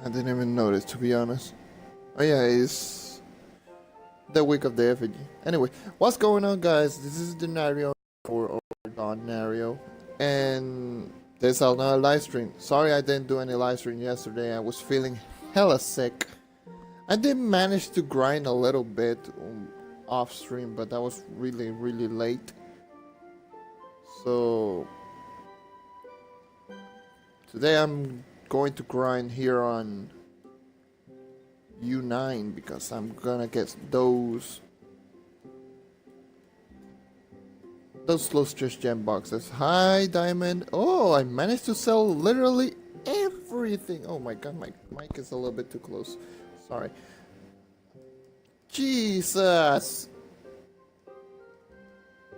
I didn't even notice, to be honest. Oh yeah, it's the week of the effigy. Anyway, what's going on, guys? This is the Nario or Don Nario, and there's another live stream. Sorry I didn't do any live stream yesterday. I was feeling hella sick. I did manage to grind a little bit off stream, but that was really late. So today I'm going to grind here on U9 because I'm gonna get those Lustrious gem boxes. Hi Diamond. Oh, I managed to sell literally everything. Oh my god, my mic is a little bit too close. Sorry. Jesus!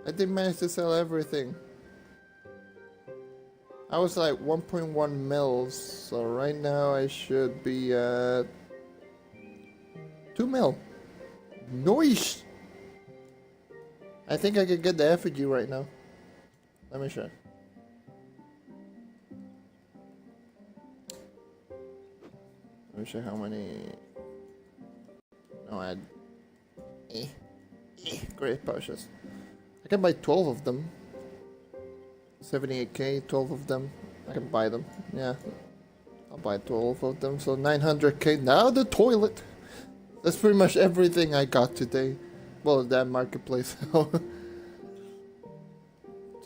I did manage to sell everything. I was like 1.1 mils, so right now I should be at 2 mil. Nice! I think I could get the effigy right now. Let me show. Let me show how many. No, I had. Great pouches. I can buy 12 of them. 78k, 12 of them. I can buy them. Yeah. I'll buy 12 of them. So 900k. Now the toilet. That's pretty much everything I got today. Well, that marketplace. So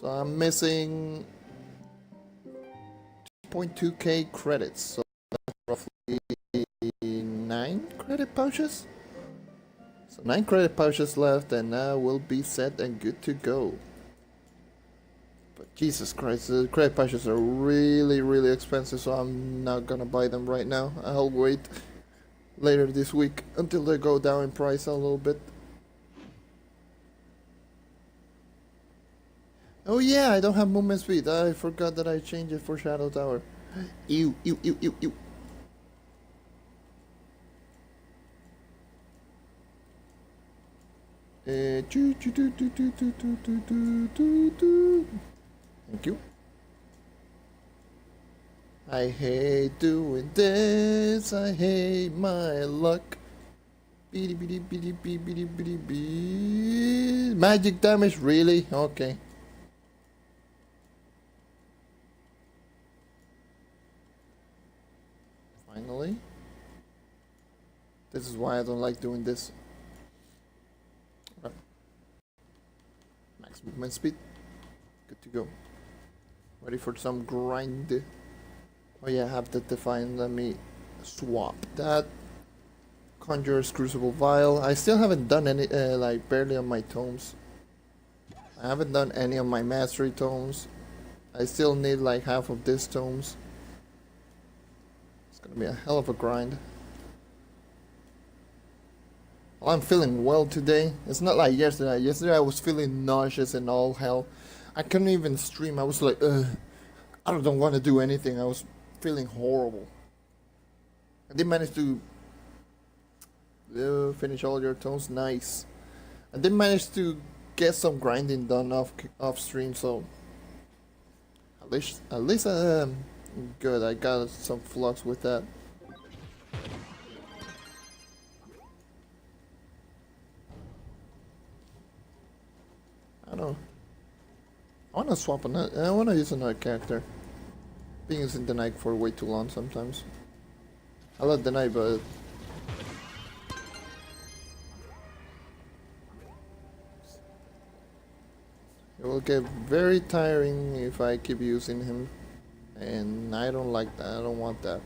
I'm missing 2.2k credits. So that's roughly 9 credit pouches. So 9 credit pouches left, and now we'll be set and good to go. But Jesus Christ, the credit pouches are really expensive, so I'm not gonna buy them right now. I'll wait later this week until they go down in price a little bit. Oh yeah, I don't have movement speed. I forgot that I changed it for Shadow Tower. Ew. Thank you. I hate doing this. I hate my luck. Magic damage, really? Okay. Finally. This is why I don't like doing this. Max movement speed. Good to go. Ready for some grind. Oh yeah, I have that defined. Let me swap that. Conjurer's Crucible Vial. I still haven't done any, like barely on my tomes. I haven't done any of my mastery tomes. I still need like half of these tomes. It's gonna be a hell of a grind. Well, I'm feeling well today. It's not like yesterday. Yesterday I was feeling nauseous and all hell. I couldn't even stream. I was like, I don't want to do anything. I was feeling horrible. I did manage to finish all your tones. Nice. I did manage to get some grinding done off stream, so at least good. I got some flux with that. I don't know. I wanna swap another. I wanna use another character. Being using the knight for way too long sometimes. I love the knight, but it will get very tiring if I keep using him, and I don't like that. I don't want that.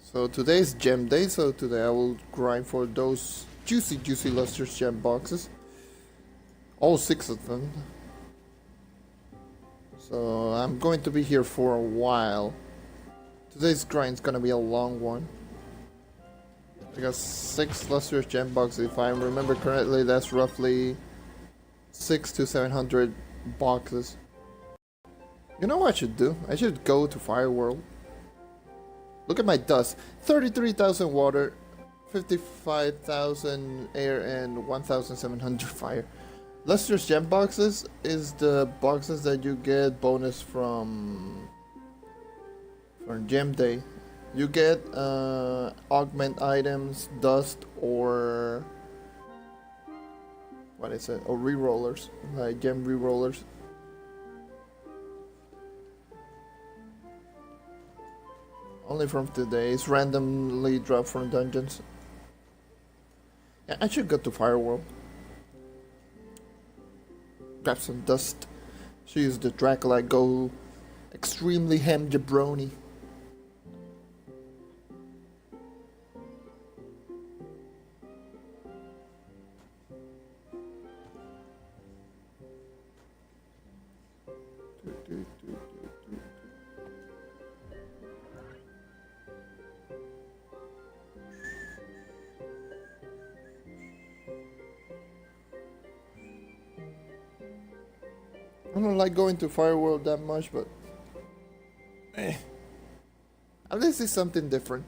So today's gem day, so today I will grind for those juicy Lustrious gem boxes. All 6 of them. So I'm going to be here for a while. Today's grind is gonna be a long one. I got 6 Lustrious gem boxes. If I remember correctly, that's roughly 600 to 700 boxes. You know what I should do? I should go to Fireworld. Look at my dust. 33,000 water, 55,000 air, and 1,700 fire. Lustrious gem boxes is the boxes that you get bonus from gem day. You get augment items, dust, or what is it? Or re-rollers, like gem re-rollers. Only from today. It's randomly dropped from dungeons. Yeah, I should go to Fireworld. Grab some dust. She use the Dracula go extremely ham jabroni. I don't like going to Fireworld that much, but at least it's something different.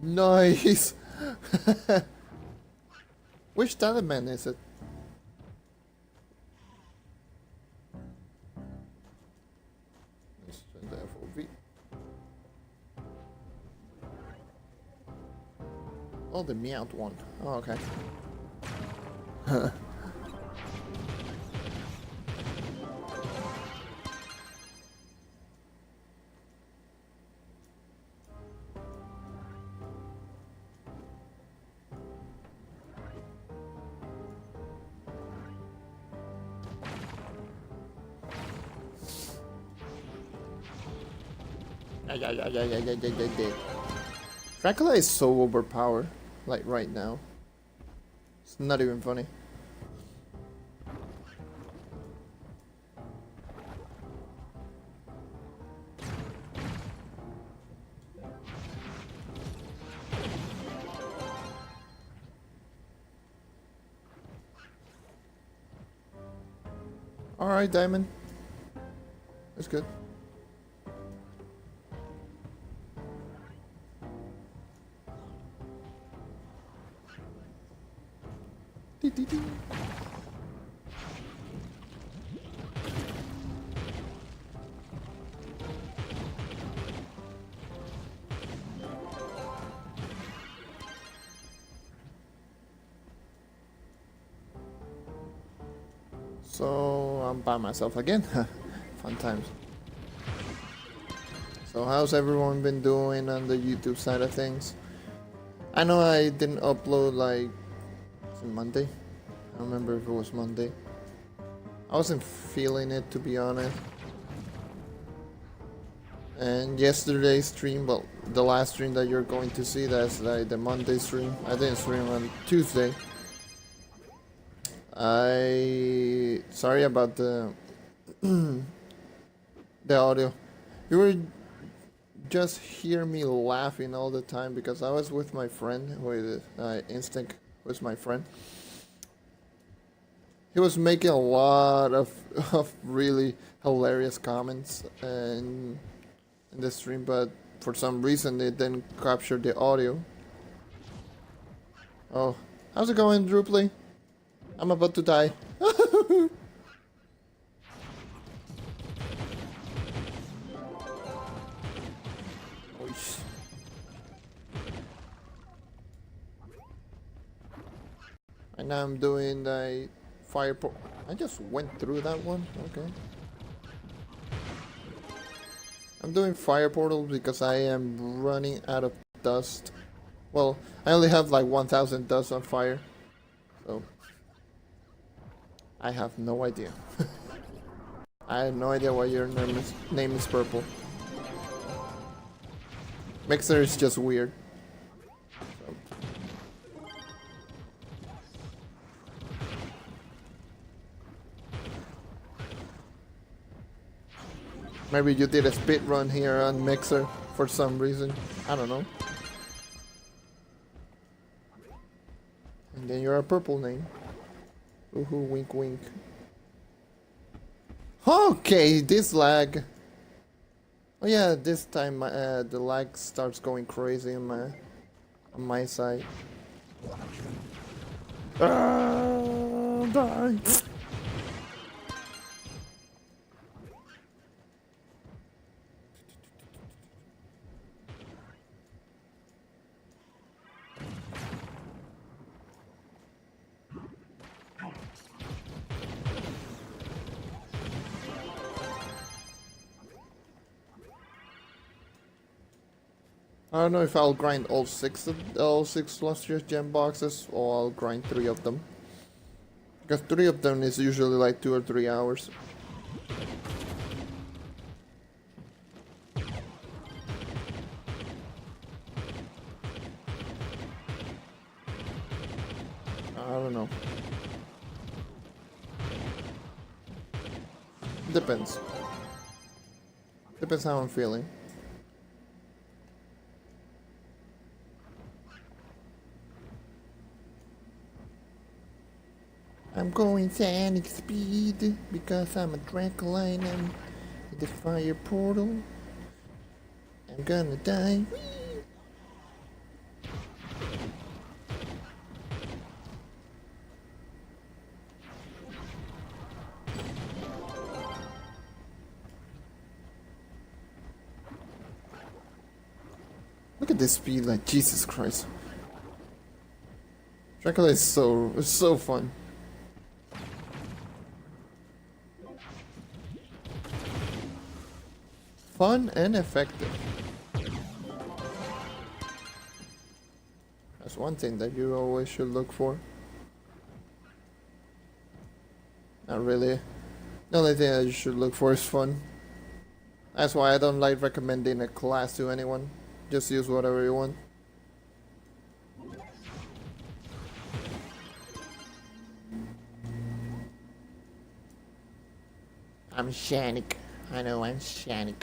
Nice. Which talisman is it? Let's send the FOV. Oh, the meowed one. Oh, okay. Yeah. Dracula is so overpowered, like right now. It's not even funny. Alright, Diamond. That's good. So I'm by myself again. Fun times. So how's everyone been doing on the YouTube side of things? I know I didn't upload like Monday. I don't remember if it was Monday. I wasn't feeling it, to be honest. And yesterday's stream, well, the last stream that you're going to see, that's like the Monday stream. I didn't stream on Tuesday. Sorry about the the audio. You were just hear me laughing all the time because I was with my friend, who is Instinct was my friend. He was making a lot of really hilarious comments in the stream, but for some reason it didn't capture the audio. Oh, how's it going, Druply? I'm about to die. And now I'm doing the fire I just went through that one. Okay. I'm doing fire portals because I am running out of dust. Well, I only have like 1,000 dust on fire. So I have no idea. I have no idea why your name is purple. Mixer is just weird. So. Maybe you did a speed run here on Mixer for some reason. I don't know. And then you're a purple name. Woohoo, wink wink. Okay, this lag. Oh yeah, this time the lag starts going crazy on my side. Die. I don't know if I'll grind all six Lustrious gem boxes, or I'll grind 3 of them. Because 3 of them is usually like 2 or 3 hours. I don't know. Depends. Depends how I'm feeling. I'm going Sonic speed because I'm a Dracula and I'm in the fire portal. I'm gonna die. Whee! Look at this speed, like Jesus Christ. Dracula is so fun. Fun and effective. That's one thing that you always should look for. Not really. The only thing that you should look for is fun. That's why I don't like recommending a class to anyone. Just use whatever you want. I'm Shanik. I know I'm Shanik.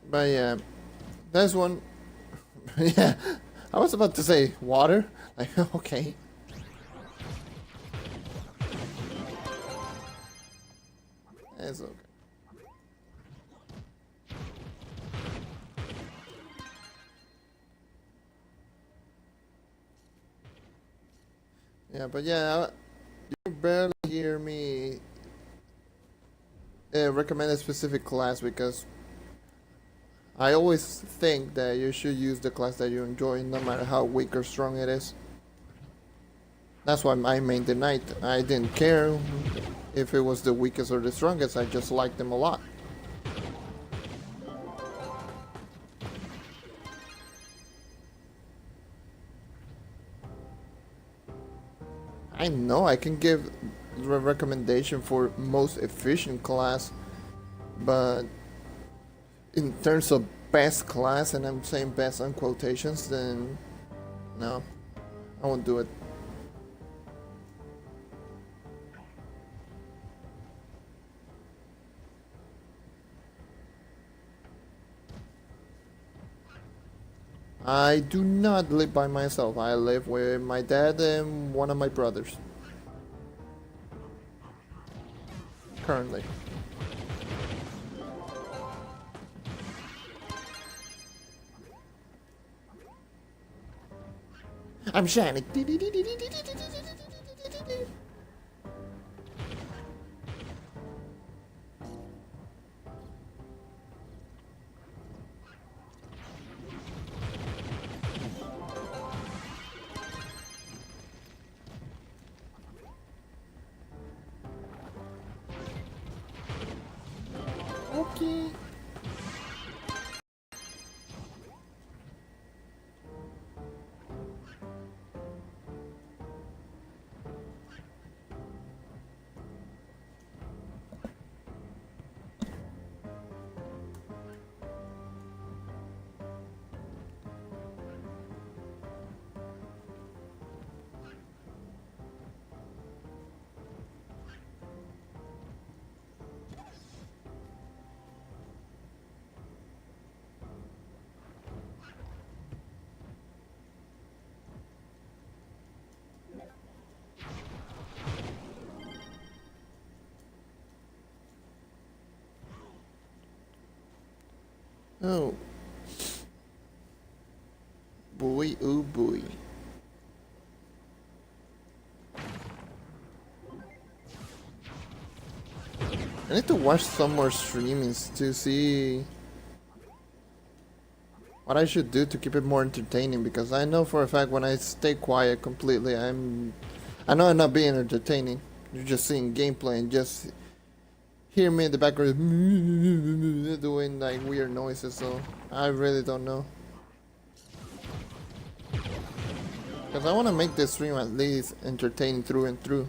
But yeah, there's one. Yeah, I was about to say water. Like, okay. It's okay. Yeah, but yeah, you barely hear me recommend a specific class because I always think that you should use the class that you enjoy, no matter how weak or strong it is. That's why I made the knight. I didn't care if it was the weakest or the strongest, I just liked them a lot. I know I can give a recommendation for most efficient class, but in terms of best class, and I'm saying best on quotations, then no, I won't do it. I do not live by myself. I live with my dad and one of my brothers. Currently. I'm shining. Okay. Oh. Boy. I need to watch some more streamings to see what I should do to keep it more entertaining, because I know for a fact when I stay quiet completely, I know I'm not being entertaining. You're just seeing gameplay and just hear me in the background doing like weird noises, so I really don't know. Because I want to make this stream at least entertaining through and through.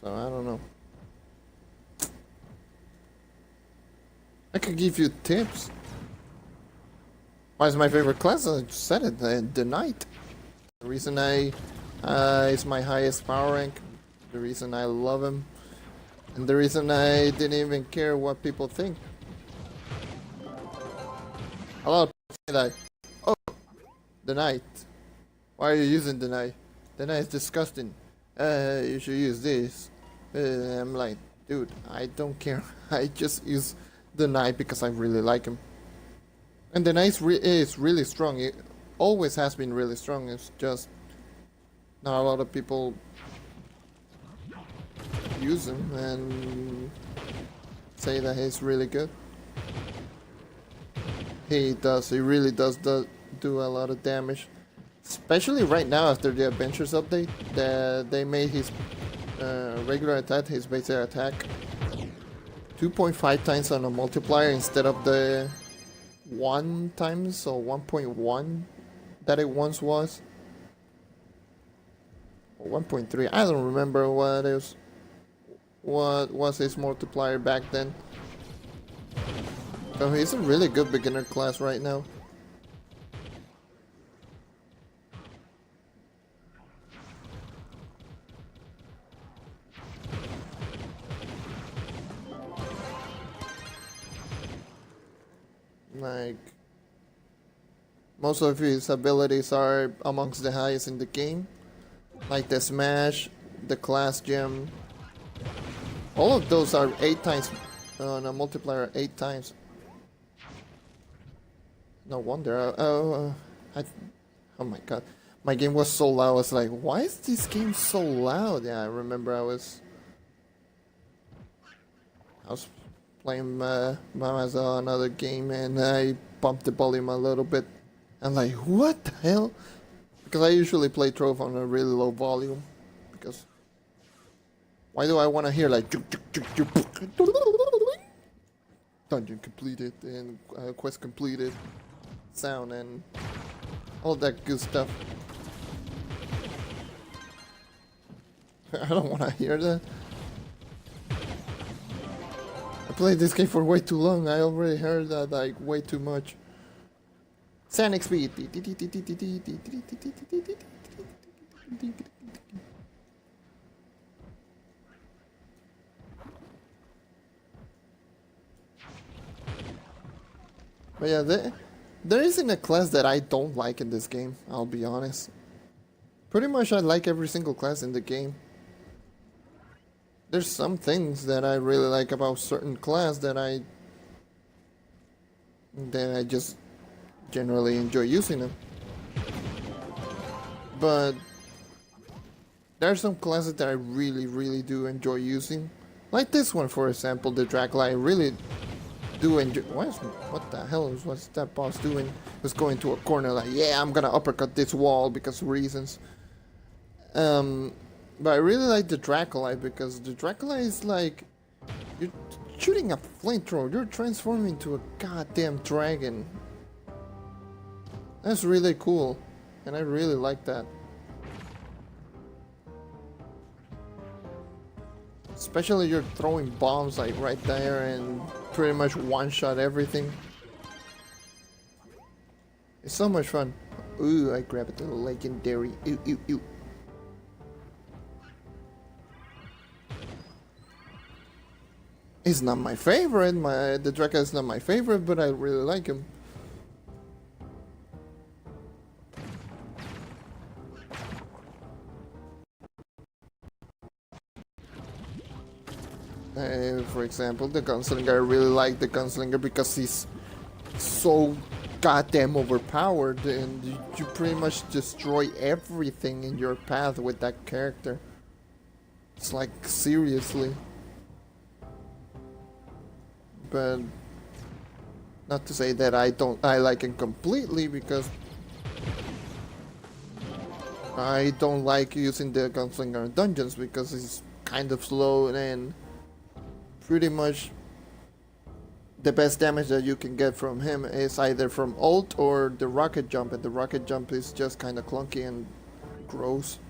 So I don't know. I could give you tips. Why is my favorite class? I just said it, the knight. The reason is my highest power rank. The reason I love him. And the reason I didn't even care what people think. A lot of people say that, oh, the knight. Why are you using the knight? The knight is disgusting. You should use this. I'm like, dude, I don't care. I just use the knight because I really like him. And the knight is really strong. It always has been really strong. It's just not a lot of people use him and say that he's really good. He does. He really does do a lot of damage. Especially right now after the Adventures update, they made his regular attack, his basic attack, 2.5 times on a multiplier instead of the 1 times or 1.1 that it once was. Or 1.3, I don't remember what was his multiplier back then. So he's a really good beginner class right now. Like, most of his abilities are amongst the highest in the game. Like the smash, the class gem. All of those are 8 times on a multiplier, 8 times. No wonder. Oh my god. My game was so loud. I was like, why is this game so loud? Yeah, I remember I was playing Mademoiselle another game and I bumped the volume a little bit. I'm like, what the hell? Because I usually play Trove on a really low volume. Because why do I want to hear like dungeon completed and quest completed sound and all that good stuff? I don't want to hear that. I played this game for way too long. I already heard that like way too much. Sonic speed. But yeah, there isn't a class that I don't like in this game, I'll be honest. Pretty much I like every single class in the game. There's some things that I really like about certain class that I just generally enjoy using them. But there are some classes that I really do enjoy using. Like this one, for example, the Dracula. I really do enjoy. What the hell was that boss doing? He was going to a corner like, yeah, I'm gonna uppercut this wall because of reasons. But I really like the Dracula because the Dracula is like, you're shooting a flamethrower, you're transforming into a goddamn dragon. That's really cool, and I really like that. Especially you're throwing bombs like right there and pretty much one-shot everything. It's so much fun. Ooh, I grabbed the legendary. Ooh. He's not my favorite. The Dracula is not my favorite, but I really like him. For example, the Gunslinger. I really like the Gunslinger because he's so goddamn overpowered, and you pretty much destroy everything in your path with that character. It's like, seriously. But not to say that I like him completely, because I don't like using the Gunslinger in dungeons because he's kind of slow, and pretty much the best damage that you can get from him is either from ult or the rocket jump, and the rocket jump is just kind of clunky and gross.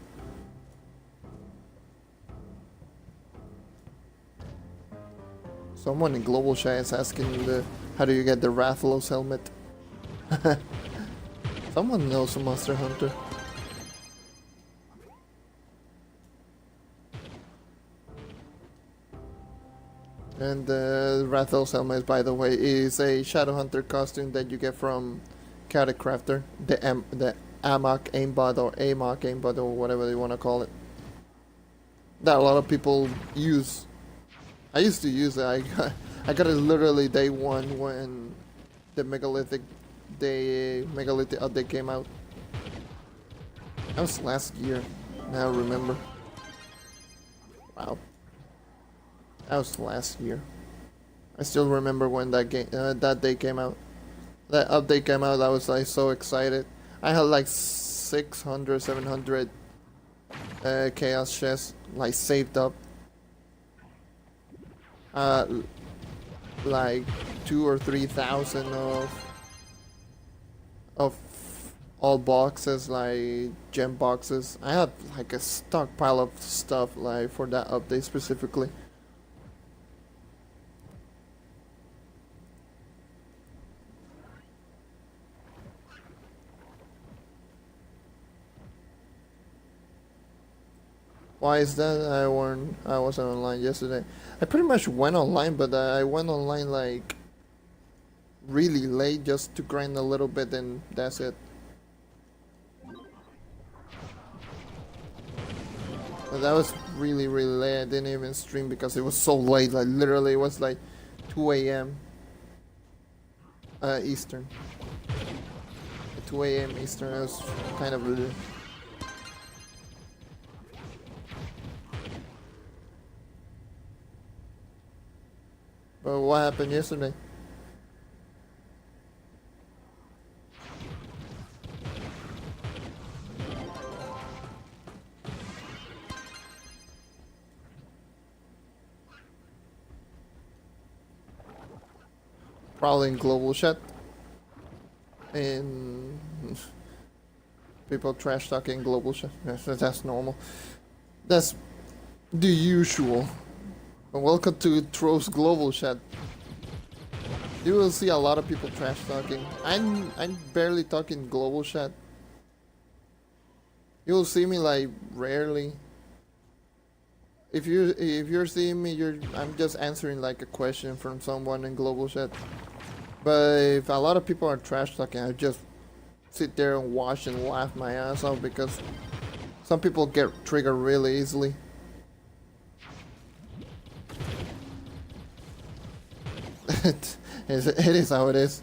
Someone in Global Chat is asking how do you get the Rathalos helmet? Someone knows a Monster Hunter. And the Rathalos helmet, by the way, is a Shadowhunter costume that you get from Chaotic Crafter, the Amok aimbot or Amok aimbot or whatever you want to call it. That a lot of people use. I used to use it. I got it literally day one when the Megalithic update came out. That was last year. Now I remember. Wow. That was last year. I still remember when that day came out. That update came out. I was like so excited. I had like 600, 700 chaos chests like saved up. Like 2,000 or 3,000 of all boxes, like gem boxes. I had like a stockpile of stuff like for that update specifically. Why is that? I wasn't online yesterday. I pretty much went online, but I went online like really late just to grind a little bit, and that's it. But that was really late. I didn't even stream because it was so late. Like literally, it was like 2 a.m. Eastern. 2 a.m. Eastern. It was kind of. But what happened yesterday? Probably in global chat. And people trash talking global chat. That's normal. That's the usual. Welcome to Trove's global chat. You will see a lot of people trash talking. I'm barely talking global chat. You'll see me like rarely. If you're seeing me, I'm just answering like a question from someone in global chat. But if a lot of people are trash talking, I just sit there and watch and laugh my ass off because some people get triggered really easily. It is how it is.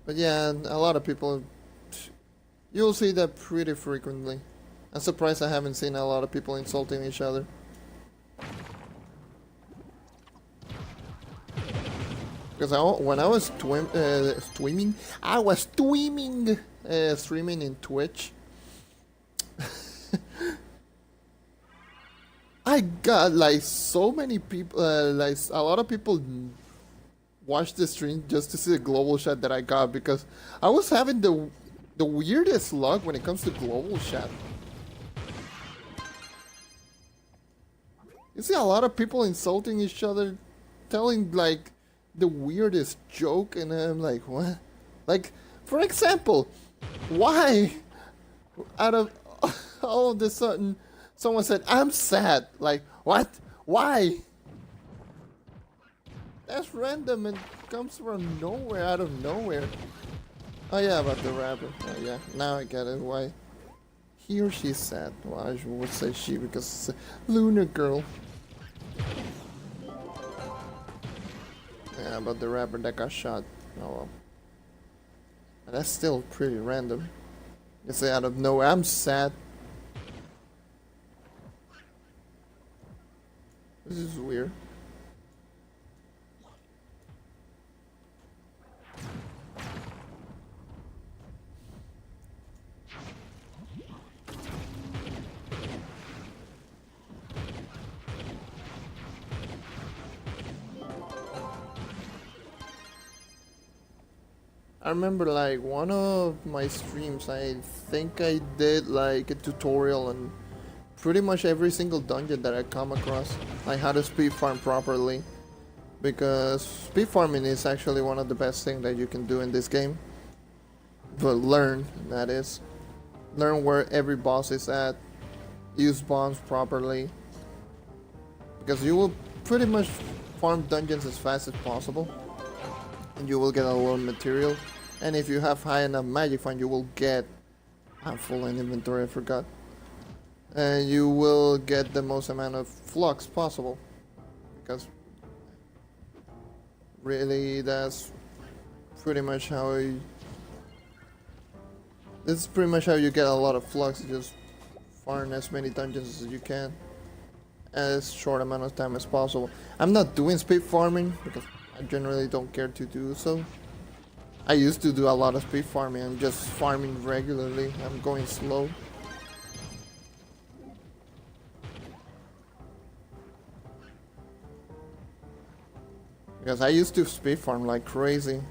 But yeah, a lot of people, you'll see that pretty frequently. I'm surprised I haven't seen a lot of people insulting each other. Because when I was streaming in Twitch, I got like so many people, like a lot of people watched the stream just to see the global chat that I got, because I was having the weirdest luck when it comes to global chat. You see a lot of people insulting each other, telling like the weirdest joke, and I'm like, what? Like, for example, why out of all of a sudden someone said I'm sad? Like, what? Why? That's random and comes from nowhere, out of nowhere. Oh yeah, about the rapper. Oh yeah, now I get it. Why he or she said. Well, I would say she because it's a Lunar girl. Yeah, about the rapper that got shot. Oh well. But that's still pretty random. It's out of nowhere. I'm sad. This is weird. I remember like one of my streams, I think I did like a tutorial on pretty much every single dungeon that I come across, like how to speed farm properly. Because speed farming is actually one of the best things that you can do in this game. But learn, that is. Learn where every boss is at, use bombs properly. Because you will pretty much farm dungeons as fast as possible. And you will get a lot of material. And if you have high enough magic fund, you will get... I'm full in inventory, I forgot. And you will get the most amount of flux possible. Because really that's pretty much how this is pretty much how you get a lot of flux. You just farm as many dungeons as you can as short amount of time as possible. I'm not doing speed farming because I generally don't care to do so. I used to do a lot of speed farming. I'm just farming regularly. I'm going slow. Because I used to speed farm like crazy.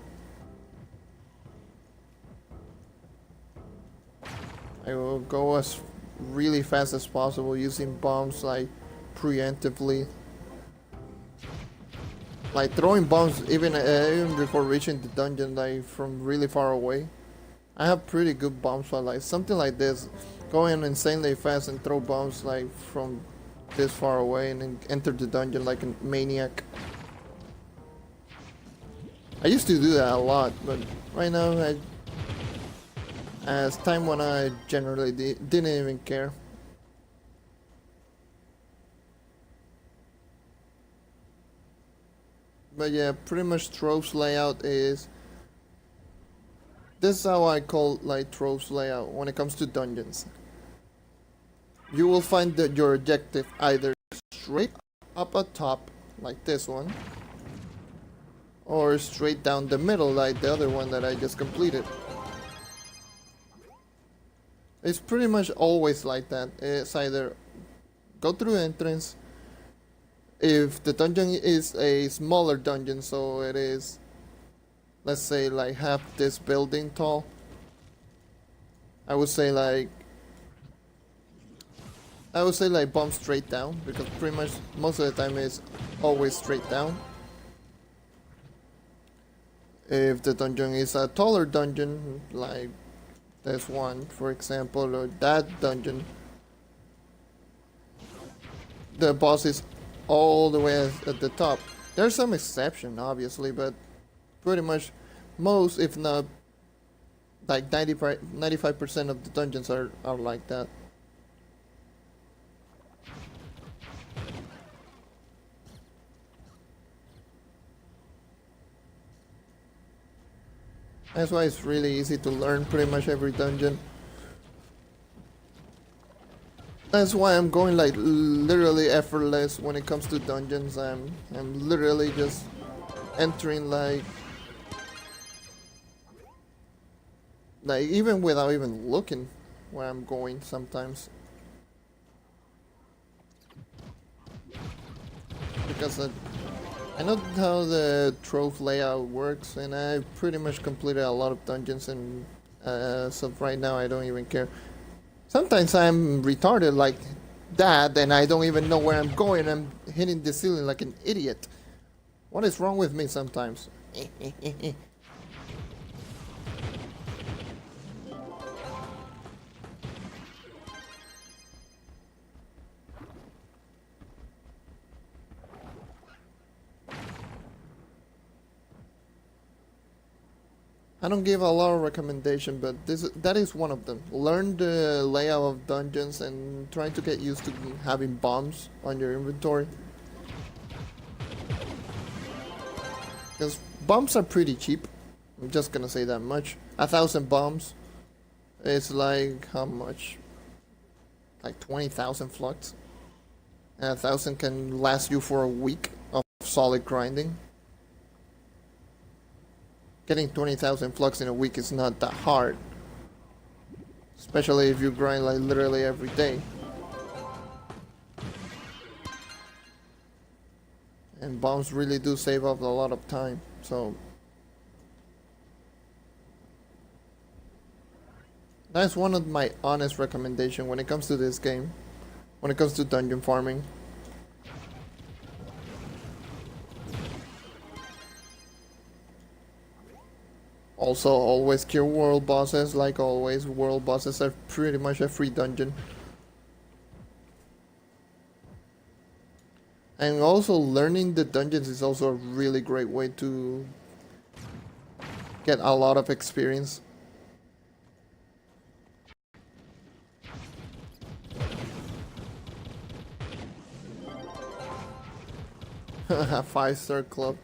I will go as really fast as possible using bombs like preemptively. Like throwing bombs even before reaching the dungeon, like from really far away. I have pretty good bomb spot, like something like this. Going insanely fast and throw bombs like from this far away and then enter the dungeon like a maniac. I used to do that a lot, but right now, as time when I generally didn't even care. But yeah, pretty much Trove's layout is... This is how I call like Trove's layout when it comes to dungeons. You will find that your objective either straight up at top, like this one, or straight down the middle like the other one that I just completed. It's pretty much always like that. It's either go through entrance. If the dungeon is a smaller dungeon, so it is, let's say like half this building tall, I would say like bomb straight down, because pretty much most of the time it's always straight down. If the dungeon is a taller dungeon, like this one for example, or that dungeon, the boss is all the way at the top. There's some exception obviously, but pretty much most, if not like 95% of the dungeons are like that. That's why it's really easy to learn pretty much every dungeon. That's why I'm going like literally effortless when it comes to dungeons. I'm literally just entering like even without even looking where I'm going sometimes. Because I know how the Trove layout works, and I pretty much completed a lot of dungeons, and so right now I don't even care. Sometimes I'm retarded like that, and I don't even know where I'm going. I'm hitting the ceiling like an idiot. What is wrong with me sometimes? I don't give a lot of recommendation, but that is one of them. Learn the layout of dungeons and try to get used to having bombs on your inventory. Because bombs are pretty cheap. I'm just gonna say that much. 1,000 bombs is like how much? Like 20,000 flux. And 1,000 can last you for a week of solid grinding. Getting 20,000 flux in a week is not that hard. Especially if you grind like literally every day. And bombs really do save up a lot of time, so that's one of my honest recommendation when it comes to this game. When it comes to dungeon farming. Also, always kill world bosses, like always. World bosses are pretty much a free dungeon. And also, learning the dungeons is also a really great way to get a lot of experience. A 5-star club.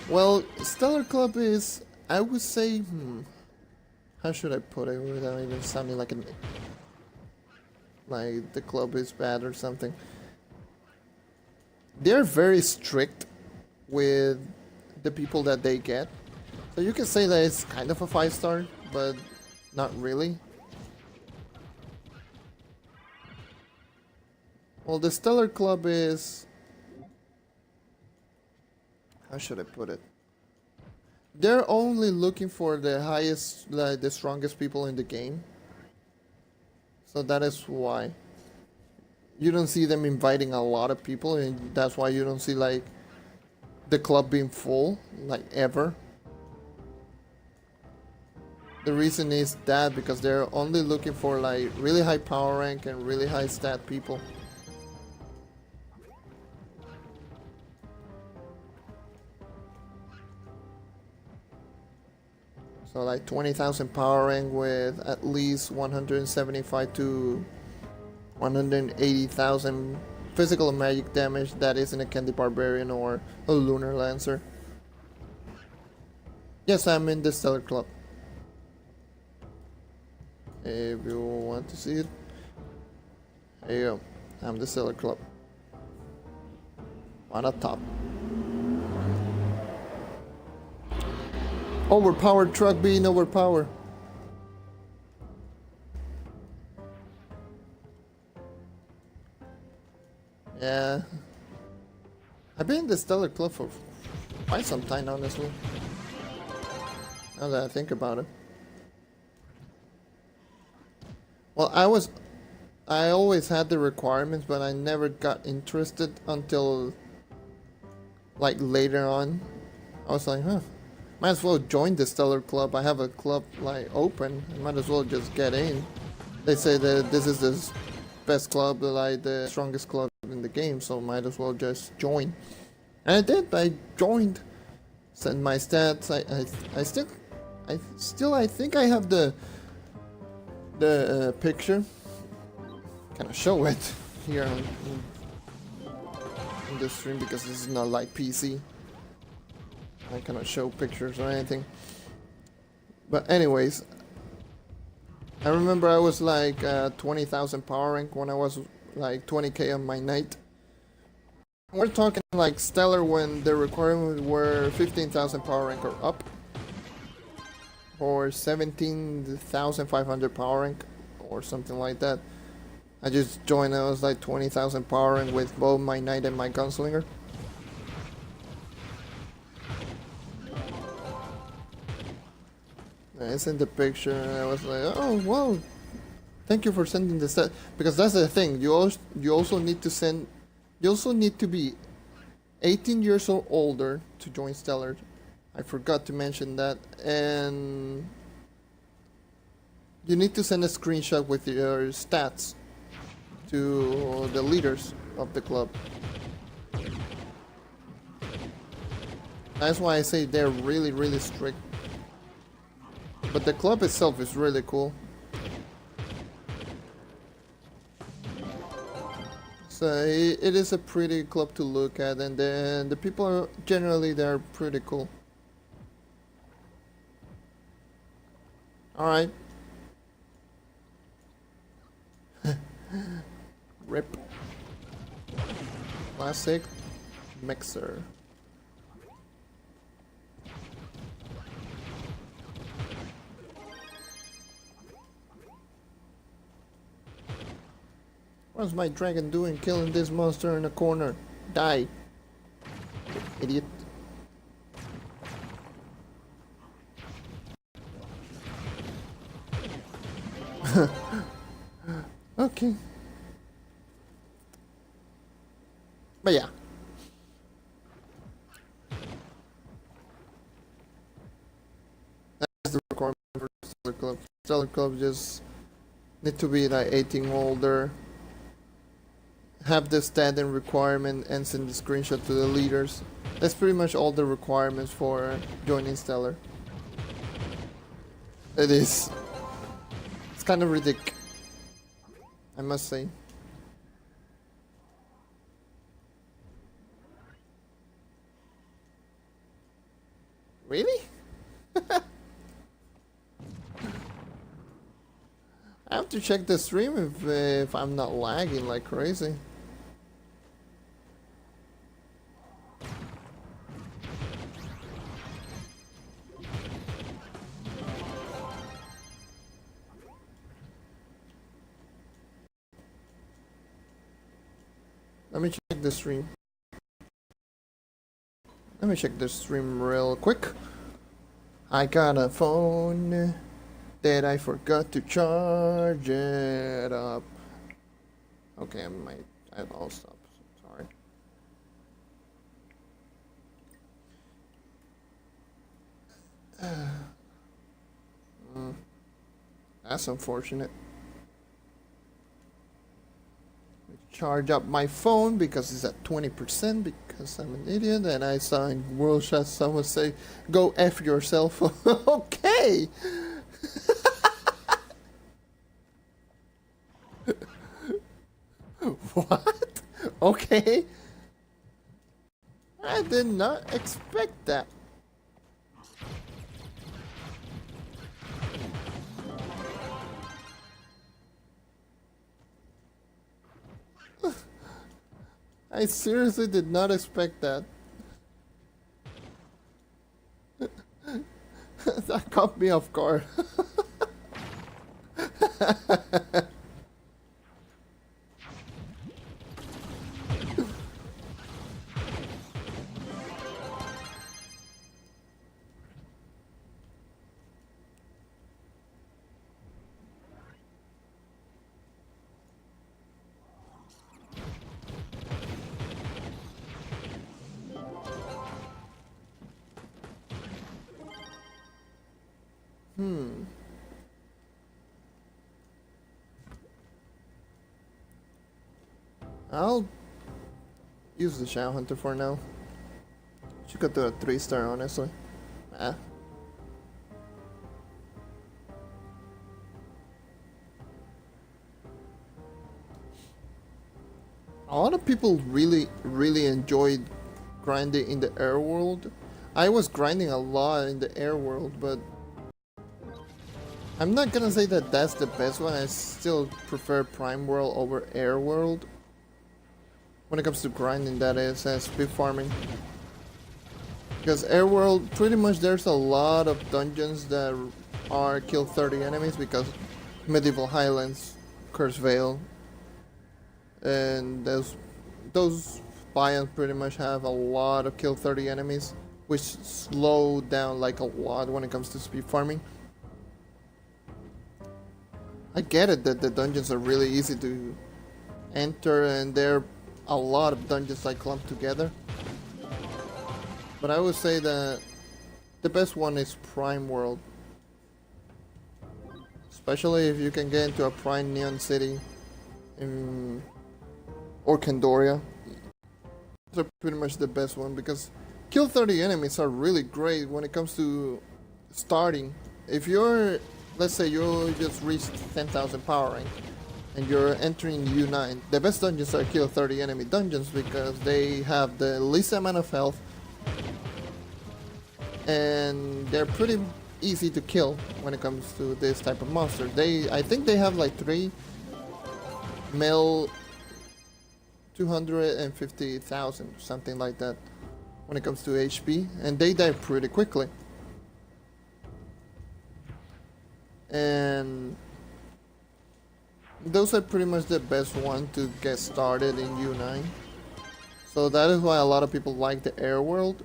Well, Stellar Club is, I would say, how should I put it without even sounding like the club is bad or something. They're very strict with the people that they get. So you can say that it's kind of a 5-star, but not really. Well, the Stellar Club is, how should I put it? They're only looking for the highest, like the strongest people in the game. So that is why. You don't see them inviting a lot of people, and that's why you don't see like the club being full, like ever. The reason is that because they're only looking for like really high power rank and really high stat people. So like 20,000 power rank with at least 175 to 180,000 physical and magic damage that isn't a Candy Barbarian or a Lunar Lancer. Yes, I'm in the Stellar Club. If you want to see it, there you go. I'm the Stellar Club. On up top. Overpowered truck being overpowered. Yeah. I've been in the Stellar Club for quite some time, honestly. Now that I think about it. Well, I always had the requirements, but I never got interested until like later on. I was like, might as well join the Stellar Club. I have a club like open. I might as well just get in. They say that this is the best club, like the strongest club in the game, so might as well just join. And I did. I joined. Sent my stats. I think I have the picture. Kind of show it here on the stream because this is not like PC. I cannot show pictures or anything. But anyways, I remember I was like 20,000 power rank when I was like 20k on my knight. We're talking like stellar when the requirements were 15,000 power rank or up, or 17,500 power rank or something like that. I just joined. I was like 20,000 power rank with both my knight and my gunslinger. I sent the picture and I was like, oh wow, thank you for sending the stat, because that's the thing. You also need to send. You also need to be 18 years or older to join Stellar. I forgot to mention that. And you need to send a screenshot with your stats to the leaders of the club. That's why I say they're really, really strict. But the club itself is really cool. So it is a pretty club to look at, and then the people are generally they're pretty cool. All right. Rip. Classic mixer. What's my dragon doing killing this monster in the corner? Die. Idiot. Okay. But yeah. That's the requirement for Stellar Club. Stellar Club just need to be like 18 older. Have the stat and requirement and send the screenshot to the leaders. That's pretty much all the requirements for joining Stellar. It is. It's kind of ridiculous, I must say. Really? I have to check the stream if I'm not lagging like crazy. Let me check the stream. Let me check the stream real quick. I got a phone that I forgot to charge it up. Okay, I'll stop. Sorry. That's unfortunate. Charge up my phone because it's at 20% because I'm an idiot, and I saw in World Chat someone say, "Go F yourself." Okay. What? Okay. I did not expect that. I seriously did not expect that. That caught me off guard. I'll use the Shadow Hunter for now. She could do a 3-star, honestly. Ah. A lot of people really enjoyed grinding in the air world. I was grinding a lot in the air world, but I'm not gonna say that that's the best one. I still prefer Prime World over Air World. When it comes to grinding, that is, and speed farming. Because Air World, pretty much there's a lot of dungeons that are kill 30 enemies because Medieval Highlands, Curse Vale, and those biomes pretty much have a lot of kill 30 enemies, which slow down like a lot when it comes to speed farming. I get it that the dungeons are really easy to enter and there are a lot of dungeons like clumped together. But I would say that the best one is Prime World. Especially if you can get into a Prime Neon City or Candoria. Those are pretty much the best one because kill 30 enemies are really great when it comes to starting. if you're, let's say you just reached 10,000 power rank and you're entering U9, the best dungeons are kill 30 enemy dungeons because they have the least amount of health and they're pretty easy to kill when it comes to this type of monster. I think they have like 3 mil 250,000, something like that, when it comes to HP, and they die pretty quickly. And those are pretty much the best one to get started in U9. So that is why a lot of people like the air world,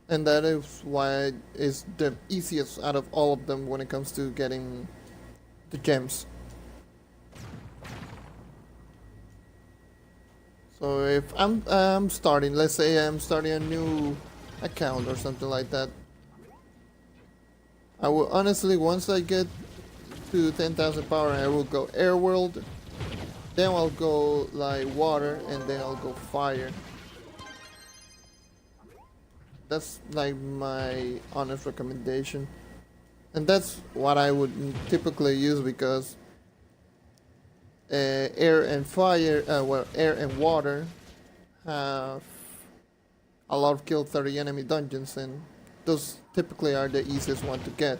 and that is why it's the easiest out of all of them when it comes to getting the gems. So if I'm starting, let's say I'm starting a new account or something like that, I will honestly, once I get to 10,000 power, I will go air world, then I'll go like water, and then I'll go fire. That's like my honest recommendation, and that's what I would typically use because air and fire, well, air and water have a lot of kill 30 enemy dungeons, and those typically are the easiest one to get.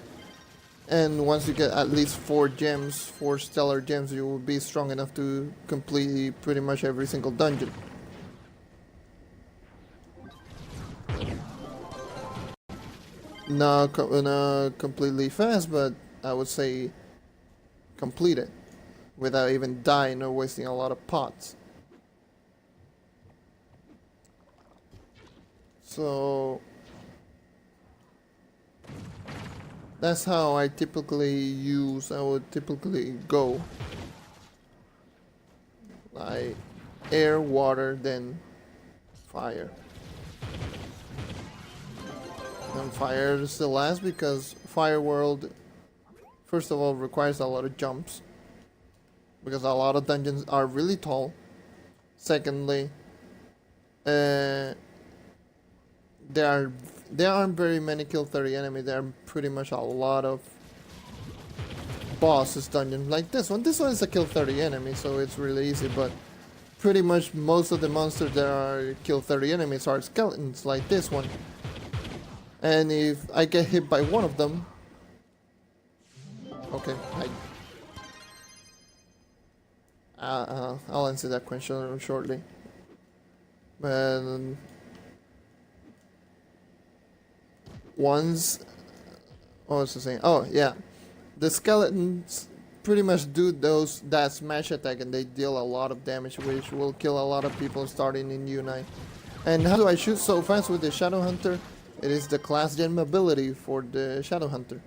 And once you get at least 4 gems, 4 stellar gems, you will be strong enough to complete pretty much every single dungeon. Not completely fast, but I would say complete it without even dying or wasting a lot of pots. So that's how I would typically go. Like air, water, then fire. And fire is the last because Fire World, first of all, requires a lot of jumps because a lot of dungeons are really tall. Secondly, there aren't very many kill 30 enemies. There are pretty much a lot of bosses dungeons like this one. This one is a kill 30 enemy, so it's really easy, but pretty much most of the monsters that are kill 30 enemies are skeletons like this one. And if I get hit by one of them, okay, I'll answer that question shortly. But once, what was I saying? Oh yeah, the skeletons pretty much do that smash attack, and they deal a lot of damage, which will kill a lot of people starting in U9. And how do I shoot so fast with the Shadow Hunter? It is the class gem ability for the Shadow Hunter.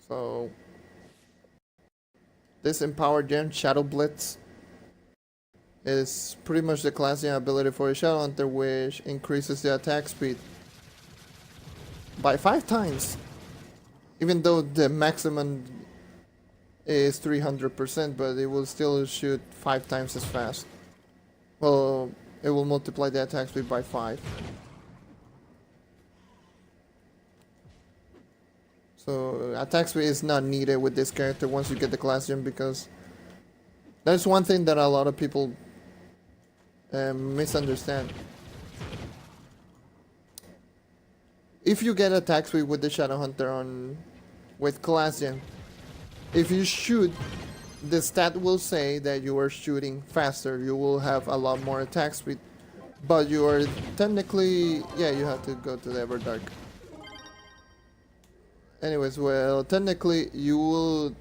So this empowered gem, Shadow Blitz, is pretty much the class gem ability for a Shadow Hunter, which increases the attack speed by 5 times. Even though the maximum is 300%, but it will still shoot 5 times as fast. Well, it will multiply the attack speed by 5. So attack speed is not needed with this character once you get the class gem, because that's one thing that a lot of people misunderstand. If you get attack speed with the Shadow Hunter with class gem, if you shoot, the stat will say that you are shooting faster, you will have a lot more attack speed, but you are technically, yeah, you have to go to the Everdark. Anyways, well, technically you will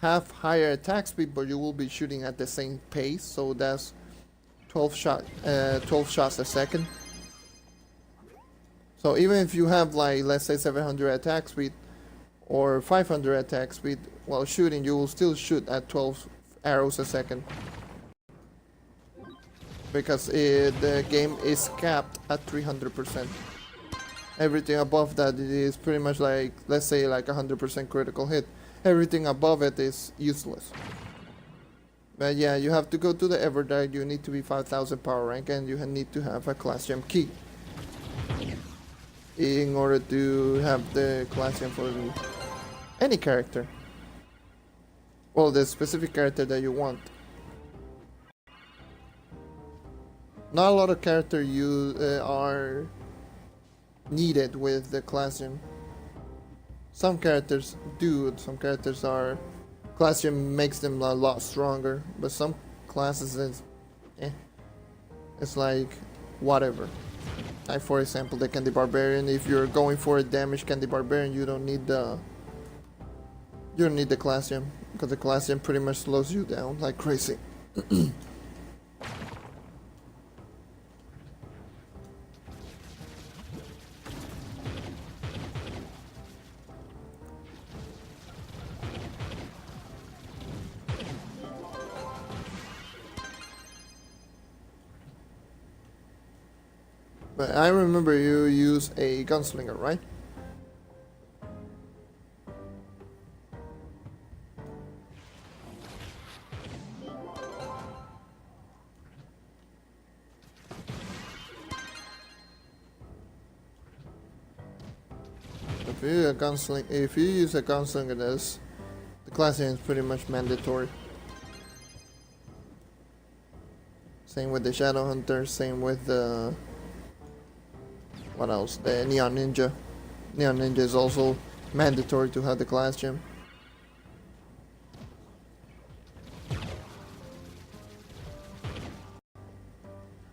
have higher attack speed, but you will be shooting at the same pace, so that's 12 shots a second. So even if you have, like, let's say 700 attack speed or 500 attack speed while shooting, you will still shoot at 12 arrows a second, because the game is capped at 300%. Everything above that is pretty much like, let's say, like 100% critical hit. Everything above it is useless. But yeah, you have to go to the Everdark, you need to be 5000 power rank, and you need to have a class gem key. in order to have the classium for any character. Well, the specific character that you want. Not a lot of characters are needed with the classium. Some characters do, some characters are... Classium makes them a lot stronger, but some classes is... It's like, whatever. Like for example, the Candy Barbarian. If you're going for a damage Candy Barbarian, you don't need the Classium, because the Classium pretty much slows you down like crazy. But I remember you use a gunslinger, right? If you use a gunslinger, the classing is pretty much mandatory. Same with the Shadow Hunter, same with the... What else? The Neon Ninja. Neon Ninja is also mandatory to have the class gem.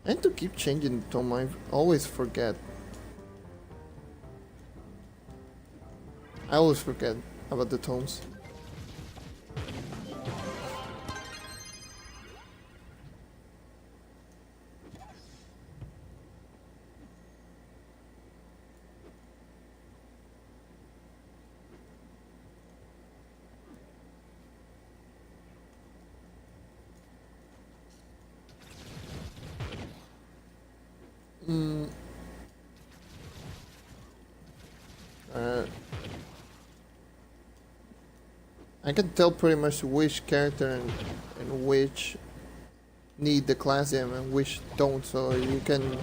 And to keep changing the tome, I always forget. I always forget about the tomes. I can tell pretty much which character and which need the classium and which don't, so you can...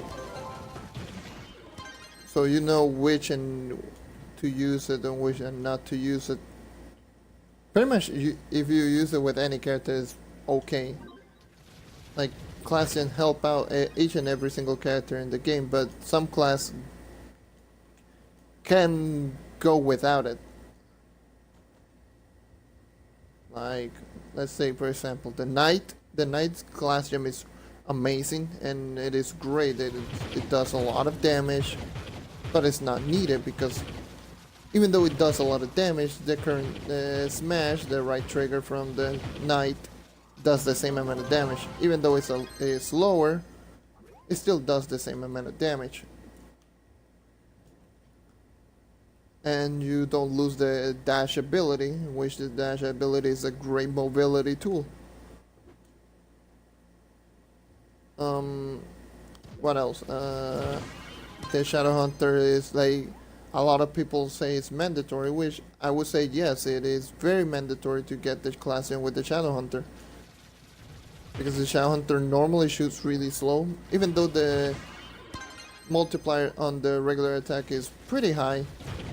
So you know which and to use it and which and not to use it. Pretty much, if you use it with any character, it's okay. Like, classium help out each and every single character in the game, but some class can go without it. Like, let's say for example, the Knight's class gem is amazing and it is great. It does a lot of damage, but it's not needed because even though it does a lot of damage, the current smash, the right trigger from the Knight, does the same amount of damage. Even though it's lower, it still does the same amount of damage. And you don't lose the dash ability, which the dash ability is a great mobility tool. What else? The Shadow Hunter is like, a lot of people say it's mandatory, which I would say yes, it is very mandatory to get the class in with the Shadow Hunter. Because the Shadow Hunter normally shoots really slow, even though the multiplier on the regular attack is pretty high.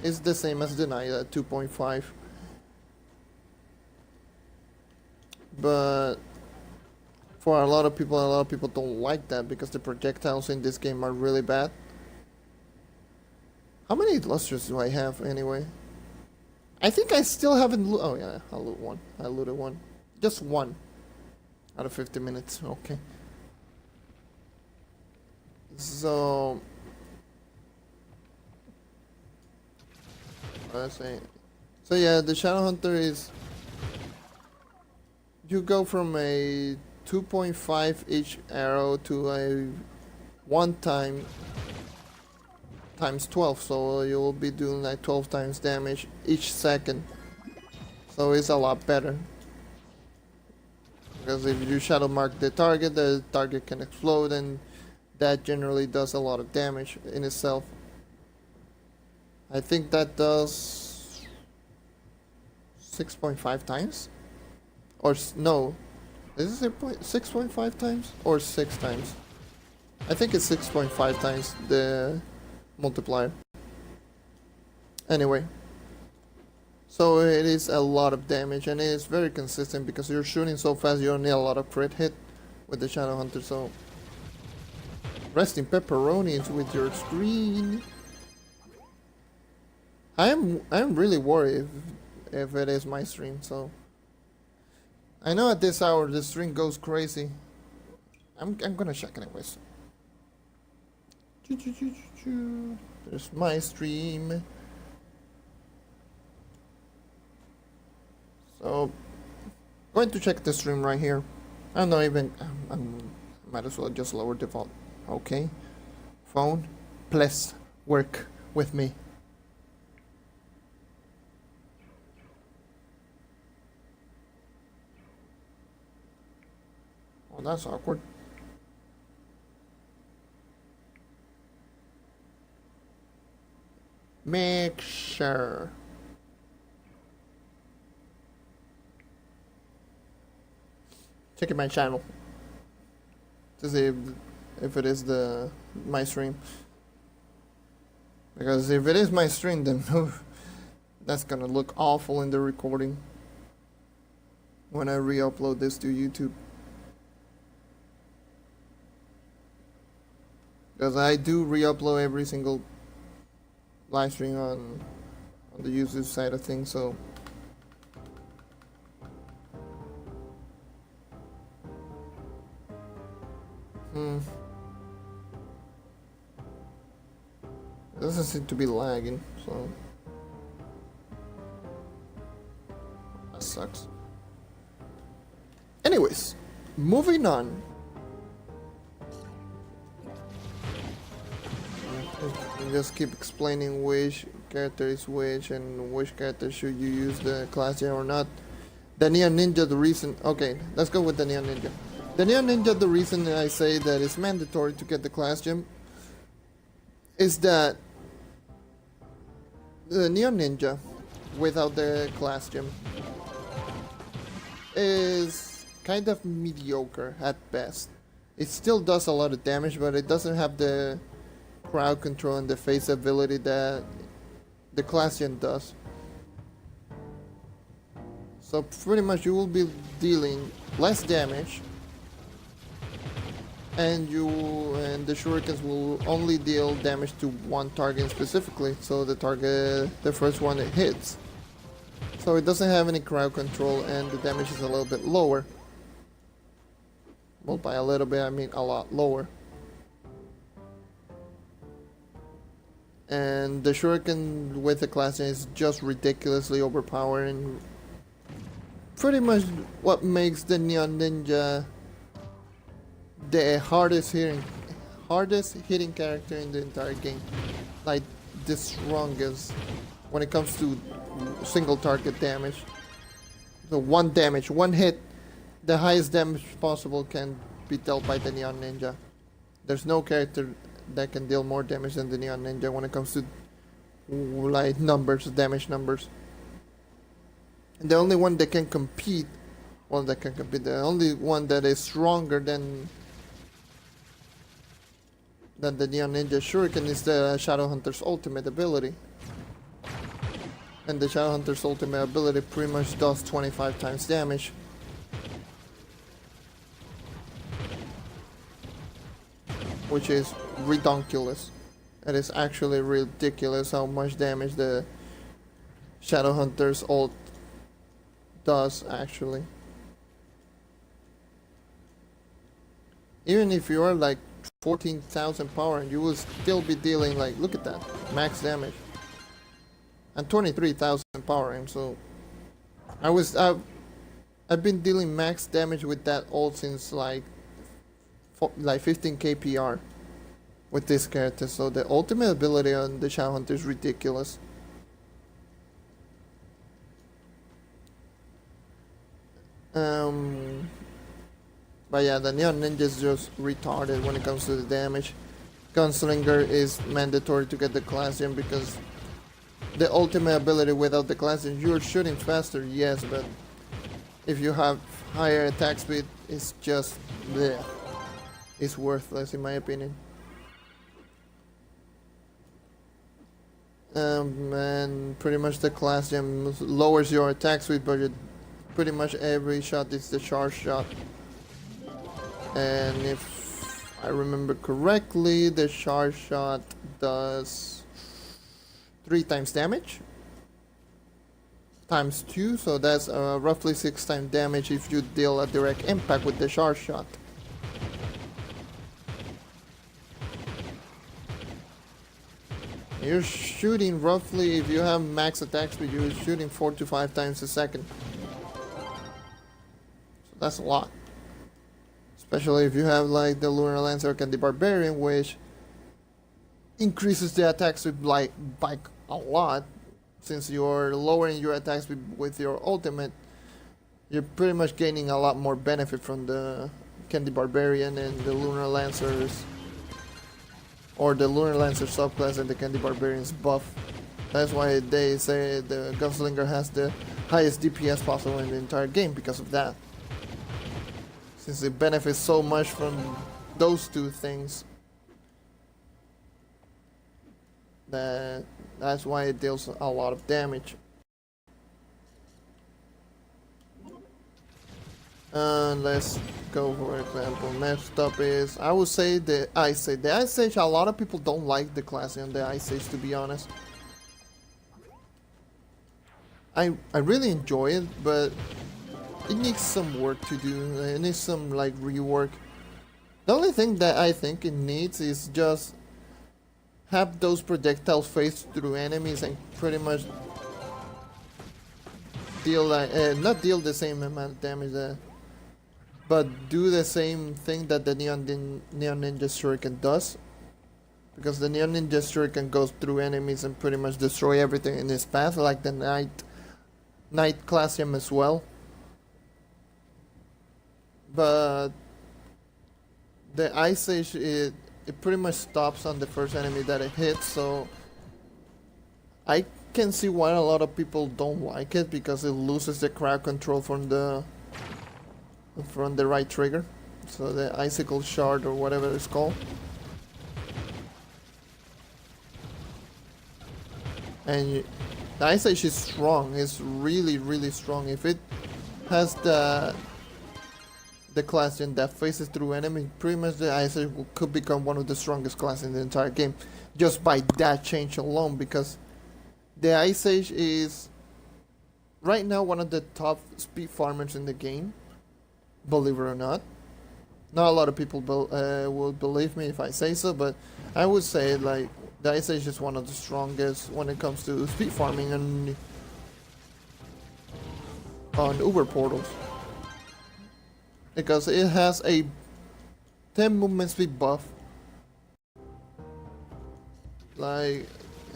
It's the same as the Knight at 2.5. But for a lot of people don't like that because the projectiles in this game are really bad. How many Lustrious do I have anyway? I think I still haven't oh yeah, I looted one. Just one. Out of 50 minutes, okay. So... let's see. So yeah, the Shadow Hunter is... You go from a 2.5 each arrow to a 1 time times 12, so you'll be doing like 12 times damage each second. So it's a lot better. Because if you shadow mark the target can explode, and that generally does a lot of damage in itself. I think that does 6.5 times? Or no, is it 6.5 times? Or 6 times? I think it's 6.5 times the multiplier. Anyway, so it is a lot of damage, and it is very consistent because you're shooting so fast. You don't need a lot of crit hit with the Shadow Hunter. So resting pepperonis with your screen. I'm really worried if it is my stream. So I know at this hour the stream goes crazy. I'm gonna check anyways. There's my stream. So going to check the stream right here. I'm not even. Might as well just lower default. Okay. Phone, please work with me. Oh, that's awkward. Make sure. Checking my channel to see if it is my stream. Because if it is my stream, then that's gonna look awful in the recording when I re-upload this to YouTube. Because I do re-upload every single live stream on the YouTube side of things, so it doesn't seem to be lagging, so that sucks. Anyways, moving on. Just keep explaining which character is which and which character should you use the class gem or not. The Neon Ninja, the reason... Okay, let's go with the Neon Ninja. The Neon Ninja, the reason I say that it's mandatory to get the class gem is that the Neon Ninja without the class gem is kind of mediocre at best. It still does a lot of damage, but it doesn't have the crowd control and the face ability that the class gem does. So pretty much you will be dealing less damage, and the shurikens will only deal damage to one target specifically, so the first one it hits. So it doesn't have any crowd control, and the damage is a little bit lower. Well, by a little bit I mean a lot lower. And the shuriken with the class is just ridiculously overpowering. Pretty much what makes the Neon Ninja the hardest hitting character in the entire game. Like the strongest when it comes to single target damage. So one hit, the highest damage possible can be dealt by the Neon Ninja. There's no character that can deal more damage than the Neon Ninja when it comes to like damage numbers. And the only one that can compete, the only one that is stronger than the Neon Ninja Shuriken is the Shadow Hunter's ultimate ability. And the Shadow Hunter's ultimate ability pretty much does 25 times damage. Which is redonkulous. It is actually ridiculous how much damage the Shadow Hunter's ult does actually. Even if you are like 14,000 power, and you will still be dealing like, look at that, max damage. And 23,000 power aim, so I've been dealing max damage with that ult since like 15 kpr with this character, so the ultimate ability on the Shadow Hunter is ridiculous. But yeah, the Neon Ninja is just retarded when it comes to the damage. Gunslinger is mandatory to get the class gem because the ultimate ability without the class gem, you're shooting faster, yes, but if you have higher attack speed, it's just bleh. It's worthless in my opinion. And pretty much the class gem lowers your attack speed, but pretty much every shot is the charge shot. And if I remember correctly, the charge shot does 3 times damage times 2, so that's roughly 6 times damage if you deal a direct impact with the charge shot. You're shooting roughly, if you have max attack speed, you're shooting 4 to 5 times a second. So that's a lot. Especially if you have like the Lunar Lancer and the Barbarian, which increases the attack speed like by a lot. Since you're lowering your attack speed with your ultimate, you're pretty much gaining a lot more benefit from the Candy Barbarian and the Lunar Lancers, or the Lunar Lancer subclass and the Candy Barbarian's buff. That's why they say the Gunslinger has the highest DPS possible in the entire game, because of that. Since it benefits so much from those two things, that's why it deals a lot of damage. Let's go, for example, next up is, I would say the Ice Age. The Ice Age, a lot of people don't like the class on the Ice Age, to be honest. I really enjoy it, but it needs some work to do. It needs some like rework. The only thing that I think it needs is just have those projectiles phase through enemies and pretty much deal like not deal the same amount of damage, but do the same thing that the Neon Ninja Shuriken does. Because the Neon Ninja Shuriken goes through enemies and pretty much destroy everything in its path, like the Night Classium as well. But the Ice Age, it pretty much stops on the first enemy that it hits, so I can see why a lot of people don't like it, because it loses the crowd control from the right trigger, so the Icicle Shard or whatever it's called. And the Ice Age is strong. It's really strong. If it has the class gen that faces through enemies, pretty much the Ice Age could become one of the strongest classes in the entire game, just by that change alone. Because the Ice Age is right now one of the top speed farmers in the game, believe it or not. Not a lot of people will believe me if I say so, but I would say like the Ice Age is one of the strongest when it comes to speed farming and on Uber portals. Because it has a 10 movement speed buff. Like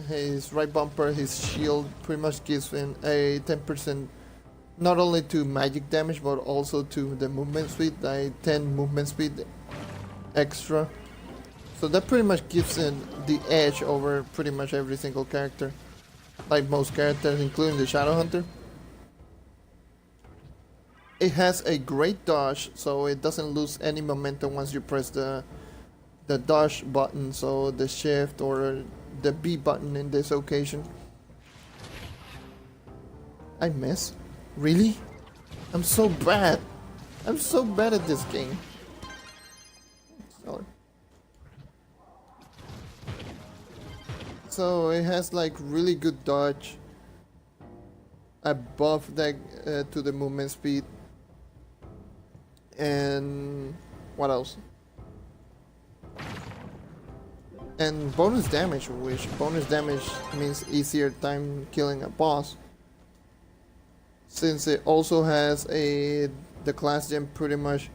his right bumper, his shield pretty much gives him a 10% not only to magic damage but also to the movement speed, like 10 movement speed extra. So that pretty much gives him the edge over pretty much every single character. Like most characters, including the Shadowhunter. It has a great dodge, so it doesn't lose any momentum once you press the dodge button, so the shift or the B button in this occasion. I miss? Really? I'm so bad. I'm so bad at this game. Sorry. So it has like really good dodge, a buff that to the movement speed. And what else? And bonus damage, which bonus damage means easier time killing a boss. Since it also has the class gem pretty much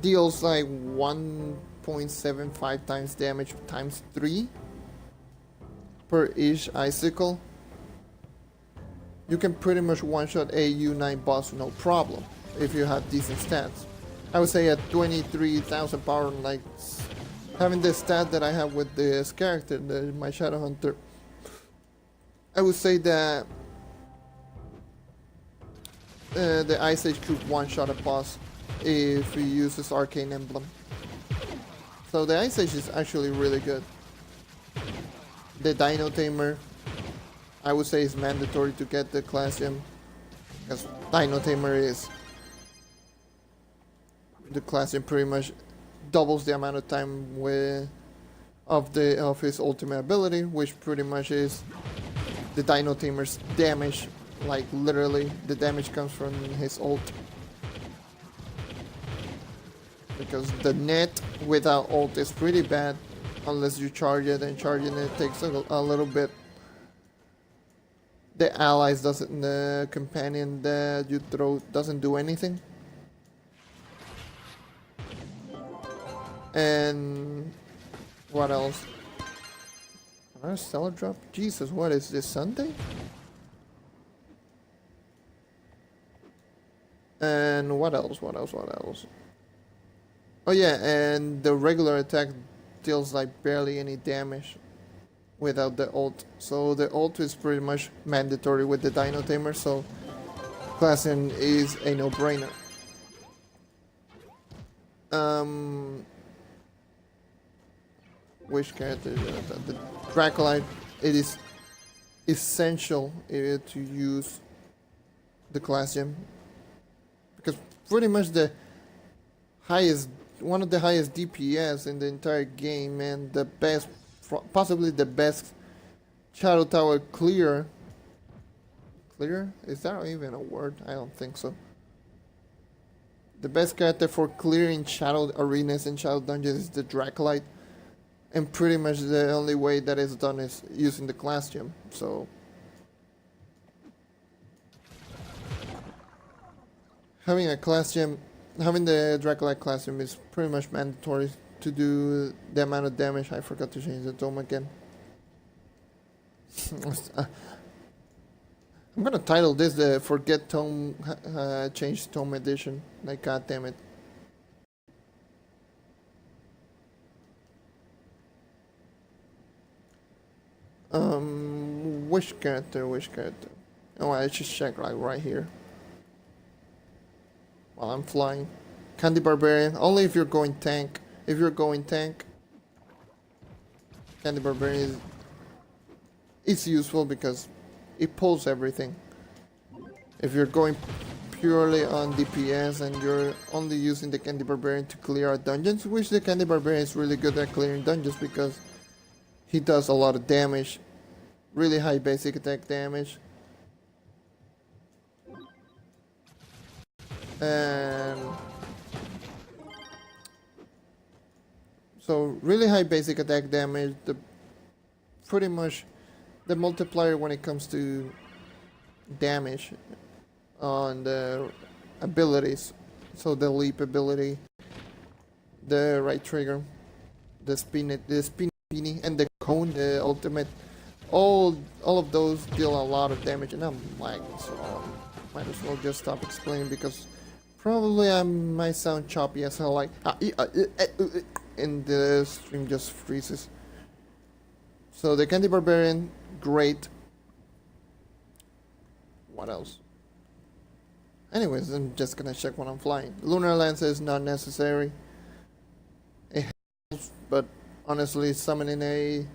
deals like 1.75 times damage times 3 per each icicle. You can pretty much one-shot a U9 boss no problem if you have decent stats. I would say at 23,000 power, like having the stat that I have with this character, my Shadowhunter, I would say that the Ice Age could one-shot a boss if he uses Arcane Emblem. So the Ice Age is actually really good. The Dino Tamer, I would say, is mandatory to get the class gem, because Dino Tamer is the class gem pretty much doubles the amount of time of his ultimate ability, which pretty much is the Dino Tamer's damage. Like literally, the damage comes from his ult. Because the net without ult is pretty bad unless you charge it, and charging it takes a little bit. The allies doesn't, the companion that you throw doesn't do anything. And what else? Another stellar drop? Jesus, what is this, Sunday? And what else? Oh yeah, and the regular attack deals like barely any damage without the ult. So the ult is pretty much mandatory with the Dino Tamer, so classing is a no-brainer. Which character? The Dracolite, it is essential to use the class gem, because pretty much one of the highest DPS in the entire game, and the best, possibly the best Shadow Tower clear. Clear? Is that even a word? I don't think so. The best character for clearing Shadow Arenas and Shadow Dungeons is the Dracolite. And pretty much the only way that is done is using the class gem, so... Having a class gem, having the Dracolite class gem is pretty much mandatory to do the amount of damage. I forgot to change the tome again. I'm gonna title this the Forget Tome, Change Tome Edition. Like, god damn it. Which character? Oh, I should check like right here. While I'm flying. Candy Barbarian, only if you're going tank. If you're going tank, Candy Barbarian is useful because it pulls everything. If you're going purely on DPS and you're only using the Candy Barbarian to clear out dungeons, which the Candy Barbarian is really good at clearing dungeons because he does a lot of damage, really high basic attack damage. And so really high basic attack damage, pretty much the multiplier when it comes to damage on the abilities. So the leap ability, the right trigger, the spin and the cone, the ultimate, all of those deal a lot of damage, and I'm lagging, so might as well just stop explaining because probably I might sound choppy as hell, like and the stream just freezes. So the Candy Barbarian, great. What else? Anyways, I'm just gonna check when I'm flying. Lunar Lancer is not necessary. It helps, but honestly, summoning a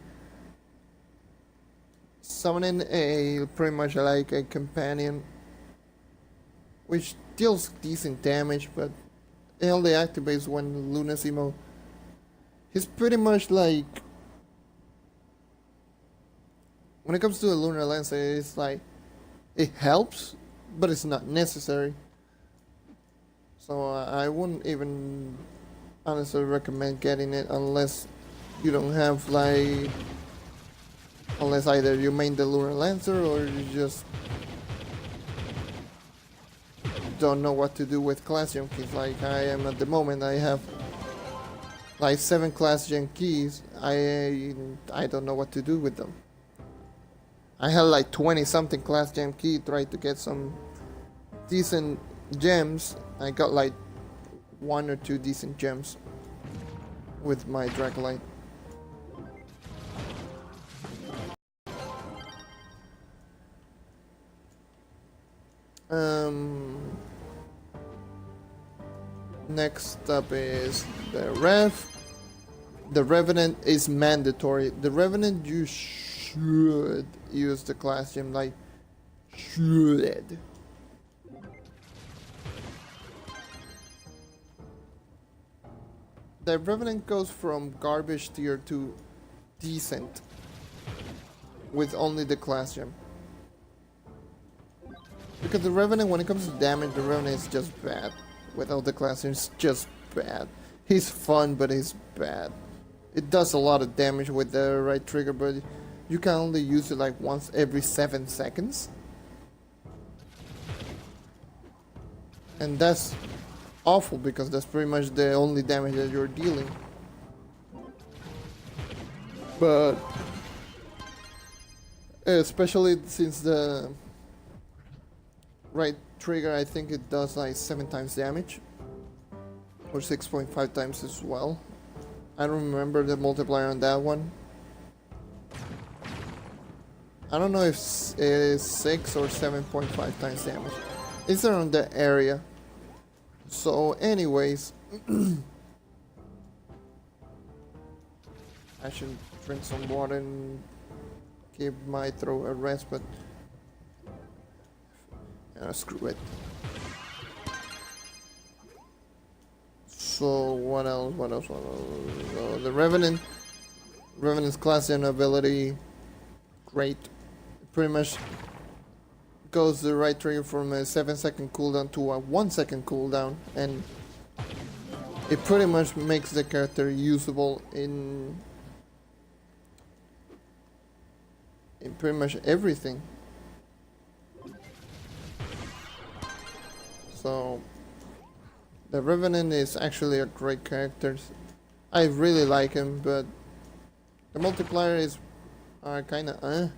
pretty much like a companion, which deals decent damage, but it only activates when Lunasimo. He's pretty much like, when it comes to a Lunar Lancer, it's like it helps, but it's not necessary. So I wouldn't even honestly recommend getting it unless you don't have like, unless either you main the Lunar Lancer or you just don't know what to do with class gem keys. Like I am at the moment, I have like 7 class gem keys. I don't know what to do with them. I had like 20 something class gem key, tried to get some decent gems. I got like 1 or 2 decent gems with my Dracolite. Next up is the Rev. The Revenant is mandatory. The Revenant, you should use the class gem, like should. The Revenant goes from garbage tier to decent with only the class gem. Because the Revenant, when it comes to damage, the Revenant is just bad. Without the class gem, it's just bad. He's fun, but he's bad. It does a lot of damage with the right trigger, but you can only use it like once every 7 seconds. And that's awful because that's pretty much the only damage that you're dealing. But especially since the right trigger, I think it does like 7 times damage or 6.5 times as well. I don't remember the multiplier on that one. I don't know if it is 6 or 7.5 times damage. It's around that area. So anyways, I should drink some water and give my throat a rest, but screw it. So what else? The Revenant's class and ability, great. Pretty much goes the right trigger from a 7-second cooldown to a 1-second cooldown, and it pretty much makes the character usable in pretty much everything. So the Revenant is actually a great character. I really like him, but the multiplier is kinda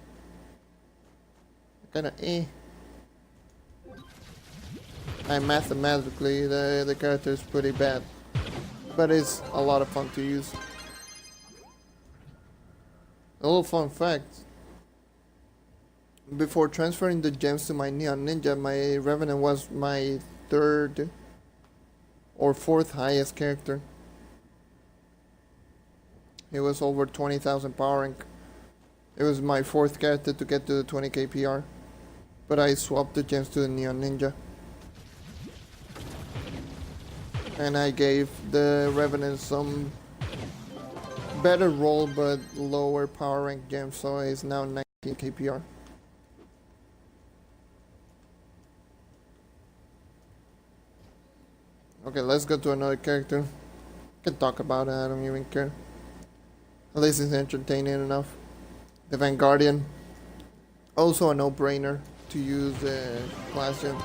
And mathematically the character is pretty bad, but it's a lot of fun to use. A little fun fact: before transferring the gems to my Neon Ninja, my Revenant was my 3rd or 4th highest character. It was over 20,000 power rank. It was my 4th character to get to the 20k PR, but I swapped the gems to the Neon Ninja. And I gave the Revenant some better roll but lower power rank gems, so he's now 19k PR. Okay, let's go to another character. Can talk about it, I don't even care. At least it's entertaining enough. The Vanguardian. Also a no-brainer to use the class gem,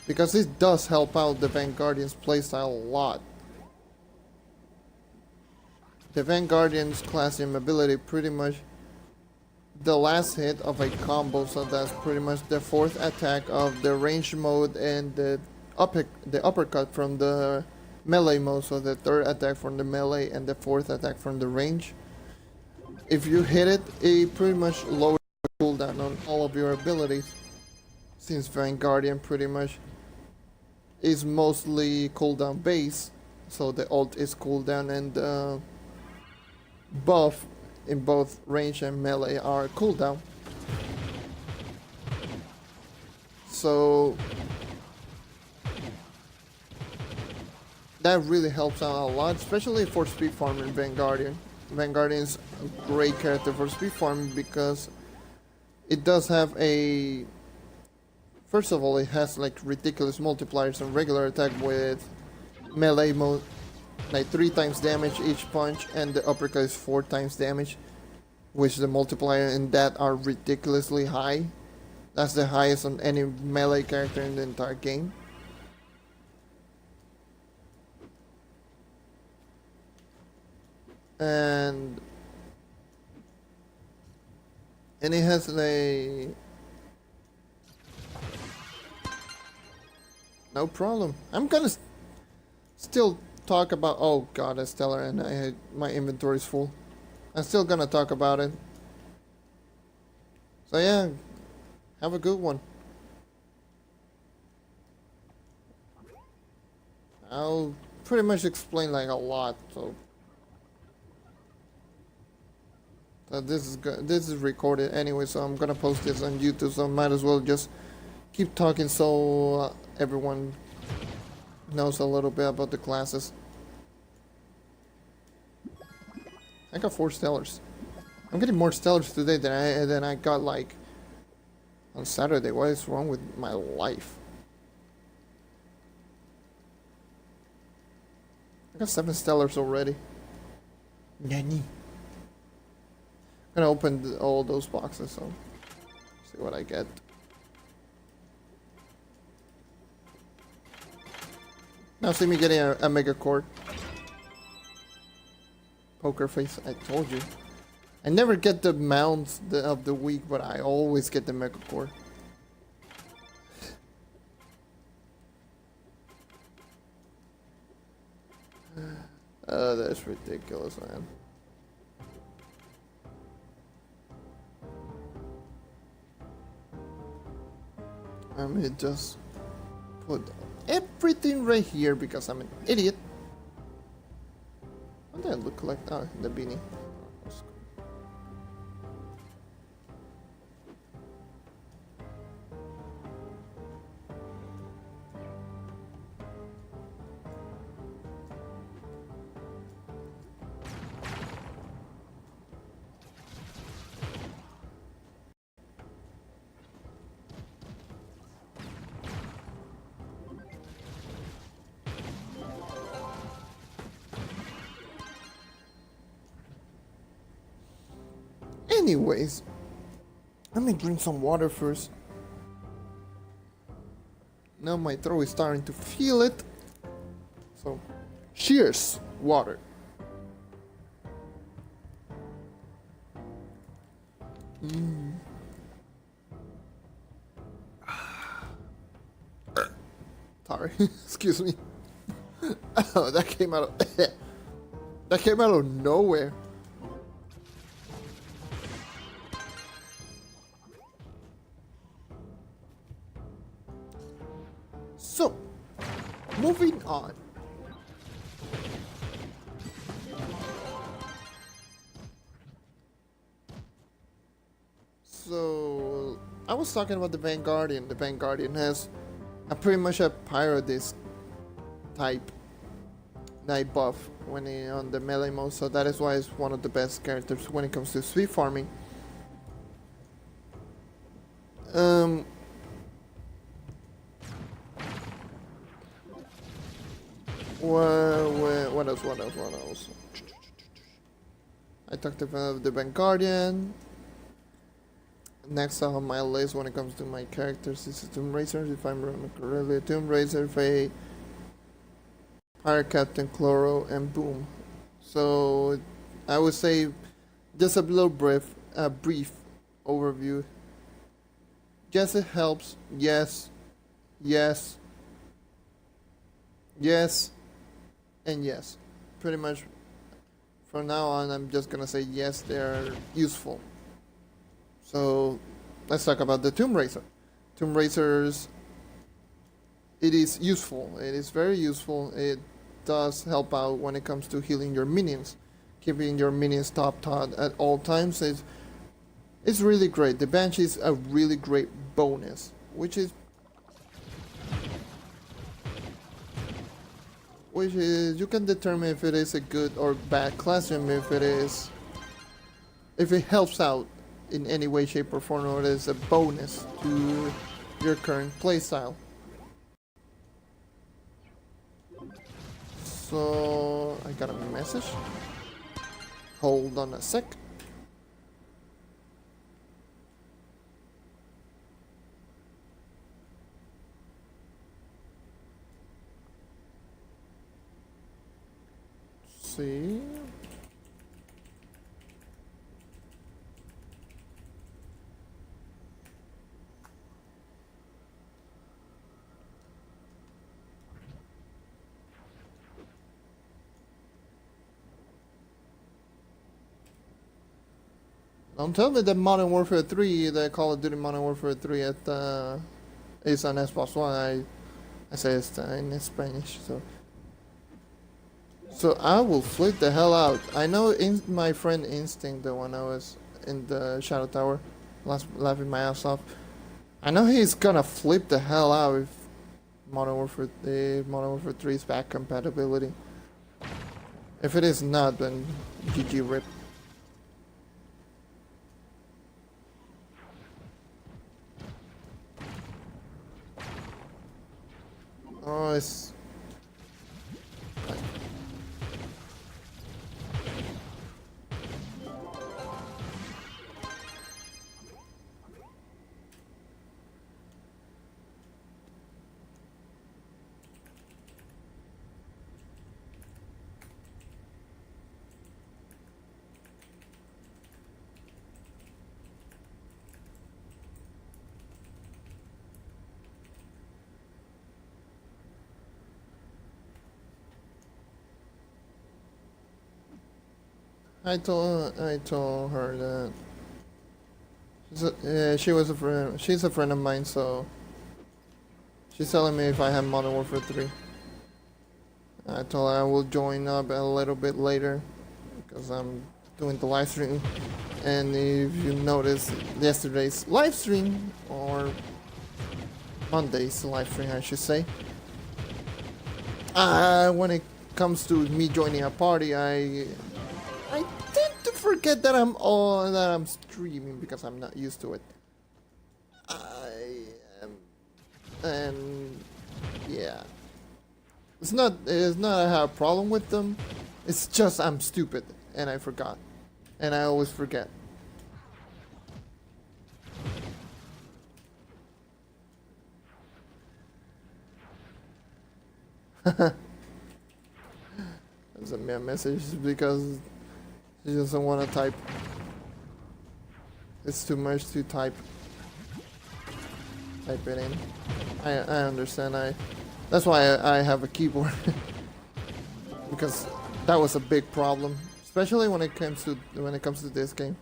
because it does help out the Vanguardian's playstyle a lot. The Vanguardian's class gem ability pretty much the last hit of a combo, so that's pretty much the 4th attack of the range mode and the uppercut from the melee mode, so the 3rd attack from the melee and the 4th attack from the range. If you hit it, it pretty much lowers the cooldown on all of your abilities, since Vanguardian pretty much is mostly cooldown base, so the ult is cooldown and the buff in both range and melee are cooldown. So that really helps out a lot, especially for speed farming Vanguardian. Vanguardian is a great character for speed farming because it does have a... First of all, it has like ridiculous multipliers on regular attack with melee mode, like 3 times damage each punch, and the uppercut is 4 times damage, which the multiplier in that are ridiculously high. That's the highest on any melee character in the entire game. And it has a... No problem. I'm gonna still talk about... Oh god, a stellar, and my inventory is full. I'm still gonna talk about it. So yeah, have a good one. I'll pretty much explain like a lot, so... This is recorded anyway, so I'm gonna post this on YouTube. So I might as well just keep talking so everyone knows a little bit about the classes. I got 4 stellars. I'm getting more stellars today than I got like on Saturday. What is wrong with my life? I got 7 stellars already. Nani? I'm gonna open all those boxes, so see what I get. Now see me getting a mega cord. Poker face, I told you. I never get the mounts of the week, but I always get the mega core. That's ridiculous, man. Let me just put everything right here because I'm an idiot. What do I look like? Oh, the beanie. Anyways, let me drink some water first. Now my throat is starting to feel it. So, cheers, water. Sorry, excuse me. Oh, that came out of that came out of nowhere. So, moving on. So, I was talking about the Vanguardian. The Vanguardian has pretty much a Pyrodisc type night buff when on the melee mode, so that is why it's one of the best characters when it comes to sweep farming. What else? I talked about the Vanguardian. Next on my list when it comes to my characters is Tomb Raider, if I'm remembering correctly. Tomb Raider, Faye, Pirate Captain, Chloro, and Boom. So I would say just a little brief overview. Yes, it helps. Yes, and yes. Pretty much from now on, I'm just gonna say yes, they're useful. So let's talk about the Tomb Raider. Tomb Raiders, it is useful. It is very useful. It does help out when it comes to healing your minions. Keeping your minions top at all times is really great. The Banshee is a really great bonus, which is you can determine if it is a good or bad classroom, if it helps out in any way, shape, or form, or it is a bonus to your current playstyle. So I got a message. Hold on a sec. See. Don't tell me that Modern Warfare 3, the Call of Duty Modern Warfare 3 is on Xbox One. I say it's in Spanish, so So I will flip the hell out. I know my friend Instinct, the one I was in the Shadow Tower, laughing my ass off. I know he's gonna flip the hell out if Modern Warfare 3 is back compatibility. If it is not, then GG rip. Oh, it's... I told her that she's a friend of mine, so she's telling me if I have Modern Warfare 3. I told her I will join up a little bit later because I'm doing the live stream. And if you noticed yesterday's live stream, or Monday's live stream I should say, when it comes to me joining a party, I tend to forget that I'm streaming because I'm not used to it. And yeah, it's not I have a problem with them. It's just I'm stupid and I forgot, and I always forget. Send me a message because she doesn't want to type. It's too much to type it in. I understand. That's why I have a keyboard because that was a big problem, especially when it comes to this game.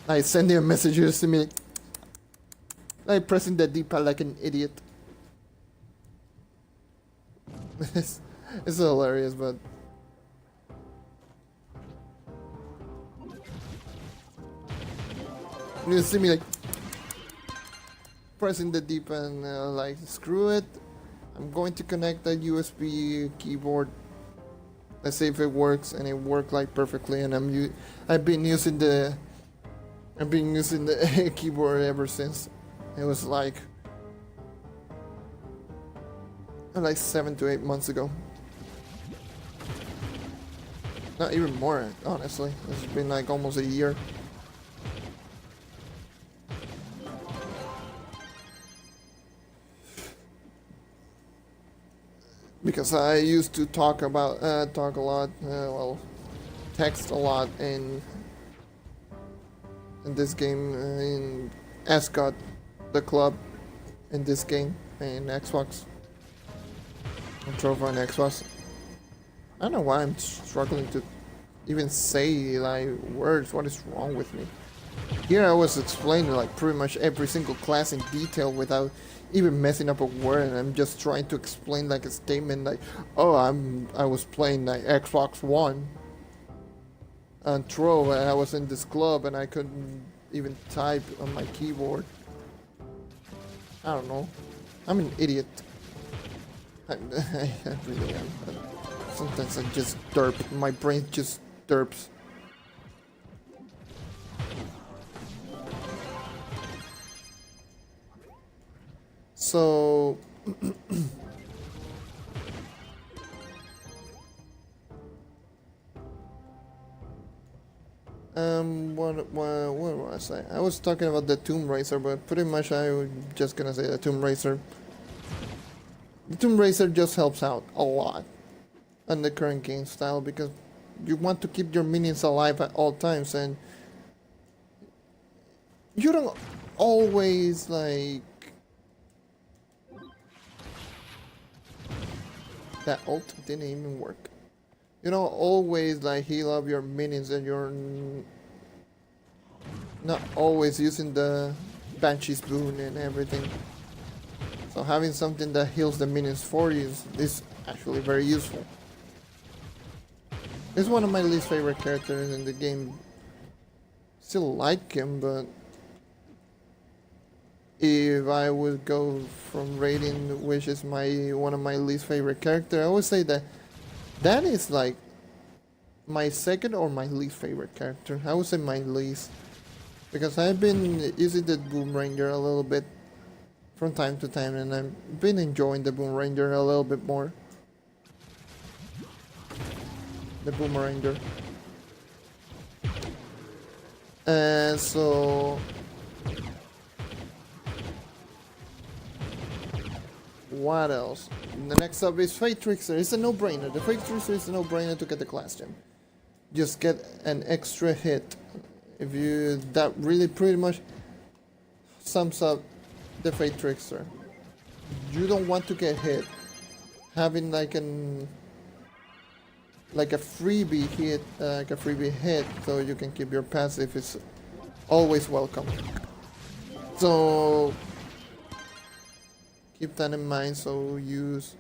I send you messages to me, like pressing the D-pad like an idiot. It's hilarious, but you see me like pressing the D-pad and like screw it. I'm going to connect that USB keyboard. Let's see if it works, and it worked like perfectly. And I've been using the keyboard ever since. It was like 7 to 8 months ago. Not even more, honestly. It's been like almost a year. Because I used to talk a lot, text a lot in this game, in Ascot, the club, in this game, in Xbox. Trove on Xbox. I don't know why I'm struggling to even say like words. What is wrong with me? Here I was explaining like pretty much every single class in detail without even messing up a word, and I'm just trying to explain like a statement like, oh, I was playing like Xbox One and Trove, and I was in this club and I couldn't even type on my keyboard. I don't know. I'm an idiot. I really am. But sometimes I just derp. My brain just derps. So what was I? I was talking about the Tomb Raider, but pretty much I was just gonna say the Tomb Raider. The Tomb Raider just helps out a lot on the current game style because you want to keep your minions alive at all times, and you don't always like that ult didn't even work. You don't always like heal up your minions, and you're not always using the Banshee's boon and everything. So having something that heals the minions for you is actually very useful. He's one of my least favorite characters in the game. Still like him, but if I would go from rating which is one of my least favorite character, I would say that is like my second or my least favorite character. I would say my least, because I've been using the Boom Ranger a little bit from time to time, and I've been enjoying the Boom Ranger a little bit more. The Boom Ranger. And so what else? The next up is Fate Trickster. It's a no-brainer. The Fate Trickster is a no-brainer to get the class gem. Just get an extra hit. If you, that really pretty much sums up the Fate Trickster. You don't want to get hit. Having like a freebie hit, so you can keep your passive is always welcome. So keep that in mind. So use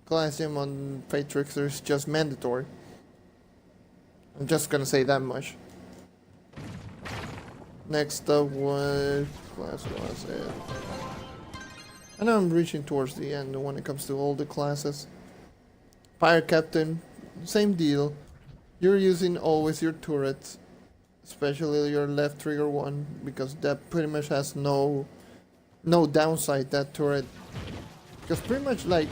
class gem on Fate Trickster is just mandatory. I'm just gonna say that much. Next up, what class was it? I know I'm reaching towards the end when it comes to all the classes. Pirate Captain, same deal. You're using always your turrets, especially your left trigger one, because that pretty much has no downside, that turret. Because pretty much like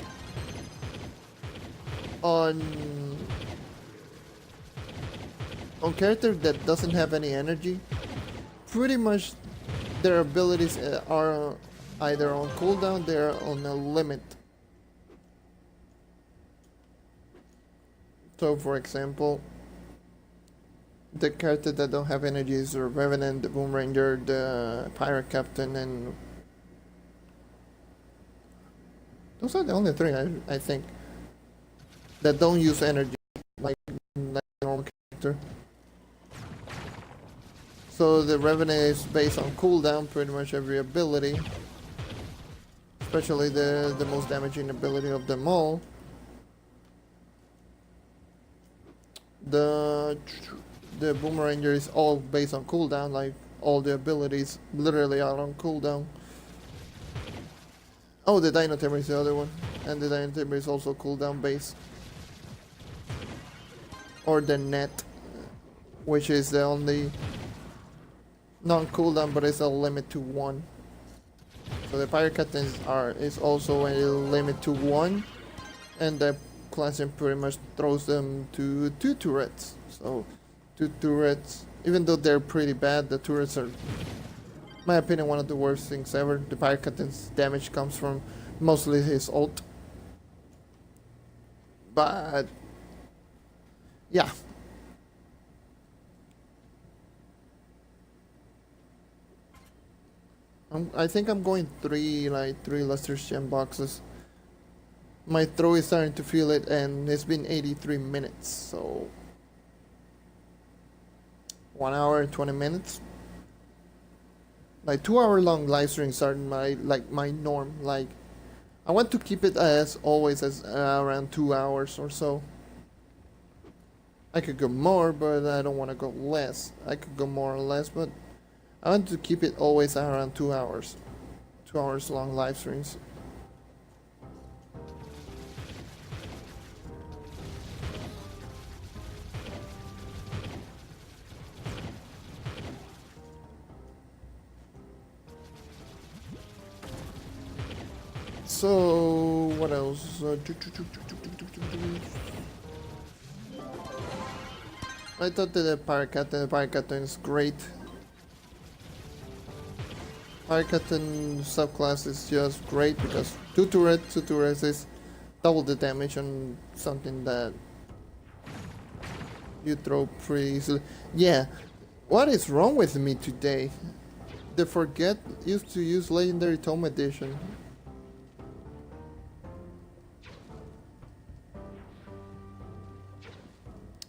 on character that doesn't have any energy, pretty much their abilities are either on cooldown, they're on a limit. So for example, the characters that don't have energy is the Revenant, the Boom Ranger, the Pirate Captain, and those are the only three I think that don't use energy like a normal character. So the Revenant is based on cooldown, pretty much every ability, especially the most damaging ability of them all. The Boom Ranger is all based on cooldown, like all the abilities literally are on cooldown. Oh, the Dino Tamer is the other one, and the Dino Tamer is also cooldown based. Or the Net, which is the only non-cooldown, but it's a limit to 1. So the Pirate Captain is also a limit to 1, and the class pretty much throws them to 2 turrets. So 2 turrets, even though they're pretty bad, the turrets are, in my opinion, one of the worst things ever. The Pirate Captain's damage comes from mostly his ult. But yeah. I think I'm going 3 Lustrious gem boxes. My throat is starting to feel it, and it's been 83 minutes, so 1 hour and 20 minutes. Like 2-hour long live streams are my norm. Like I want to keep it as always as around 2 hours or so. I could go more, but I don't want to go less. I could go more or less, but I want to keep it always around 2 hours. 2 hours long live streams. So, what else? I thought that the Pirate Captain is great. Pirate Captain subclass is just great because 2 turrets is double the damage on something that you throw pretty easily. Yeah, what is wrong with me today? The Forget used to use Legendary Tome Edition.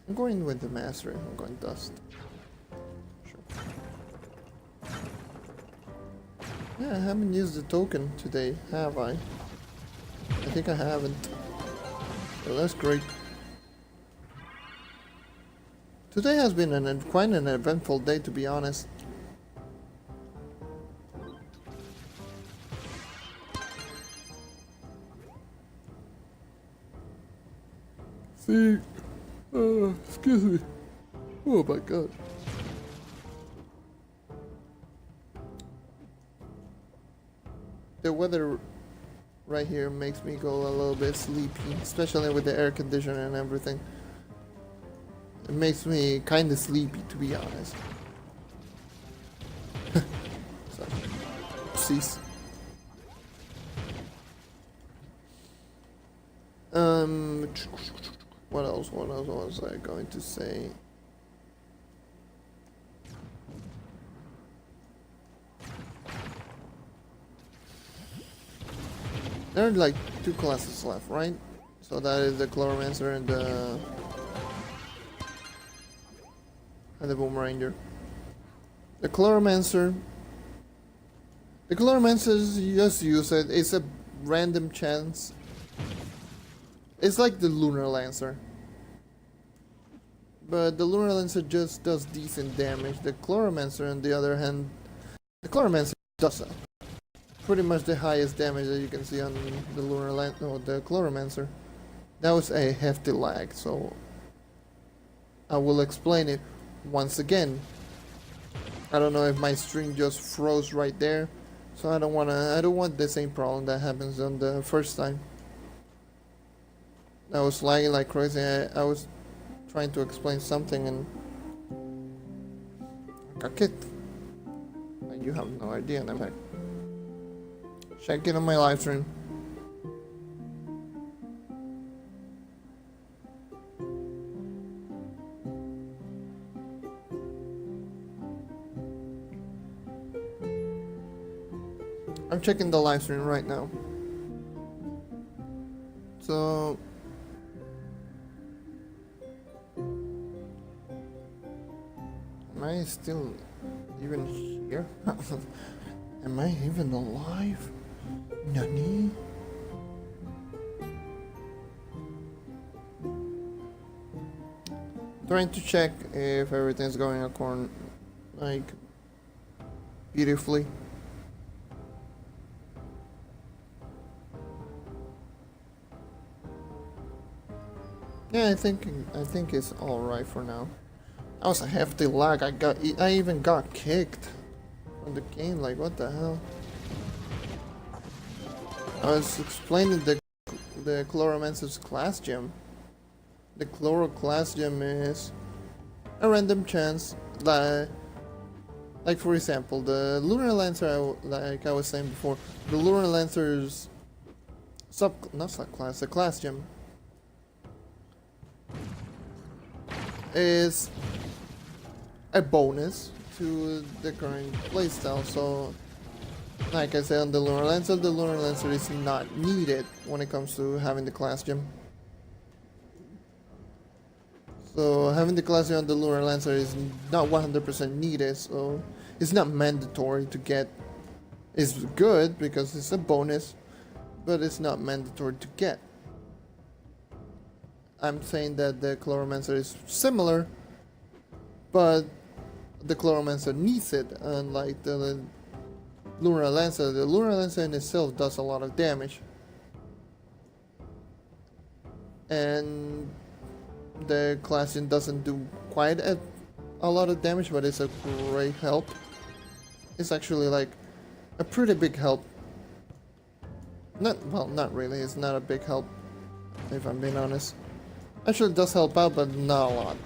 I'm going with the Mastery. I'm going Dust. Sure. Yeah, I haven't used the token today, have I? I think I haven't. Well, that's great. Today has been quite an eventful day, to be honest. See, excuse me. Oh my god. The weather right here makes me go a little bit sleepy, especially with the air conditioner and everything. It makes me kind of sleepy, to be honest. So, cease. What else? What else was I going to say? There are like 2 classes left, right? So that is the Chloromancer and the Boomeranger. The Chloromancer, you just use it. It's a random chance. It's like the Lunar Lancer, but the Lunar Lancer just does decent damage. The Chloromancer, on the other hand, the Chloromancer does pretty much the highest damage that you can see on the the Chloromancer. That was a hefty lag, so I will explain it once again. I don't know if my stream just froze right there, so I don't want the same problem that happens on the first time. I was lagging like crazy. I was trying to explain something and I got kicked. And you have no idea, and I'm like, check it on my live stream. I'm checking the live stream right now. So am I still even here? Am I even alive? Nani? Trying to check if everything's going according, like, beautifully. Yeah, I think it's all right for now. That was a hefty lag. I even got kicked from the game. Like, what the hell? I was explaining the Chloromancer's class gem. The Chloro class gem is a random chance that, like for example, the Lunar Lancer, like I was saying before, the Lunar Lancer's not subclass, the class gem is a bonus to the current playstyle. So, like I said, on the Lunar Lancer is not needed when it comes to having the class gem. So having the class gem on the Lunar Lancer is not 100% needed, so it's not mandatory to get. It's good because it's a bonus, but it's not mandatory to get. I'm saying that the Chloromancer is similar, but the Chloromancer needs it, unlike the Lunar Lancer. The Lunar Lancer in itself does a lot of damage, and the class gem doesn't do quite a lot of damage, but it's a great help. It's actually like a pretty big help. Not really. It's not a big help, if I'm being honest. Actually, it does help out, but not a lot.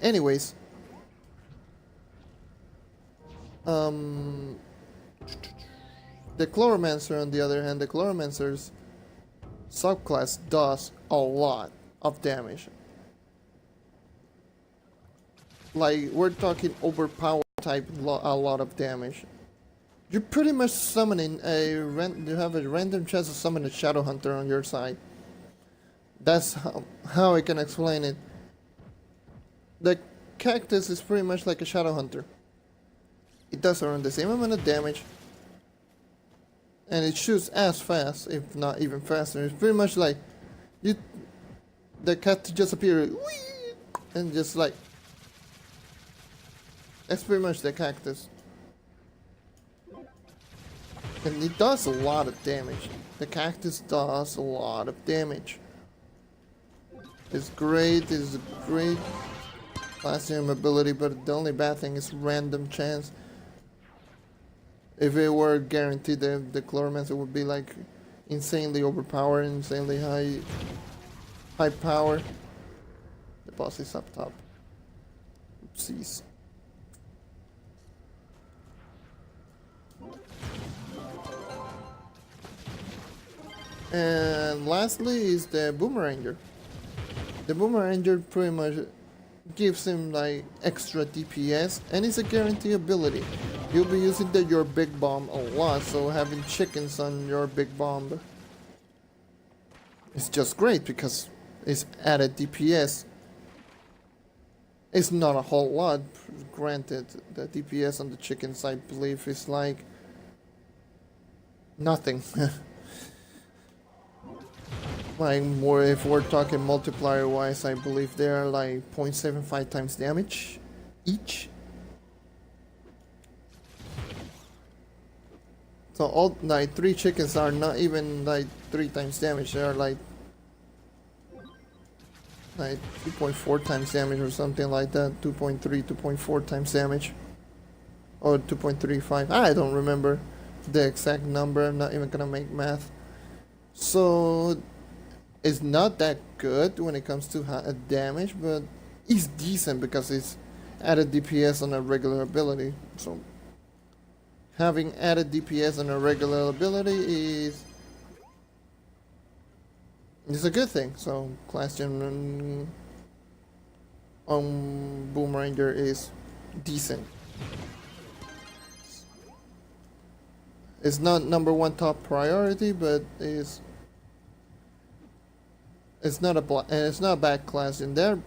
Anyways, the Chloromancer, on the other hand, the Chloromancer's subclass does a lot of damage. Like, we're talking overpowered type, a lot of damage. You're pretty much summoning you have a random chance to summon a Shadow Hunter on your side. That's how I can explain it. The cactus is pretty much like a Shadow Hunter. It does around the same amount of damage. And it shoots as fast, if not even faster. It's pretty much like you, the cat just appear, whee, and just like that's pretty much the cactus. And it does a lot of damage. The cactus does a lot of damage. It's a great classroom ability, but the only bad thing is random chance. If it were guaranteed, the Chloromancer would be like insanely overpowered, insanely high power. The boss is up top. Oopsies. And lastly is the Boomeranger. The Boomeranger pretty much gives him like extra DPS, and it's a guarantee ability. You'll be using your big bomb a lot, so having chickens on your big bomb is just great because it's added DPS. It's not a whole lot, granted. The DPS on the chickens, I believe, is like nothing. Like more, if we're talking multiplier wise, I believe they are like 0.75 times damage each. So all like 3 chickens are not even like 3 times damage. They are like 2.4 times damage or something like that. 2.3, 2.4 times damage, or 2.35. I don't remember the exact number. I'm not even gonna make math. So it's not that good when it comes to damage, but it's decent because it's added DPS on a regular ability. So having added DPS on a regular ability is a good thing. So class gen on Boomeranger is decent. It's not #1 top priority, but it's not a bad class in there.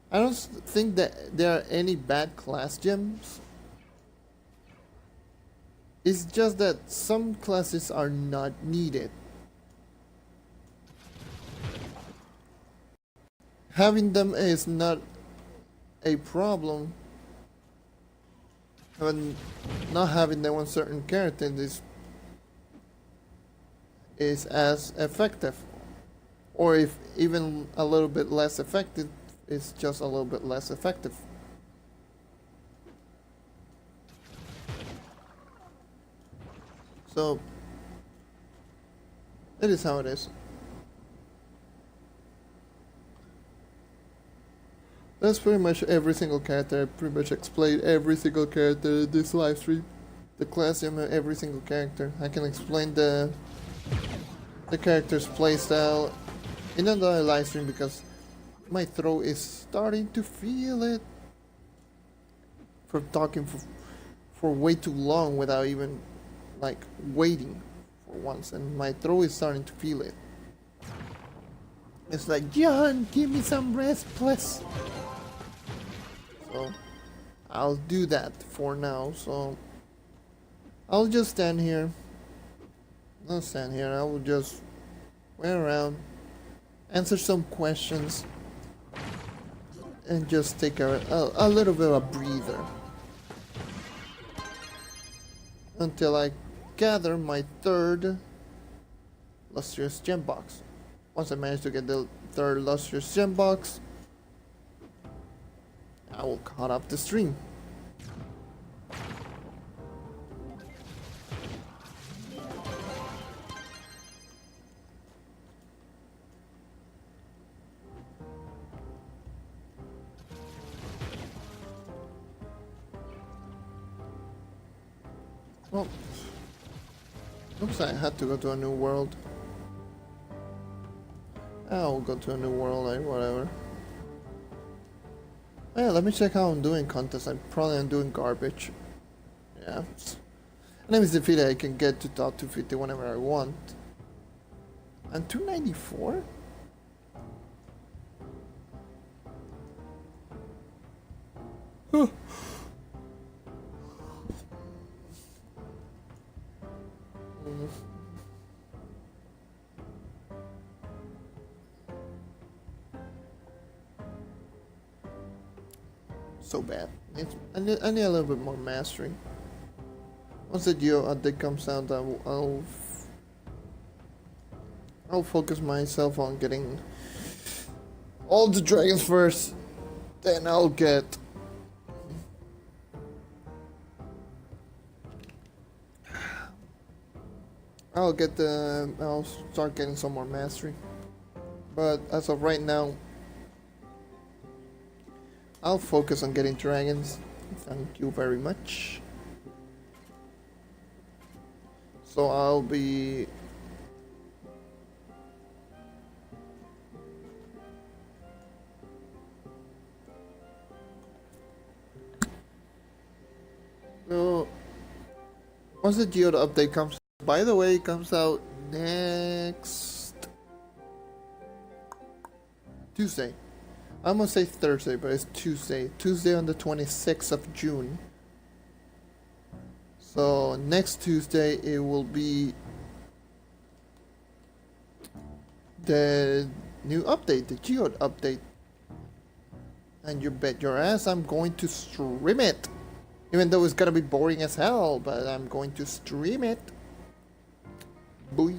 I don't think that there are any bad class gems. It's just that some classes are not needed. Having them is not a problem, but not having them on certain characters is as effective. Or if even a little bit less effective, it's just a little bit less effective. So it is how it is. That's pretty much every single character. I pretty much explained every single character in this live stream. The class of every single character. I can explain the character's playstyle in another live stream because my throat is starting to feel it from talking for way too long without even like waiting for once, and my throat is starting to feel it. It's like, John, give me some rest, please. So I'll do that for now. So I'll just stand here. Not stand here. I will just wait around, answer some questions, and just take a little bit of a breather until I gather my 3rd Lustrious gem box. Once I manage to get the 3rd Lustrious gem box, I will cut up the stream. Well, oops, I had to go to a new world. I'll go to a new world, like whatever. Oh yeah, let me check how I'm doing contests. I probably am doing garbage. Yeah. And if it's defeated, I can get to top 250 whenever I want. And 294? so bad. I need a little bit more mastery. Once the Geo update comes out, I'll focus myself on getting all the dragons first. Then I'll start getting some more mastery. But as of right now, I'll focus on getting dragons. Thank you very much. So I'll be... So, once the Geode update comes, by the way, it comes out next Tuesday. I'm gonna say Thursday, but it's Tuesday. Tuesday on the 26th of June. So next Tuesday it will be the new update, the Geode update. And you bet your ass I'm going to stream it. Even though it's gonna be boring as hell, but I'm going to stream it. Boy.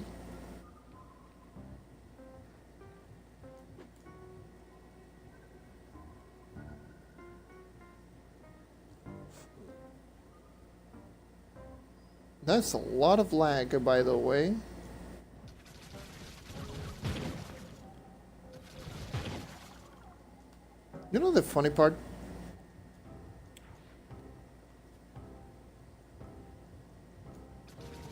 That's a lot of lag, by the way. You know the funny part?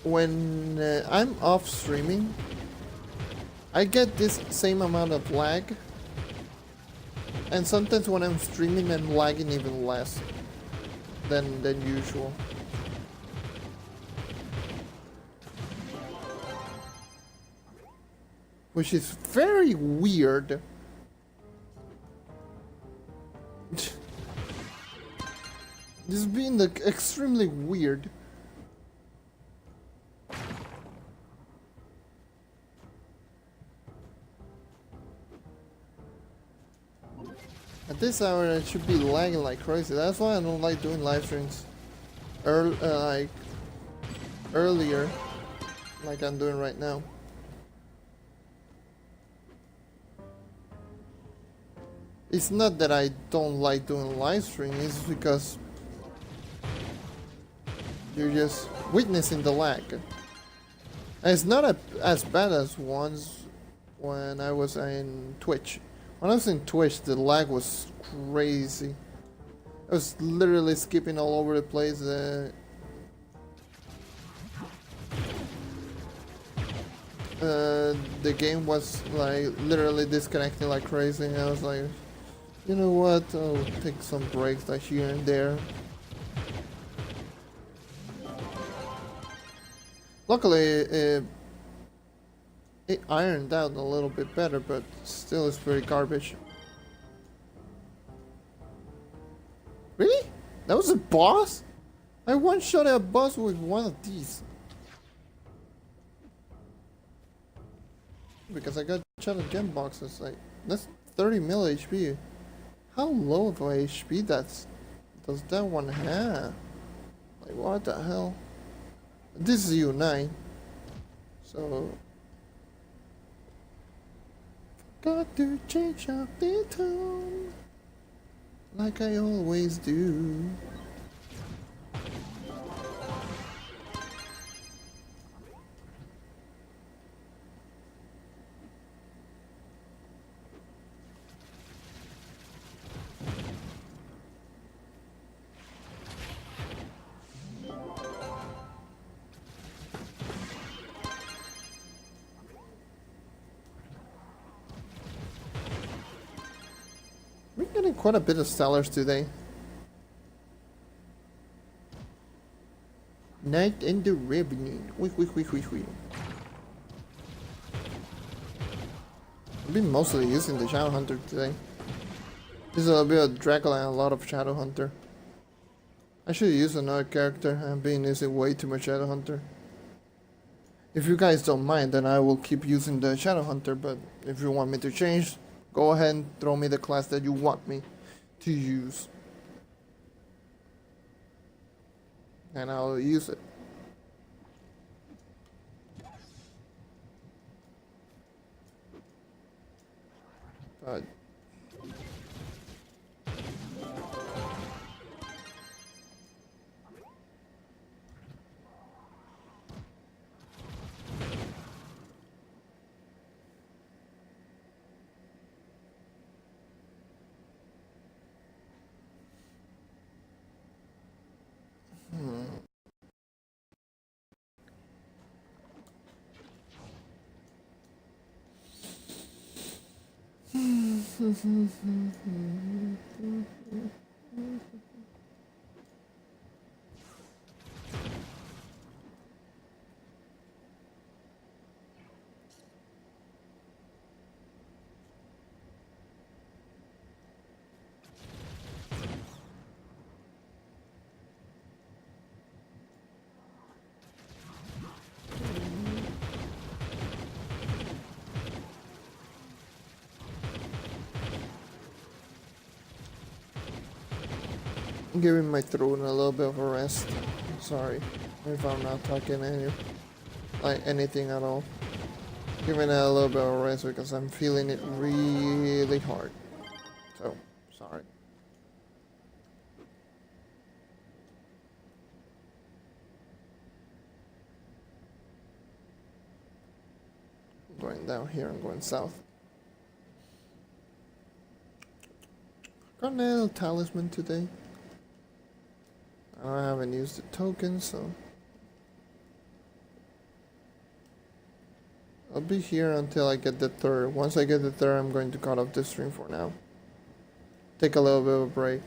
When I'm off streaming, I get this same amount of lag. And sometimes when I'm streaming, I'm lagging even less than usual. Which is very weird. This is being like extremely weird. At this hour, I should be lagging like crazy. That's why I don't like doing live streams like earlier, like I'm doing right now. It's not that I don't like doing live streaming, it's because you're just witnessing the lag. And it's not as bad as once when I was in Twitch. When I was in Twitch, the lag was crazy. I was literally skipping all over the place. The game was like literally disconnecting like crazy. I was like, you know what? I'll take some breaks like here and there. Luckily, it ironed out a little bit better, but still it's very garbage. Really? That was a boss? I one-shot a boss with one of these. Because I got shot at gem boxes, like, that's 30 mil HP. How low of a HP does that one have? Like, what the hell? This is U9. So... got to change up the tone, like I always do. We're getting quite a bit of sellers today. Night in the Ribbon. I've been mostly using the Shadow Hunter today. This is a little bit of Dracula and a lot of Shadow Hunter. I should use another character. I've been using way too much Shadow Hunter. If you guys don't mind, then I will keep using the Shadow Hunter, but if you want me to change, go ahead and throw me the class that you want me to use. and I'll use it. But I'm giving my throat a little bit of a rest. Sorry if I'm not talking anything at all. Giving it a little bit of a rest because I'm feeling it really hard. So, sorry. I'm going down here, I'm going south. Got a little talisman today. I haven't used the token, so I'll be here until I get the third. Once I get the third, I'm going to cut off the stream for now. Take a little bit of a break.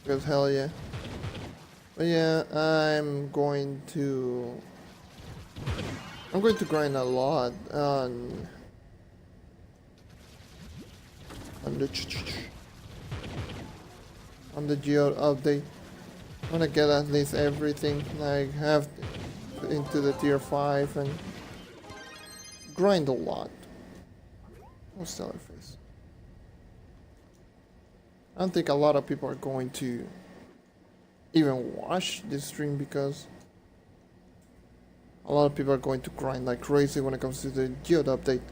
Because hell yeah. But yeah, I'm going to grind a lot on the Geo update. I want to get at least everything I have into the tier 5 and grind a lot. Oh, stellar face. I don't think a lot of people are going to even watch this stream because a lot of people are going to grind like crazy when it comes to the Geo update.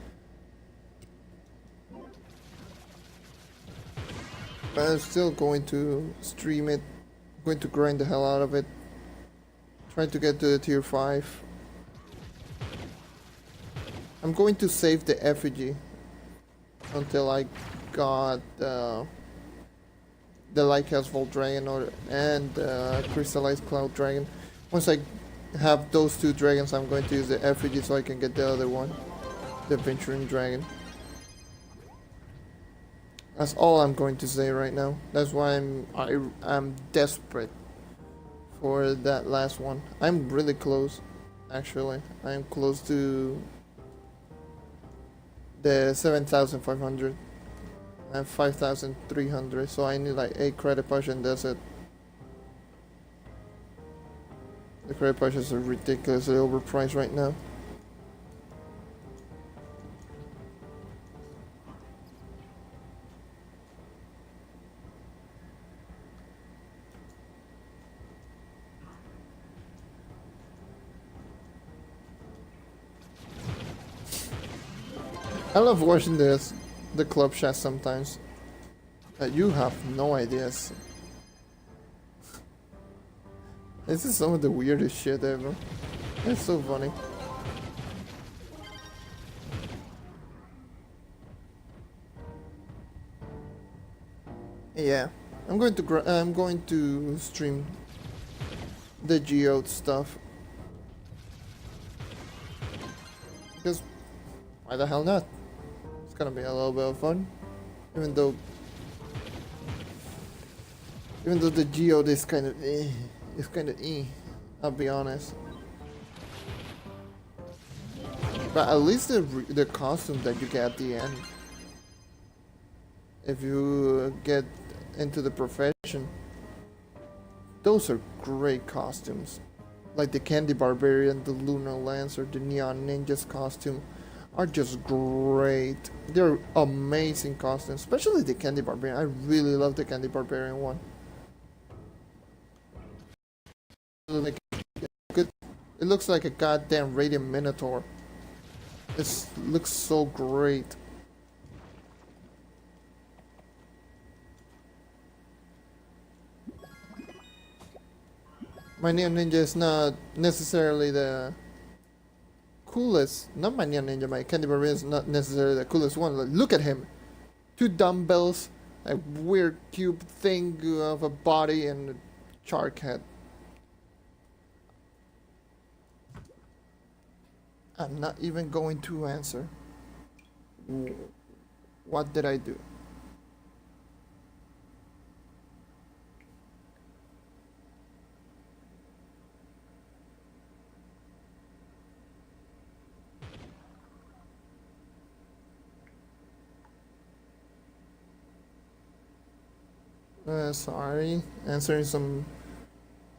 But I'm still going to stream it, going to grind the hell out of it, trying to get to the tier 5. I'm going to save the effigy until I got the Lighthouse Vault Dragon and Crystallized Cloud Dragon. Once I have those two dragons, I'm going to use the effigy so I can get the other one, the Venturing Dragon. That's all I'm going to say right now. That's why I'm desperate for that last one. I'm really close, actually. I'm close to the 7,500. I have 5,300, so I need like 8 credit potion. That's it. The credit potions are ridiculously overpriced right now. I love watching the club chat sometimes. You have no ideas. This is some of the weirdest shit ever. It's so funny. Yeah, I'm going to stream the Geode stuff because why the hell not? It's gonna be a little bit of fun, even though the Geode is kind of I'll be honest. But at least the costume that you get at the end, if you get into the profession, those are great costumes. Like the Candy Barbarian, the Lunar Lancer, the Neon Ninja's costume are just great. They're amazing costumes, especially the Candy Barbarian. I really love the Candy Barbarian one. like good. It looks like a goddamn radiant minotaur. This looks so great. My Neon Ninja is not necessarily the coolest. Not my Neon Ninja, my Candy Barrier is not necessarily the coolest one. Like, look at him. 2 dumbbells, a weird cube thing of a body, and a shark head. I'm not even going to answer. What did I do? Sorry, answering some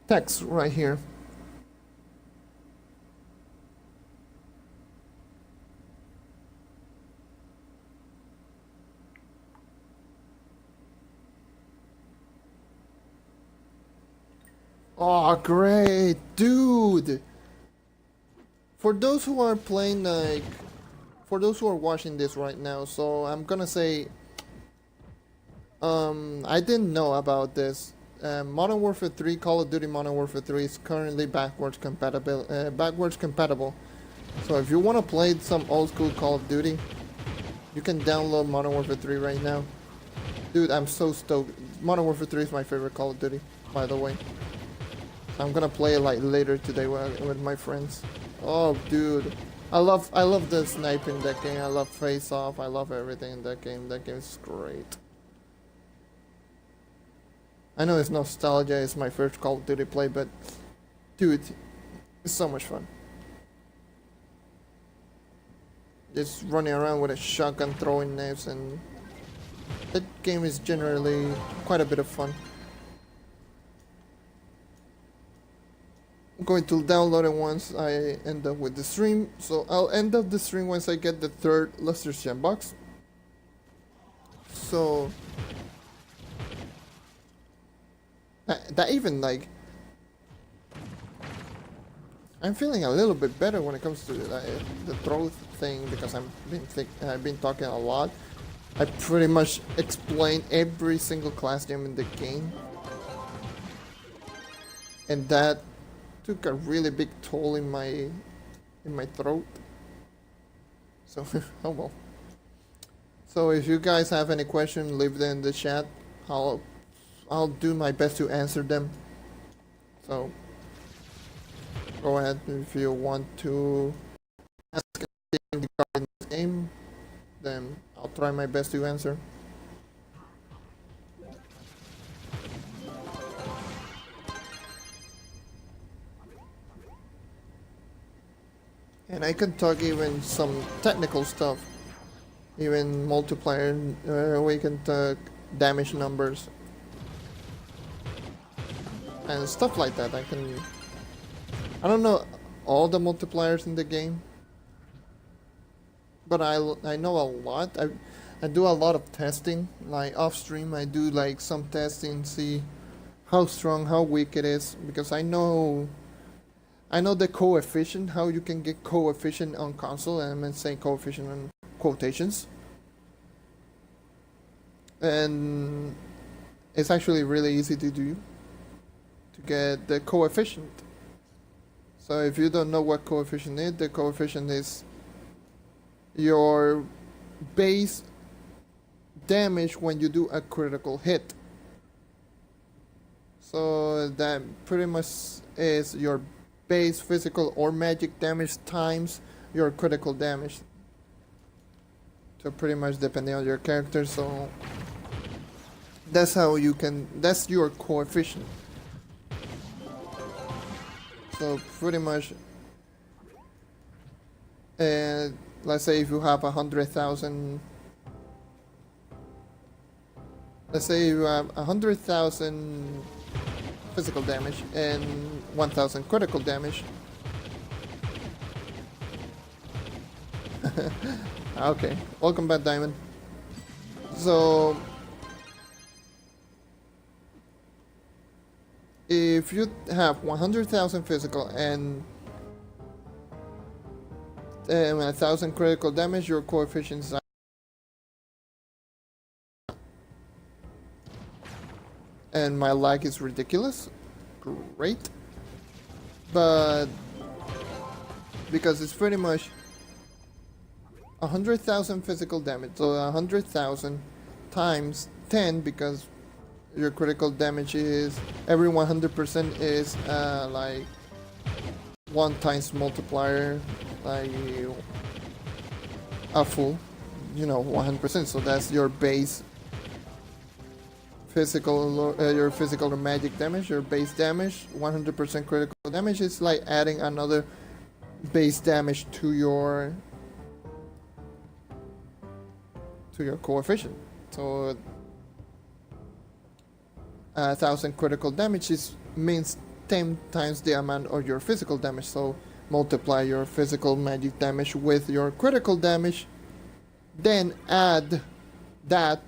text right here. Oh, great, dude! For those who are playing, like, for those who are watching this right now, so I'm gonna say, I didn't know about this. Modern Warfare 3, Call of Duty Modern Warfare 3 is currently backwards compatible. So if you want to play some old school Call of Duty, you can download Modern Warfare 3 right now. Dude, I'm so stoked. Modern Warfare 3 is my favorite Call of Duty, by the way. So I'm gonna play it like later today with my friends. Oh, dude, I love the sniping in that game. I love Face Off. I love everything in that game. That game is great. I know it's nostalgia. It's my first Call of Duty play, but dude, it's so much fun. Just running around with a shotgun, throwing knives, and that game is generally quite a bit of fun. I'm going to download it once I end up with the stream. So I'll end up the stream once I get the 3rd Lustrious gem box. So that even like I'm feeling a little bit better when it comes to the Trove thing, because I've been talking a lot. I pretty much explained every single class gem in the game, and that took a really big toll in my throat. So oh well. So if you guys have any questions, leave them in the chat. I'll do my best to answer them. So go ahead if you want to ask anything regarding this game, then I'll try my best to answer. And I can talk even some technical stuff, even multiplayer. We can talk damage numbers and stuff like that. I don't know all the multipliers in the game, but I know a lot. I do a lot of testing, like off stream. I do like some testing, see how strong, how weak it is, because I know the coefficient, how you can get coefficient on console, and I'm saying coefficient in quotations. And it's actually really easy to do, to get the coefficient. So if you don't know what coefficient is, the coefficient is your base damage when you do a critical hit. So that pretty much is your base physical or magic damage times your critical damage. So pretty much depending on your character, so that's how you can, that's your coefficient. So pretty much, let's say if you have 100,000, let's say you have 100,000 physical damage and 1,000 critical damage. Okay, welcome back, Diamond. So if you have 100,000 physical and 1,000 critical damage, your coefficient is. And my lag is ridiculous. Great. But because it's pretty much 100,000 physical damage, so 100,000 times 10, because your critical damage is every 100% is like 1 times multiplier, like a full, 100%. So that's your base physical, your physical or magic damage, your base damage. 100% critical damage is like adding another base damage to your coefficient. So 1,000 critical damage means 10 times the amount of your physical damage. So multiply your physical magic damage with your critical damage, then add that,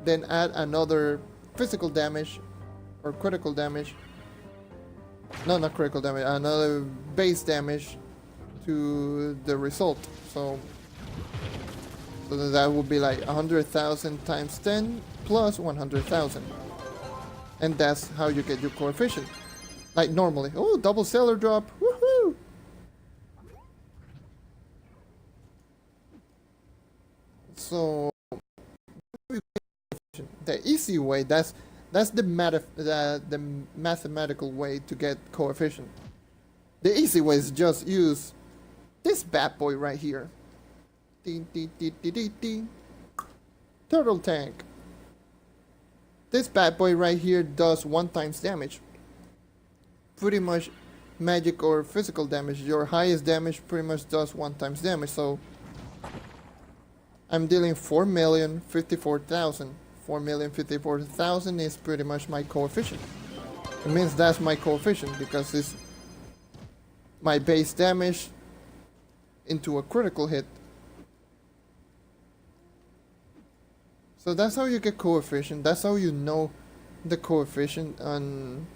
then add another physical damage or critical damage. No, not critical damage, another base damage to the result. So that would be like 100,000 times 10 plus 100,000. And that's how you get your coefficient. Like normally. Oh, double seller drop. Woohoo! So the easy way, that's the mathematical way to get coefficient. The easy way is just use this bad boy right here. Ding, ding, ding, ding, ding, ding. Turtle tank. This bad boy right here does 1 times damage. Pretty much magic or physical damage. Your highest damage pretty much does 1 times damage. So I'm dealing 4,054,000. 4,054,000 is pretty much my coefficient. It means that's my coefficient because it's my base damage into a critical hit. So that's how you get coefficient. That's how you know the coefficient on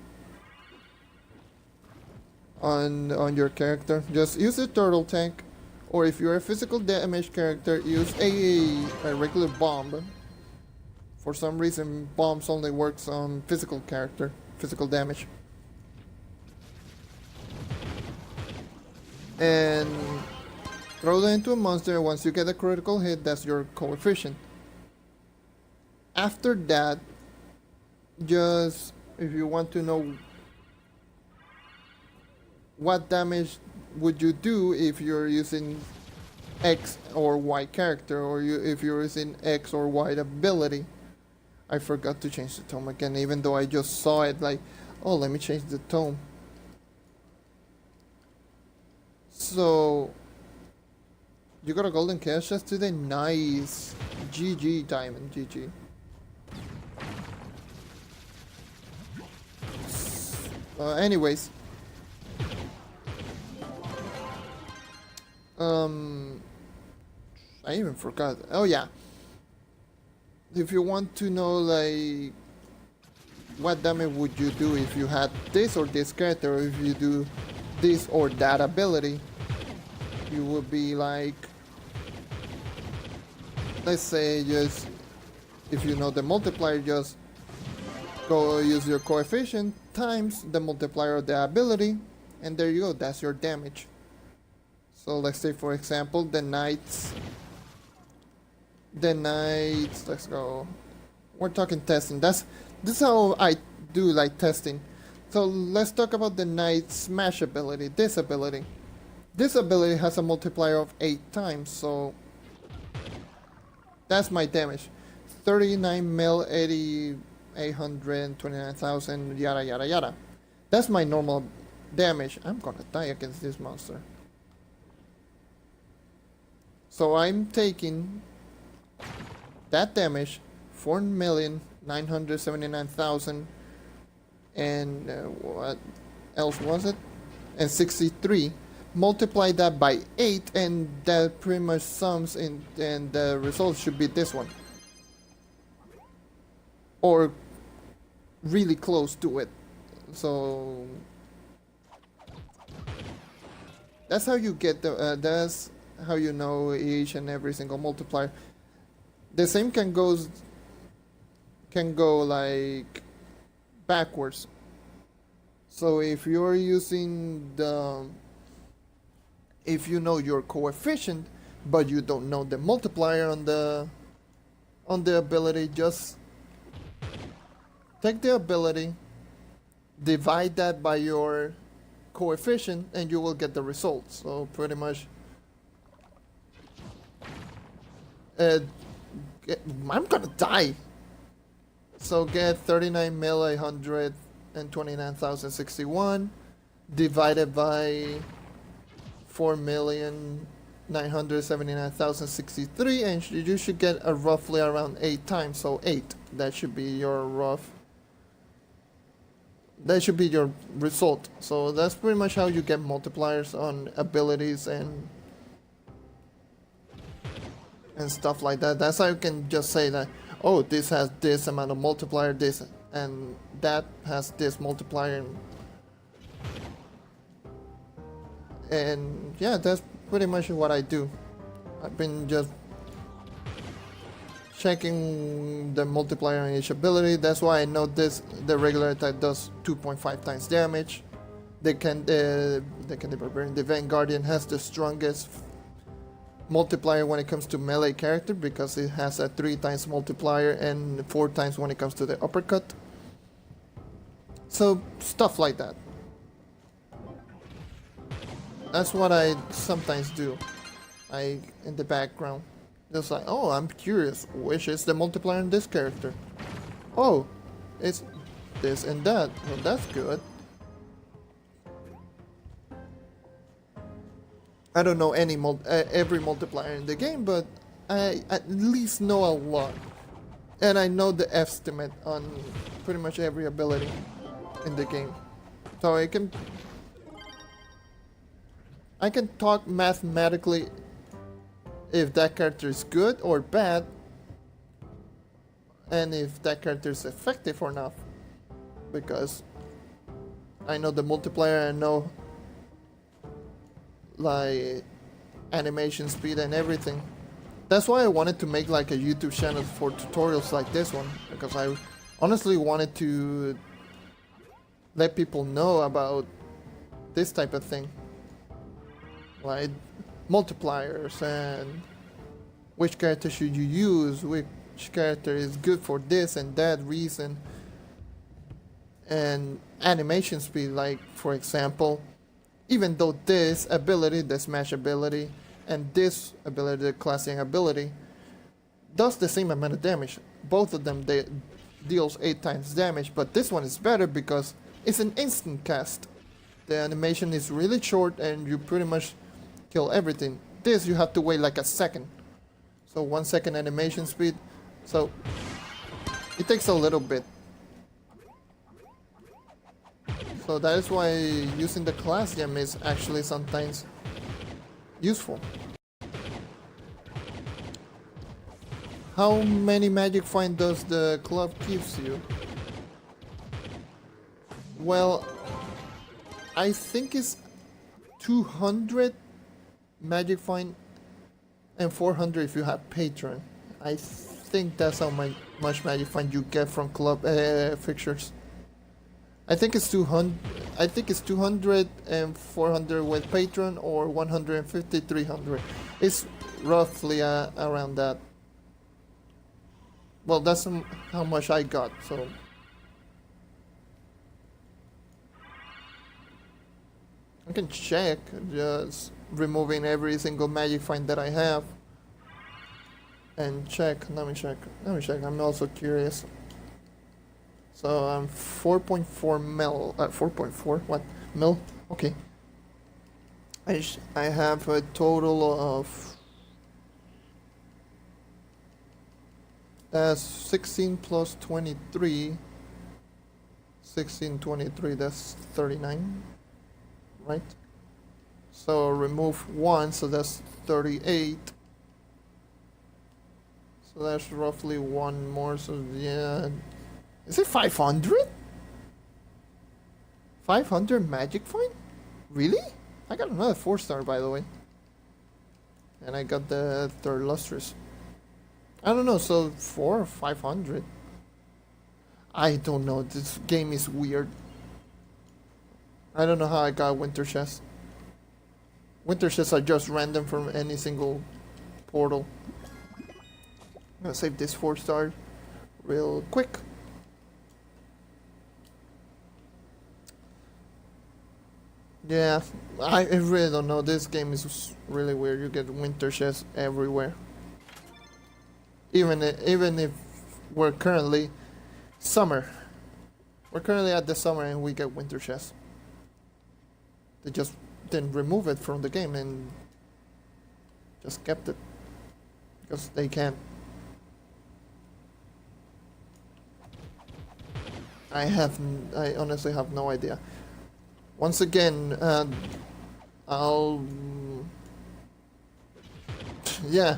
your character. Just use a turtle tank, or if you're a physical damage character, use a regular bomb. For some reason, bombs only works on physical damage. And throw that into a monster. Once you get a critical hit, that's your coefficient. After that, just if you want to know what damage would you do if you're using X or Y character, or if you're using X or Y ability. I forgot to change the tone again, even though I just saw it like, oh, let me change the tone. So you got a golden cash chest today? Nice. GG, Diamond. GG. Anyways, I even forgot. Oh yeah, if you want to know like what damage would you do if you had this or this character, or if you do this or that ability, you would be like, let's say, just if you know the multiplier, just go use your coefficient times the multiplier of the ability, and there you go, that's your damage. So let's say, for example, the knights, let's go, we're talking testing. This is how I do like testing. So let's talk about the knight smash ability. This ability has a multiplier of 8 times, so that's my damage. 39 mil, 80, 829,000, yada yada yada. That's my normal damage. I'm gonna die against this monster. So I'm taking that damage, 4,979,000, and what else was it? And 63. Multiply that by 8, and that pretty much sums in, and the result should be this one, or really close to it. So that's how you get the. That's how you know each and every single multiplier. The same can go like backwards. So if you're using the, if you know your coefficient, but you don't know the multiplier on the ability, just take the ability, divide that by your coefficient, and you will get the result. So pretty much, I'm gonna die. So get 39,829,061 divided by 4,979,063, and you should get a roughly around 8 times. So 8. That should be your rough. That should be your result. So that's pretty much how you get multipliers on abilities and stuff like that. That's how you can just say that, oh, this has this amount of multiplier, this and that has this multiplier, and yeah, that's pretty much what I do. I've been just checking the multiplier on each ability. That's why I know the regular attack does 2.5 times damage. The Vanguardian has the strongest multiplier when it comes to melee character because it has a 3 times multiplier and 4 times when it comes to the uppercut. So stuff like that. That's what I sometimes do. In the background, just like, oh, I'm curious, which is the multiplier in this character? Oh, it's this and that. Well, that's good. I don't know every multiplier in the game, but I at least know a lot. And I know the estimate on pretty much every ability in the game. So I can talk mathematically if that character is good or bad, and if that character is effective or not. Because I know the multiplier, I know like animation speed and everything. That's why I wanted to make like a YouTube channel for tutorials like this one, because I honestly wanted to let people know about this type of thing, like multipliers and which character should you use, which character is good for this and that reason, and animation speed. Like for example, even though this ability, the smash ability, and this ability, the classing ability, does the same amount of damage, both of them deals 8 times damage, but this one is better because it's an instant cast. The animation is really short and you pretty much kill everything. This you have to wait like a second. So 1 second animation speed. So it takes a little bit. So that is why using the class gem is actually sometimes useful. How many magic find does the club gives you? Well, I think it's 200 magic find and 400 if you have patron. I think that's how much magic find you get from club fixtures. I think it's 200. I think it's 200 and 400 with patron, or 150, 300. It's roughly around that. Well, that's how much I got. So I can check, just removing every single magic find that I have, and check. Let me check. I'm also curious. So I'm 4.4 mil. 4.4. What mil? Okay. I have a total of 16 plus 23. 16, 23. That's 39, right? So remove 1, so that's 38. So that's roughly 1 more. So yeah. Is it 500? 500 magic point? Really? I got another 4-star, by the way. And I got the third Lustrious. I don't know, so 4 or 500? I don't know, this game is weird. I don't know how I got winter chests. Winter chests are just random from any single portal. I'm gonna save this 4-star real quick. Yeah, I really don't know. This game is really weird. You get winter chests everywhere. Even if we're currently summer. We're currently at the summer and we get winter chests. They just didn't remove it from the game and just kept it. Because they can. I honestly have no idea. Once again, yeah,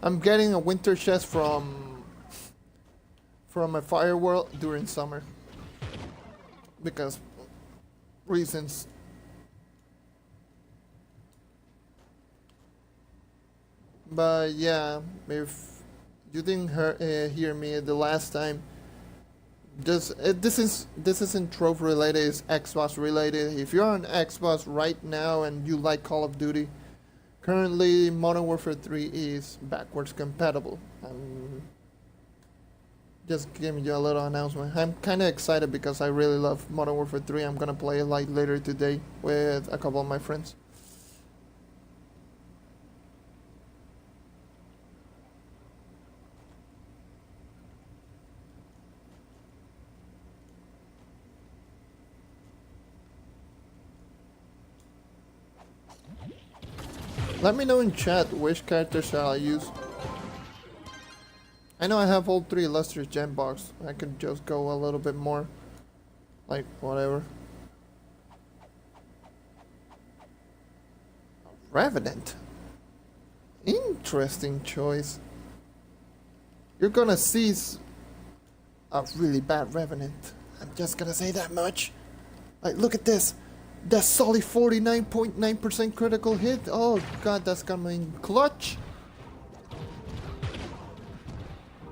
I'm getting a winter chest from a fire world during summer. Because reasons. But yeah, if you didn't hear me the last time, this isn't Trove related, it's Xbox related. If you're on Xbox right now and you like Call of Duty, currently Modern Warfare 3 is backwards compatible. I'm just giving you a little announcement. I'm kind of excited because I really love Modern Warfare 3. I'm gonna play it like later today with a couple of my friends. Let me know in chat which character shall I use. I know I have all 3 Lustrious gem box. I could just go a little bit more. Like, whatever. Revenant. Interesting choice. You're gonna see a really bad Revenant. I'm just gonna say that much. Like, look at this. That solid 49.9% critical hit. Oh god, that's coming clutch.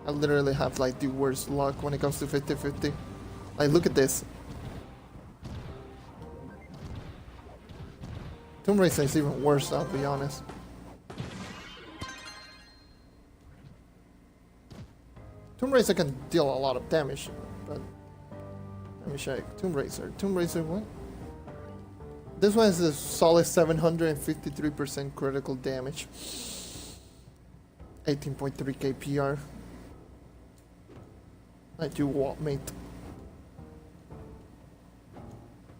I literally have like the worst luck when it comes to 50-50. Like, look at this. Tomb Raider is even worse, I'll be honest. Tomb Raider can deal a lot of damage, but let me check. Tomb Raider what? This one is a solid 753% critical damage. 18.3k PR. I do what, mate?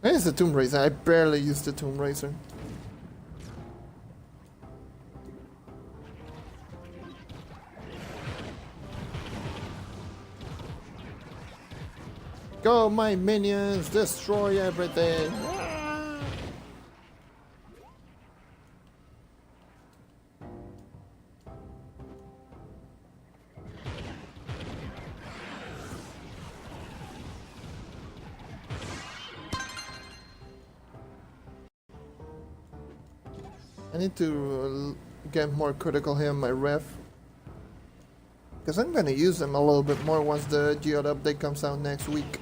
Where is the Tomb Raider? I barely used the Tomb Raider. Go, my minions! Destroy everything! I need to get more critical here on my ref. Because I'm gonna use them a little bit more once the Geode update comes out next week.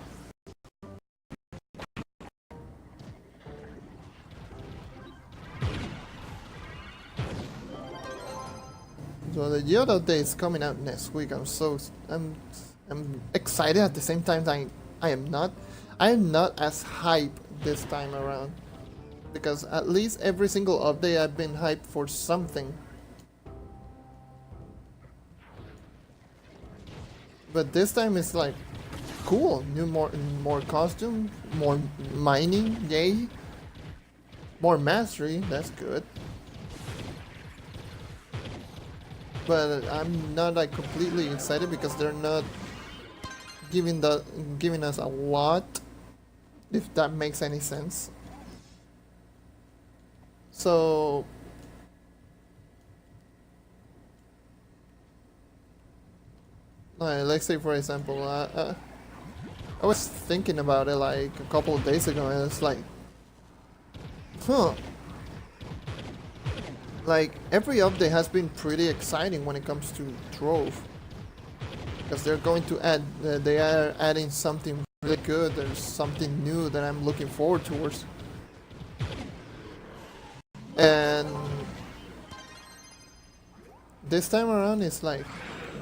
So the Geode update is coming out next week. I'm excited at the same time. I am not as hyped this time around. Because at least every single update I've been hyped for something. But this time it's like, cool, more costume, more mining, yay. More mastery, that's good. But I'm not like completely excited because they're not giving us a lot, if that makes any sense. So let's say for example, I was thinking about it like a couple of days ago, and it's like, huh. Like, every update has been pretty exciting when it comes to Trove. Because they're going to add, they are adding something really good. There's something new that I'm looking forward towards. And this time around, it's like,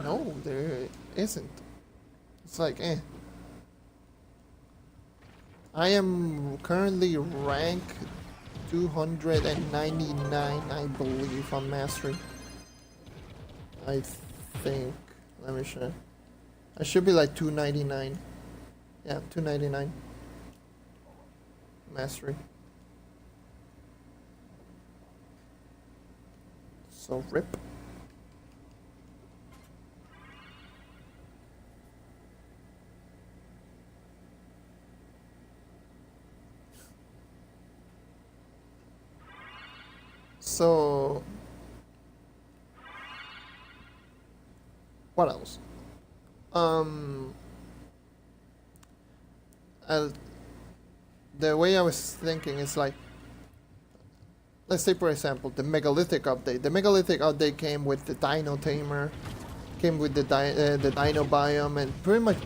no, there isn't. It's like, eh. I am currently rank 299, I believe, on mastery. I think. Let me check. I should be like 299. Yeah, 299. Mastery. So rip. So what else? I, the way I was thinking is like, let's say for example the megalithic update. The megalithic update came with the dino tamer, came with the dino biome, and pretty much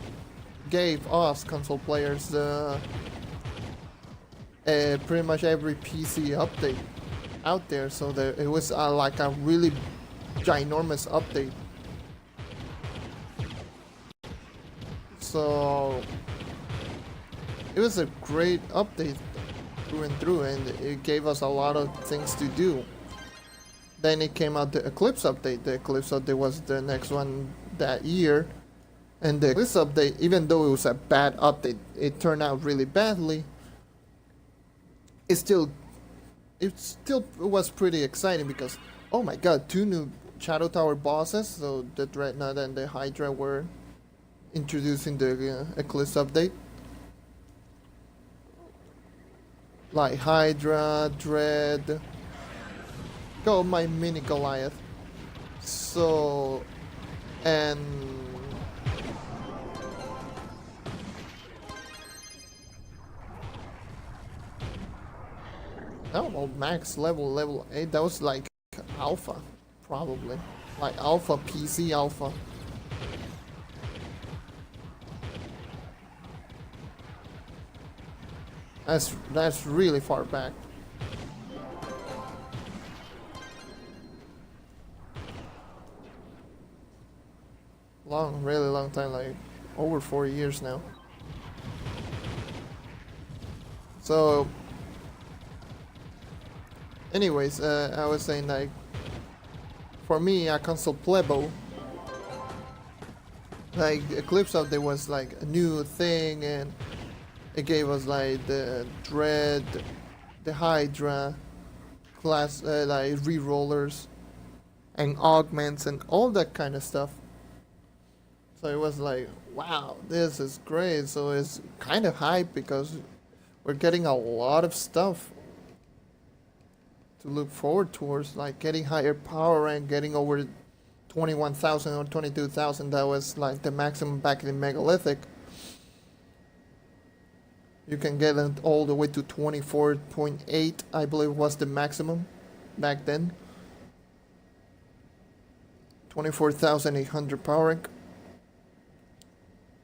gave us console players the pretty much every PC update out there. So it was like a really ginormous update. So it was a great update through and through, and it gave us a lot of things to do. Then it came out the Eclipse update. The Eclipse update was the next one that year. And the Eclipse update, even though it was a bad update, it turned out really badly. It still was pretty exciting because, oh my god, 2 new Shadow Tower bosses. So the Dreadnought and the Hydra were introduced in the Eclipse update. Like Hydra, Dread. Go my mini Goliath. So, and no, well, max level 8. That was like alpha, probably, like alpha, PC alpha. That's really far back. Really long time, like over 4 years now. So, anyways, I was saying like, for me, a console plebo, like Eclipse update was like a new thing, and it gave us like the Dread, the Hydra, class, like rerollers, and augments, and all that kind of stuff. So it was like, wow, this is great. So it's kind of hype because we're getting a lot of stuff to look forward towards, like getting higher power and getting over 21,000 or 22,000. That was like the maximum back in Megalithic. You can get it all the way to 24.8, I believe was the maximum back then. 24,800 power rank.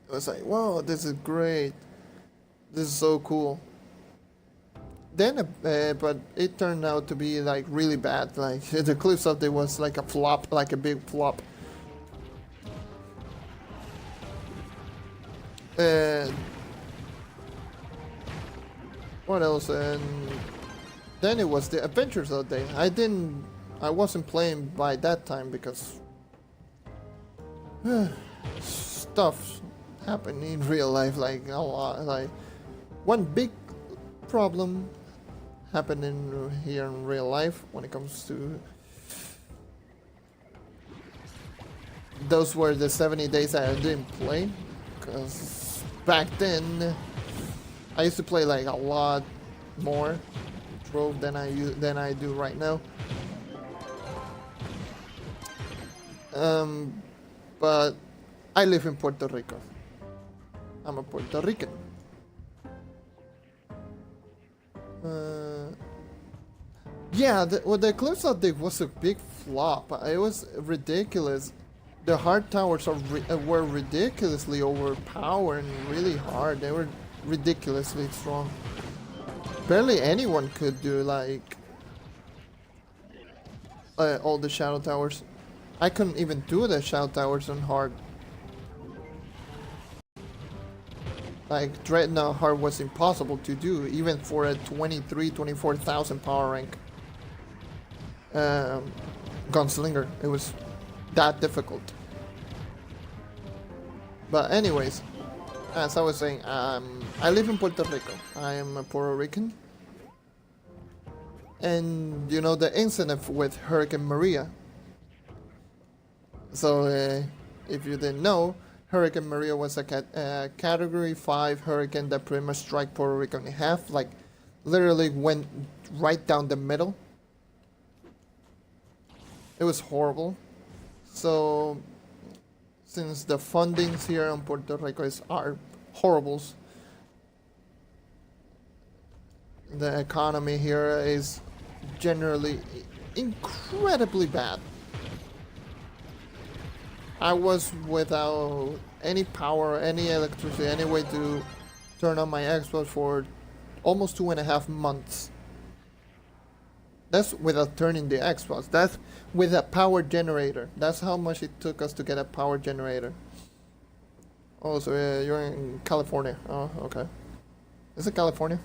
It was like, wow, this is great. This is so cool. Then, but it turned out to be like really bad. Like the Eclipse update was like a flop, like a big flop. And what else? And then it was the Adventures update. I wasn't playing by that time because stuff happened in real life, like a lot. Like one big problem happened here in real life when it comes to those were the 70 days that I didn't play, because back then I used to play like a lot more Trove than I do right now. But I live in Puerto Rico. I'm a Puerto Rican. Yeah, the Eclipse update was a big flop. It was ridiculous. The hard towers were ridiculously overpowered and really hard. They were ridiculously strong. Barely anyone could do like all the shadow towers. I couldn't even do the shadow towers on hard. Like Dreadnought hard was impossible to do, even for a 24,000 power rank gunslinger. It was that difficult. But anyways, as I was saying, I live in Puerto Rico. I am a Puerto Rican. And you know the incident with Hurricane Maria. So if you didn't know, Hurricane Maria was a Category 5 hurricane that pretty much struck Puerto Rico in half. Like, literally went right down the middle. It was horrible. So, since the fundings here in Puerto Rico are horrible, the economy here is generally incredibly bad. I was without any power, any electricity, any way to turn on my Xbox for almost 2.5 months. That's without turning the Xbox. That's with a power generator. That's how much it took us to get a power generator. Oh, so you're in California. Oh, okay. Is it California?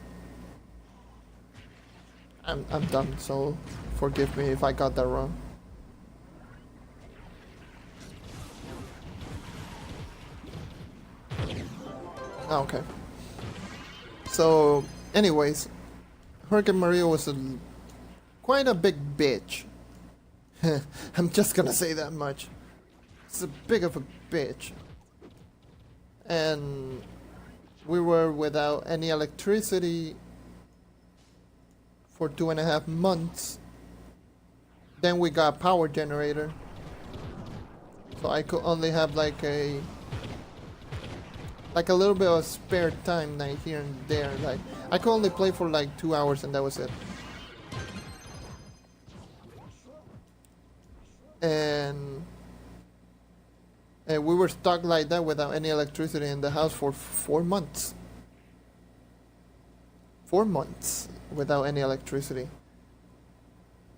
I'm dumb, so forgive me if I got that wrong. Oh, okay. So, anyways, Hurricane Maria was quite a big bitch. I'm just gonna say that much. It's a big of a bitch. And we were without any electricity for 2.5 months. Then we got a power generator. So I could only have like a little bit of spare time like here and there. Like I could only play for like 2 hours and that was it. And we were stuck like that without any electricity in the house for 4 months. 4 months without any electricity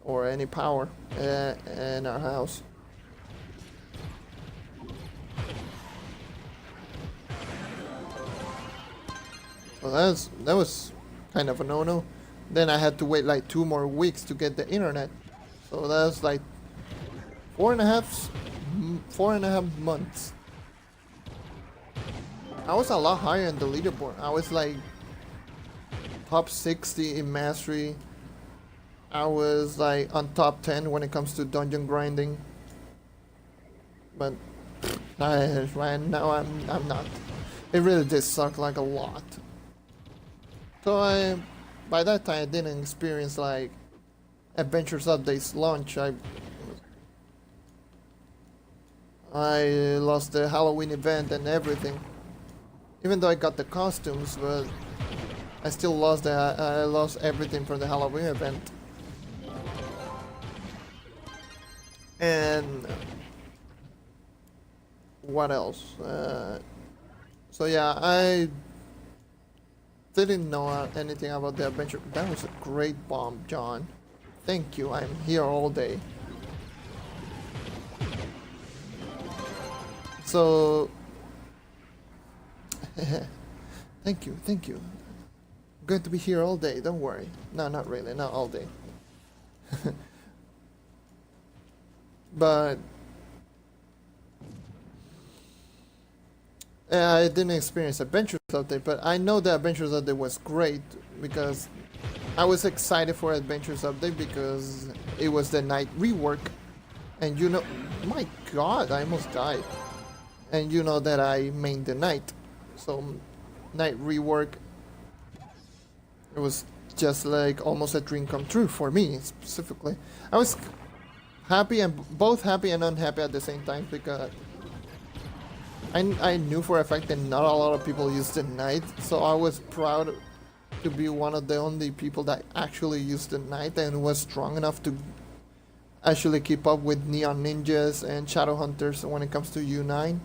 or any power in our house. So that was kind of a no-no. Then I had to wait like 2 more weeks to get the internet. So that was like 4.5 months. I was a lot higher in the leaderboard. I was like top 60 in mastery. I was like on top 10 when it comes to dungeon grinding. But right now I'm not. It really did suck like a lot. So by that time I didn't experience like Adventures Update's launch. I lost the Halloween event and everything. Even though I got the costumes, but I still lost I lost everything from the Halloween event. And what else? So yeah, I didn't know anything about the adventure. That was a great bomb, John. Thank you. I'm here all day. So, thank you. I'm going to be here all day. Don't worry. No, not really. Not all day. But I didn't experience Adventures Update, but I know the Adventures Update was great because I was excited for Adventures Update because it was the night rework, and you know, my God, I almost died. And you know that I main the night, so night rework. It was just like almost a dream come true for me specifically. I was happy and both happy and unhappy at the same time because I knew for a fact that not a lot of people used the knight, so I was proud to be one of the only people that actually used the knight and was strong enough to actually keep up with Neon Ninjas and Shadow Hunters when it comes to U9.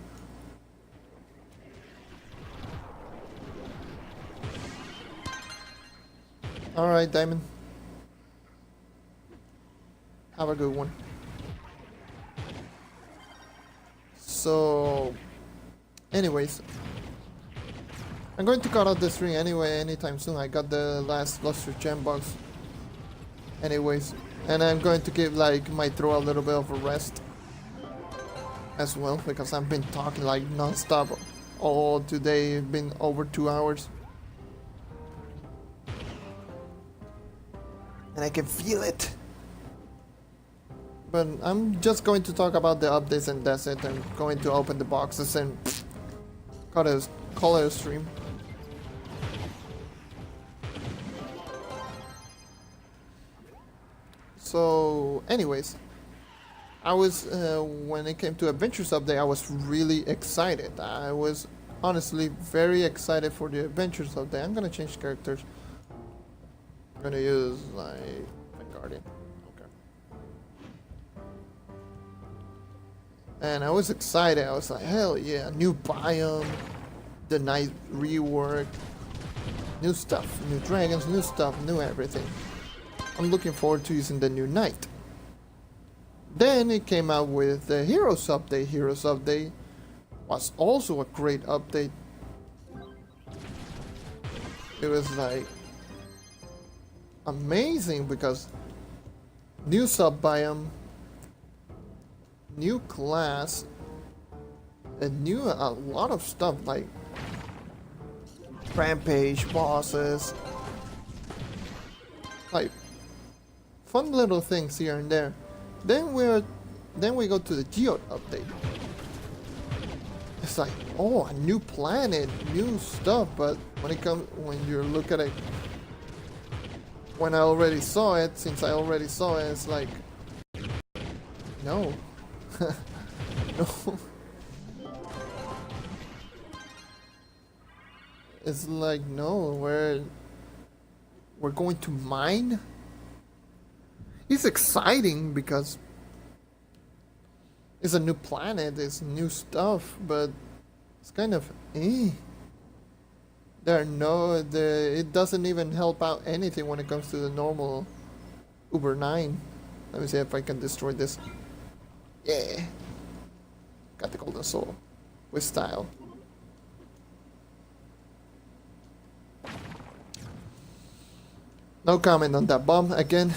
Alright, Diamond. Have a good one. So, anyways, I'm going to cut out the stream anyway anytime soon. I got the last Lustrious gem box anyways, and I'm going to give like my throat a little bit of a rest as well, because I've been talking like non-stop all today. It's been over 2 hours and I can feel it. But I'm just going to talk about the updates and that's it. I'm going to open the boxes and call it a stream. So, anyways, I was, when it came to Adventures Update, I was really excited. I was honestly very excited for the Adventures Update. I'm gonna change characters. I'm gonna use my Guardian. Okay. And I was excited. I was like, hell yeah, new biome, the night rework, new stuff, new dragons, new stuff, new everything. I'm looking forward to using the new knight. Then it came out with the Heroes Update. Heroes Update was also a great update. It was like amazing because new sub biome, new class, and a lot of stuff like rampage bosses, like fun little things here and there. Then we go to the Geode update. It's like, oh, a new planet, new stuff, but when you look at it, when I already saw it, since I already saw it, it's like, no. No. It's like, no, we're going to mine? It's exciting because it's a new planet, it's new stuff, but it's kind of it doesn't even help out anything when it comes to the normal Uber 9. Let me see if I can destroy this. Yeah. Got the golden soul with style. No comment on that bomb again.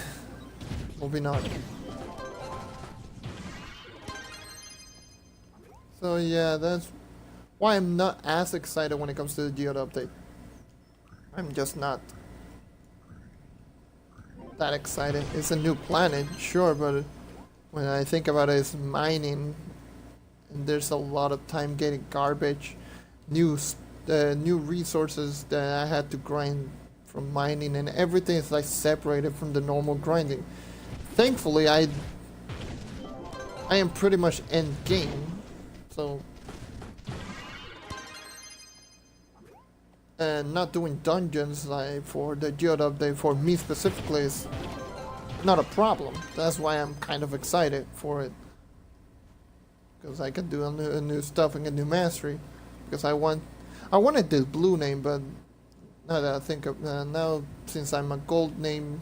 Moving on. So yeah, that's why I'm not as excited when it comes to the Geode update. I'm just not that excited. It's a new planet, sure, but when I think about it, it's mining, and there's a lot of time getting garbage, new resources that I had to grind from mining, and everything is like separated from the normal grinding. Thankfully, I am pretty much end game, so and not doing dungeons like for the Geode update for me specifically is not a problem. That's why I'm kind of excited for it, because I can do a new stuff and a new mastery. Because I wanted this blue name, but now that I think of now, since I'm a gold name,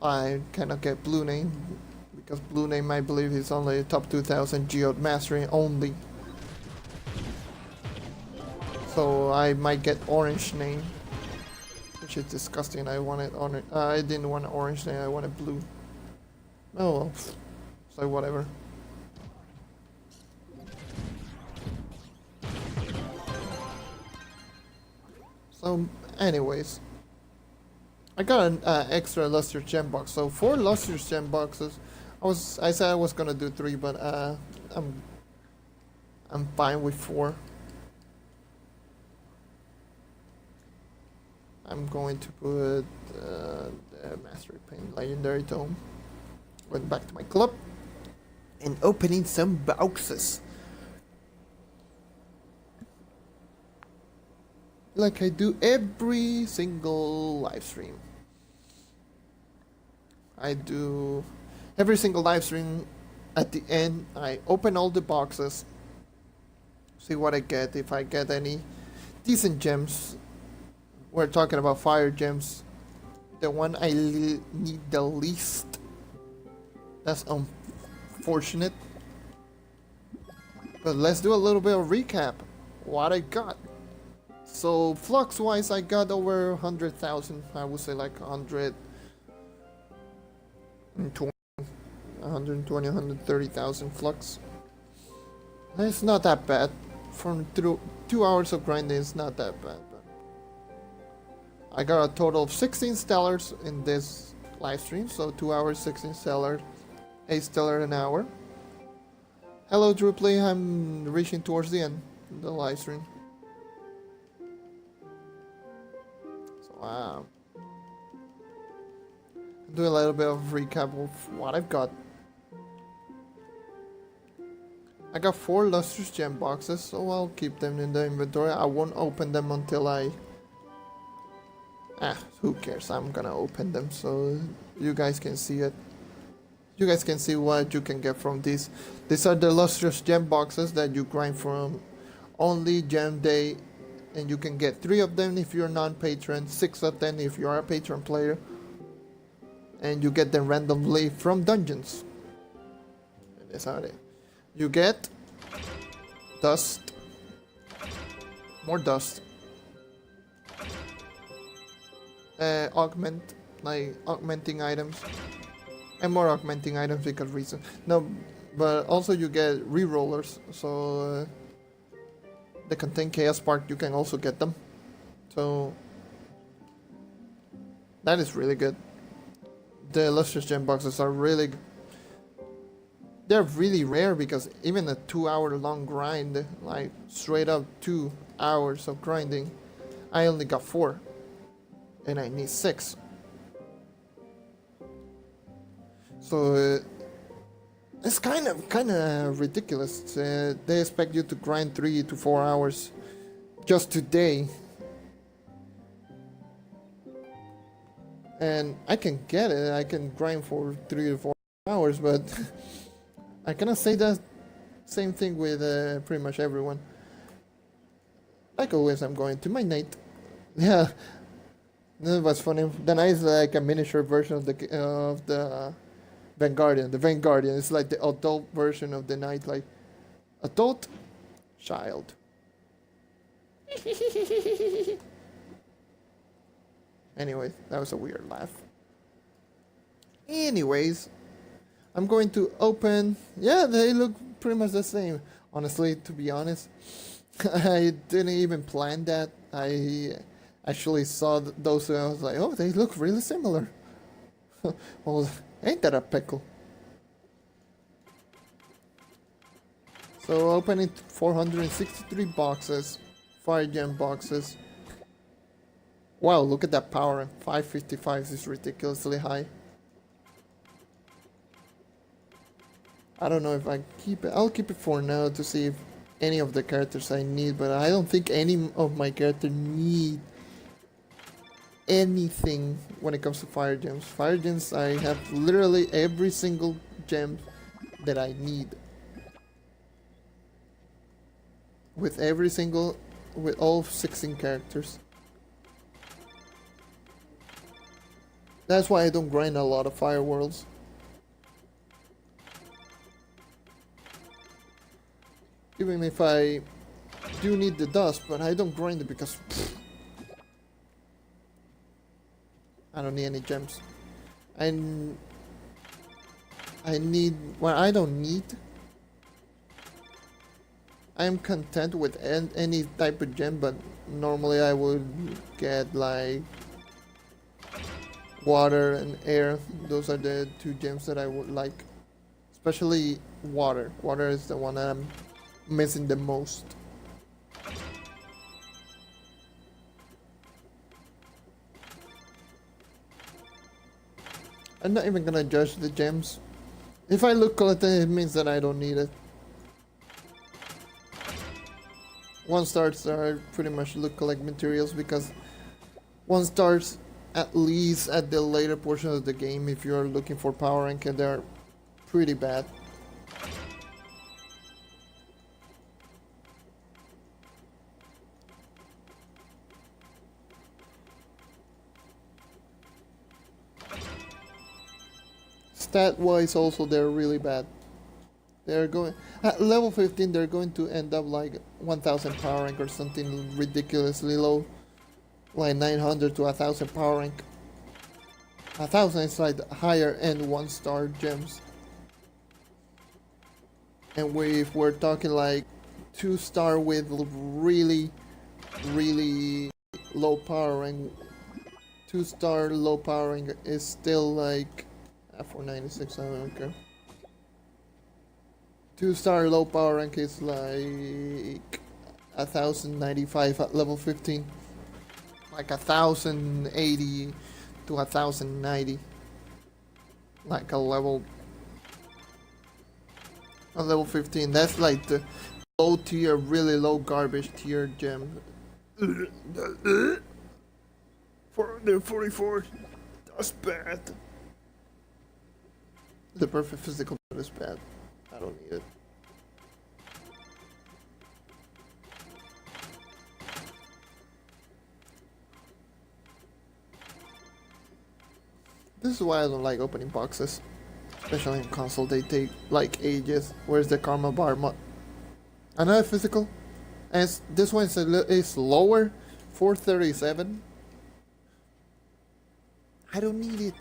I cannot get blue name, because blue name I believe is only top 2000 Geode mastery only. So I might get orange name, which is disgusting. I wanted orange. I didn't want orange name. I wanted blue. Oh well, so whatever. So, anyways, I got an extra Lustrious gem box. So 4 Lustrious gem boxes. I said I was gonna do 3, but I'm fine with 4. I'm going to put the Mastery Paint Legendary Tome. Went back to my club and opening some boxes. like I do every single live stream. I do every single live stream. At the end, I open all the boxes, see what I get. If I get any decent gems, we're talking about fire gems. The one I need the least. That's unfortunate. But let's do a little bit of recap. What I got. So flux wise, I got over 100,000. I would say like 130,000 flux. It's not that bad. From through 2 hours of grinding, it's not that bad. But I got a total of 16 stellars in this live stream. So 2 hours, 16 stellars, 8 stellar an hour. Hello, Drupley. I'm reaching towards the end of the live stream. So, do a little bit of recap of what I've got. I got 4 Lustrious gem boxes, so I'll keep them in the inventory. I won't open them until I... who cares? I'm gonna open them so you guys can see it. You guys can see what you can get from these. These are the Lustrious gem boxes that you grind from only gem day, and you can get 3 of them if you're non-patron, 6 of them if you are a patron player, and you get them randomly from dungeons. And that's how it is. You get dust, more dust, augmenting items. And more augmenting items because reason. No, but also you get re-rollers, so they contain Chaos Spark, you can also get them. So that is really good. The Lustrious gem boxes are really... They're really rare because even a 2 hour long grind, like straight up 2 hours of grinding, I only got 4. And I need 6. So it's kind of ridiculous. They expect you to grind 3 to 4 hours just today, and I can get it. I can grind for 3 to 4 hours, but I cannot say that same thing with pretty much everyone. Like always, I'm going to my night. Yeah, that was funny. The night is like a miniature version of the Vanguardian. The Vanguardian is like the adult version of the night, like adult child. Anyways, that was a weird laugh. Anyways, I'm going to open... Yeah, they look pretty much the same. Honestly, to be honest, I didn't even plan that. I actually saw those and I was like, oh, they look really similar. Well, ain't that a pickle? So opening 463 boxes, fire gem boxes. Wow, look at that power. 555 is ridiculously high. I don't know if I keep it. I'll keep it for now to see if any of the characters I need, but I don't think any of my characters need anything when it comes to fire gems. Fire gems, I have literally every single gem that I need. With all 16 characters. That's why I don't grind a lot of fire worlds. Even if I do need the dust, but I don't grind it because I don't need any gems. I need... Well, I don't need... I am content with any type of gem, but normally I would get like water and air. Those are the 2 gems that I would like. Especially water. Water is the one that I'm missing the most. I'm not even gonna judge the gems. If I look collected, it means that I don't need it. 1 stars are pretty much look like materials because 1 stars at least at the later portion of the game if you're looking for power rank and they're pretty bad. Stat wise also they're really bad. They're going at level 15 they're going to end up like 1000 power rank or something ridiculously low. Like 900 to 1000 power rank. 1000 is like higher end 1 star gems. And if we're talking like 2 star with really low power rank, 2 star low power rank is still like 496, I don't care. 2 star low power rank is like 1095 at level 15. Like 1080 to 1090. Like a level 15. That's like the low tier, really low garbage tier gem. 444. That's bad. The perfect physical is bad. I don't need it. This is why I don't like opening boxes. Especially in console, they take like ages. Where's the karma bar? Another physical. And this one is lower. 437. I don't need it.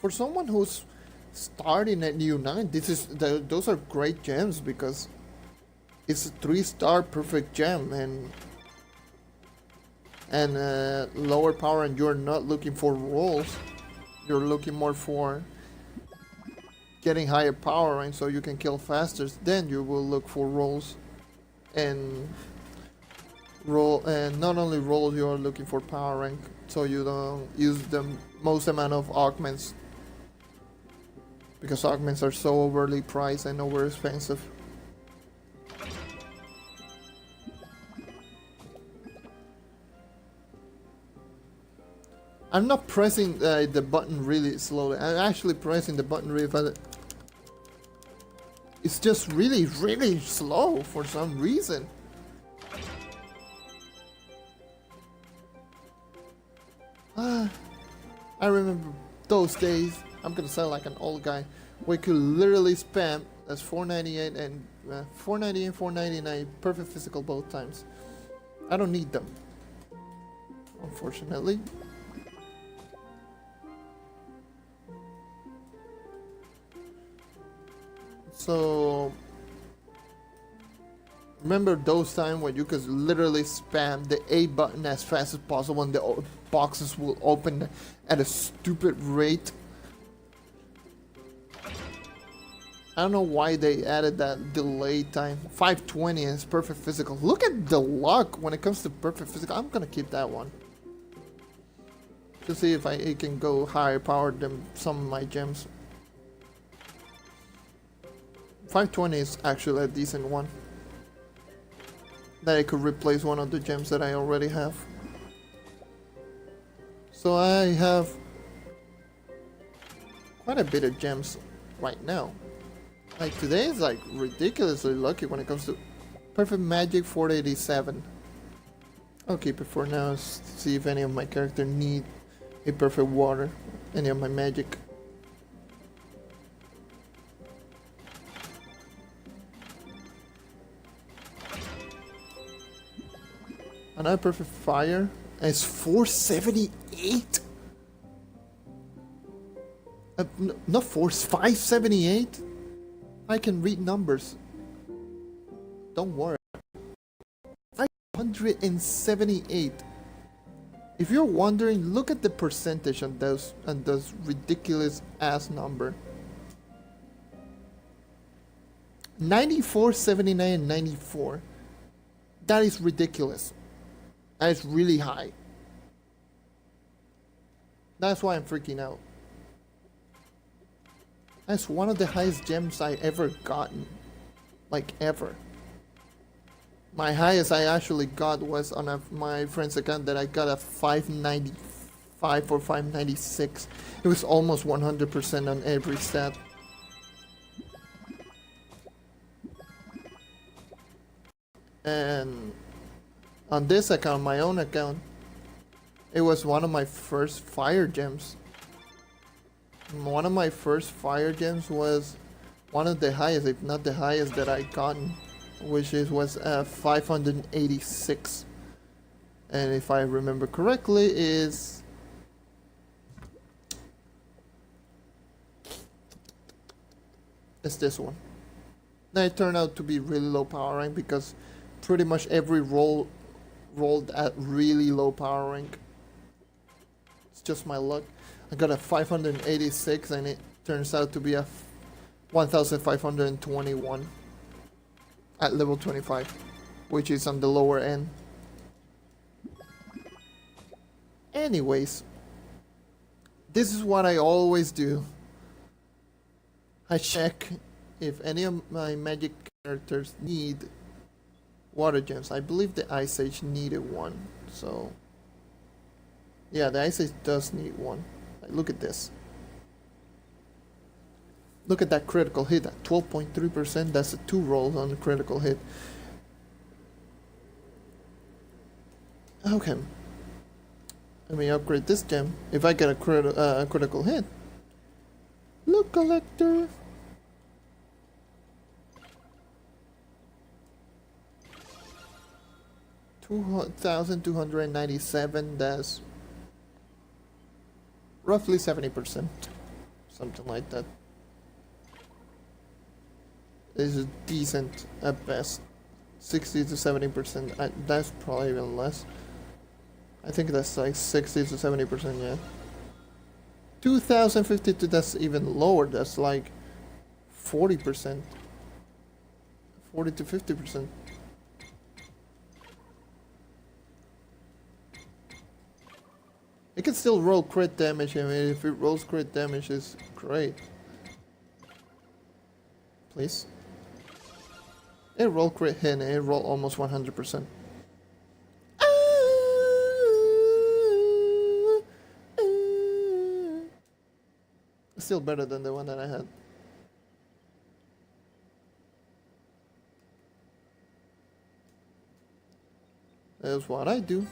For someone who's starting at U9, those are great gems because it's a 3-star perfect gem and lower power, and you're not looking for rolls. You're looking more for getting higher power rank so you can kill faster. Then you will look for rolls and not only rolls, you are looking for power rank so you don't use the most amount of augments. Because augments are so overly priced and over expensive. I'm not pressing the button really slowly. I'm actually pressing the button really fast. It's just really slow for some reason. I remember those days. I'm gonna sound like an old guy. We could literally spam as 498 and 498, 499, perfect physical both times. I don't need them, unfortunately. So remember those times when you could literally spam the A button as fast as possible and the boxes will open at a stupid rate? I don't know why they added that delay time. 520 is perfect physical. Look at the luck when it comes to perfect physical. I'm gonna keep that one. To see if it can go higher powered than some of my gems. 520 is actually a decent one. That I could replace one of the gems that I already have. So I have quite a bit of gems right now. Like today is like ridiculously lucky when it comes to perfect magic 487. I'll keep it for now, see if any of my characters need a perfect water, any of my magic. Another perfect fire is 478? Not 578? I can read numbers. Don't worry. 578. If you're wondering, look at the percentage on those ridiculous ass number. 94, 79, and 94. That is ridiculous. That is really high. That's why I'm freaking out. That's one of the highest gems I ever gotten. Like ever. My highest I actually got was on my friend's account that I got a 595 or 596. It was almost 100% on every stat. And on this account, my own account, it was one of my first fire gems. One of my first fire gems was one of the highest, if not the highest that I gotten, which was 586. And if I remember correctly, is this one. Now it turned out to be really low power rank because pretty much every roll rolled at really low power rank. It's just my luck. I got a 586 and it turns out to be a 1521 at level 25, which is on the lower end. Anyways, this is what I always do. I check if any of my magic characters need water gems. I believe the Ice Age needed one, so yeah, the Ice Age does need one. Like, look at this. Look at that critical hit at 12.3%. That's a 2 rolls on the critical hit. Okay. Let me upgrade this gem. If I get a critical hit. Look, collector. $2,297. That's roughly 70%. Something like that. Is decent at best. 60 to 70%. That's probably even less. I think that's like 60 to 70%, yeah. 2052, that's even lower. That's like 40%. 40 to 50%. It can still roll crit damage. I mean, if it rolls crit damage, it's great. Please. It roll crit hit and it roll almost 100%. Still better than the one that I had. That's what I do.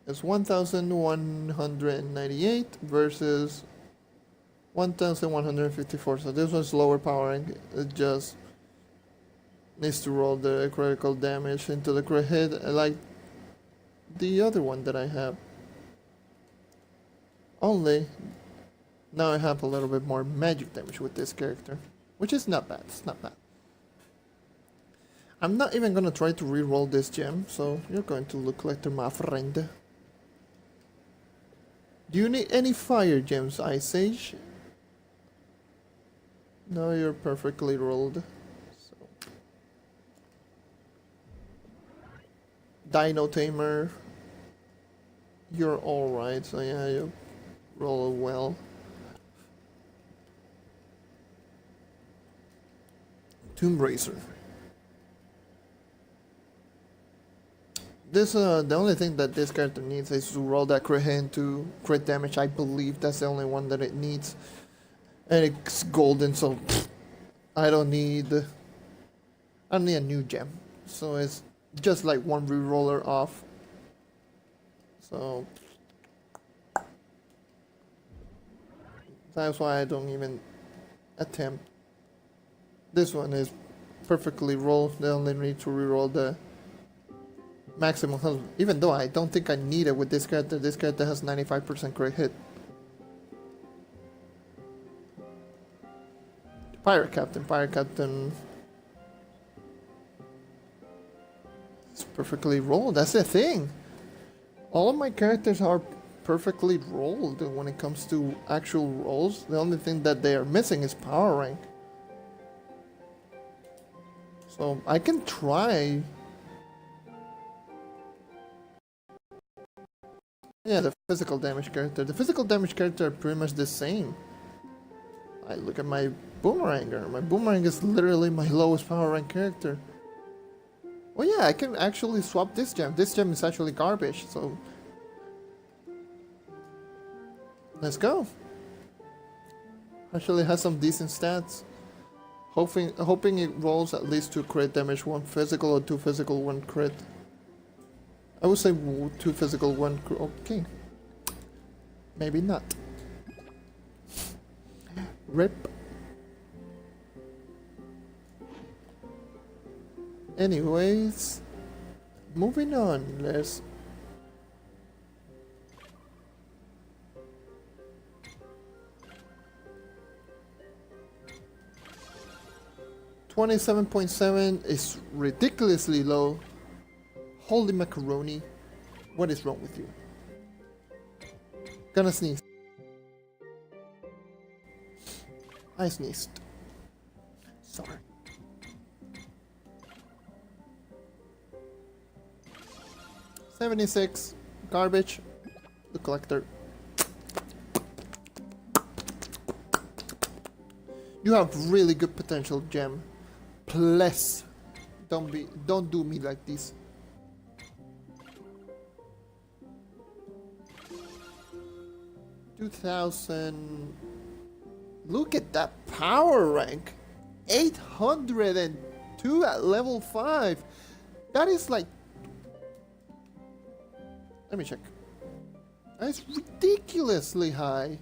It's 1,198 versus 1,154. So this one's lower powering. It just needs to roll the critical damage into the crit hit like the other one that I have. Only now I have a little bit more magic damage with this character, which is not bad. It's not bad. I'm not even gonna try to re-roll this gem, so you're going to look like my friend. Do you need any fire gems, Ice Age? No, you're perfectly rolled. So. Dino Tamer. You're alright, so yeah, you roll well. Tomb Racer. This the only thing that this character needs is to roll that crit hit into crit damage. I believe that's the only one that it needs, and it's golden, so I don't need a new gem. So it's just like one reroller off. So that's why I don't even attempt. This one is perfectly rolled. They only need to reroll the maximum health. Even though I don't think I need it with this character. This character has 95% crit hit. Pirate Captain. It's perfectly rolled. That's the thing. All of my characters are perfectly rolled when it comes to actual rolls. The only thing that they are missing is power rank. So I can try. Yeah, the physical damage character. The physical damage character are pretty much the same. I look at my boomeranger. My boomerang is literally my lowest power rank character. Oh yeah, I can actually swap this gem. This gem is actually garbage, so... Let's go. Actually has some decent stats. Hoping it rolls at least 2 crit damage, 1 physical or 2 physical, 1 crit. I would say 2 physical, 1 crit. Okay. Maybe not. Rip. Anyways, moving on. Let's... $27.7 is ridiculously low. Holy macaroni. What is wrong with you? Gonna sneeze. I sneezed. Sorry. $76. Garbage. The collector. You have really good potential, gem. Please. Don't do me like this. $2,000. Look at that power rank. 802 at level 5. That is like... Let me check. That's ridiculously high.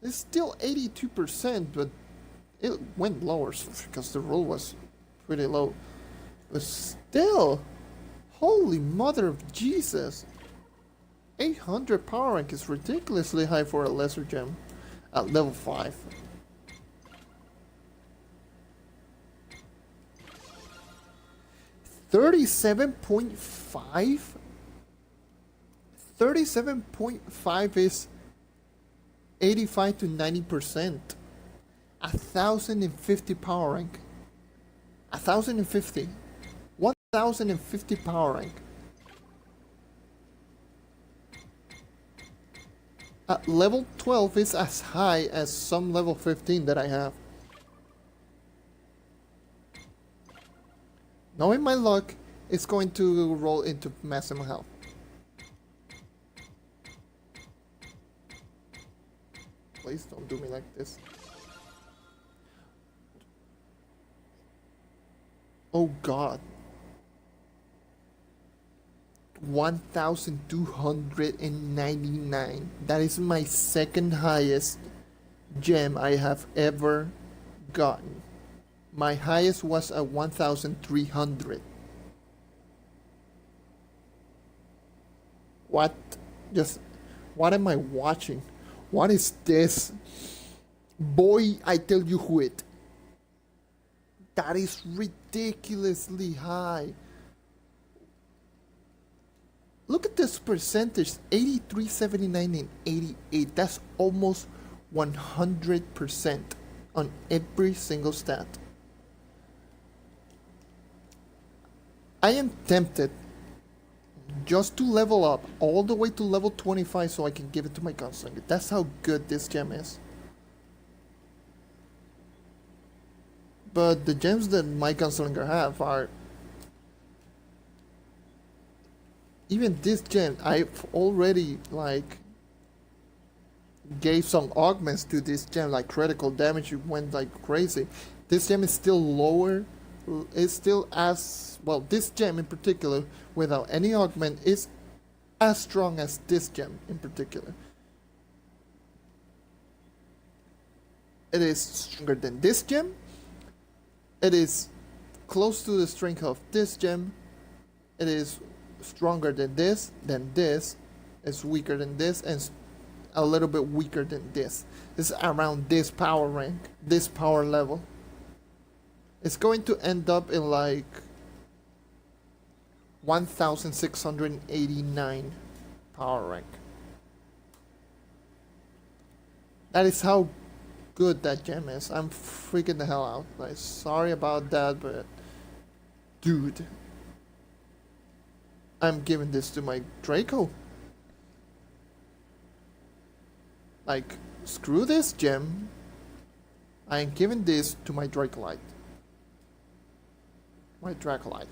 It's still 82%, but it went lower because the roll was pretty low. But still, holy mother of Jesus. 800 power rank is ridiculously high for a lesser gem at level 5. $37.5? 37.5 is 85 to 90%. 1,050 power rank. 1,050. 1,050 power rank. At level 12 is as high as some level 15 that I have. Knowing my luck, it's going to roll into maximum health. Please don't do me like this. Oh god. 1,299. That is my second highest gem I have ever gotten. My highest was at 1,300. What? Just... What am I watching? What is this? Boy, I tell you who it. That is ridiculously high. Look at this percentage. 83, 79, and 88. That's almost 100% on every single stat. I am tempted just to level up all the way to level 25 so I can give it to my gunslinger. That's how good this gem is. But the gems that my gunslinger have are... Even this gem, I've already like gave some augments to this gem, like critical damage. It went like crazy. This gem is still lower. It's still as well. This gem in particular, without any augment, is as strong as this gem in particular. It is stronger than this gem. It is close to the strength of this gem. It is stronger than this, it's weaker than this, and a little bit weaker than this. It's around this power rank, this power level. It's going to end up in like 1,689 power rank. That is how good that gem is. I'm freaking the hell out. Like, sorry about that, but dude, I'm giving this to my Draco. Like, screw this gem. I am giving this to my Dracolite. My Dracolite.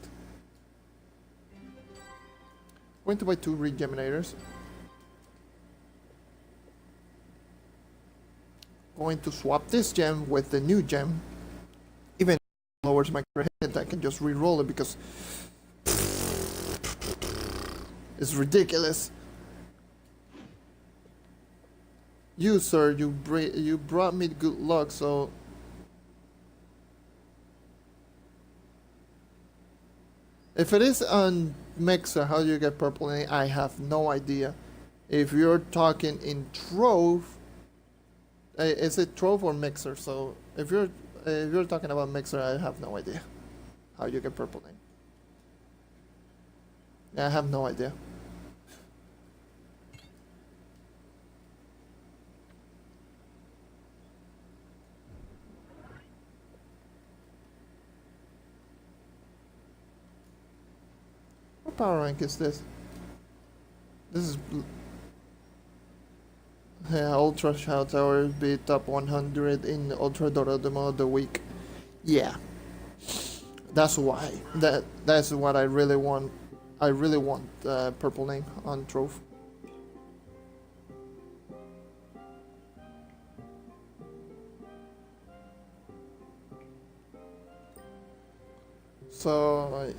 Going to buy 2 Regeminators. Going to swap this gem with the new gem. Even lowers my crit hit, I can just re-roll it because it's ridiculous. You, sir, you brought me good luck, so... If it is on Mixer, how do you get purple in it? I have no idea. If you're talking in Trove... is it Trove or Mixer? So, if you're talking about Mixer, I have no idea how you get purple in. Yeah, I have no idea. What power rank is this? This is... Yeah, Ultra Shout Tower beat top 100 in Ultra Dorado of the week. Yeah. That's why. That's what I really want. I really want purple name on Trove. So,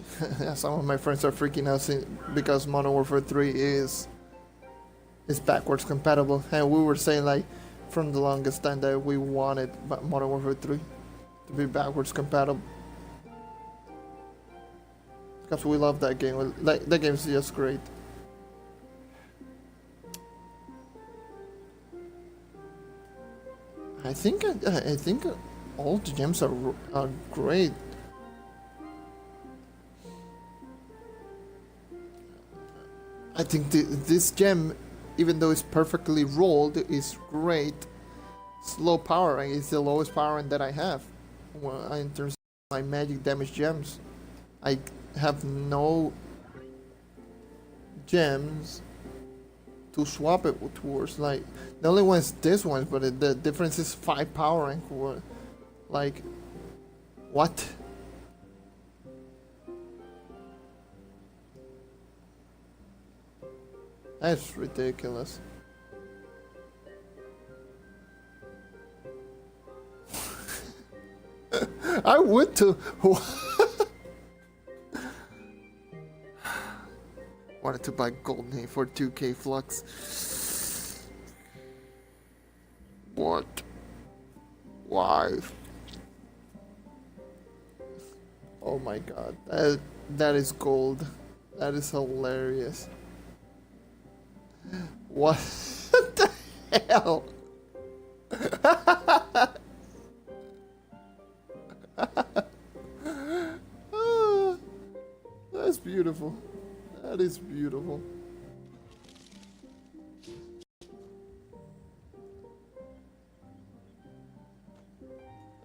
some of my friends are freaking out because Modern Warfare 3 is backwards compatible, and we were saying like from the longest time that we wanted Modern Warfare 3 to be backwards compatible because we love that game. Like that game is just great. I think all the gems are great. I think this gem, even though it's perfectly rolled, is great. Slow power rank is the lowest power rank that I have. Well, in terms of my magic damage gems, I have no gems to swap it towards. Like the only one is this one, but the difference is 5 power rank. Like what? That's ridiculous. I would too. Wanted to buy gold name for 2k flux. What? Why? Oh my god. That is gold. That is hilarious. What the hell? That's beautiful. That is beautiful.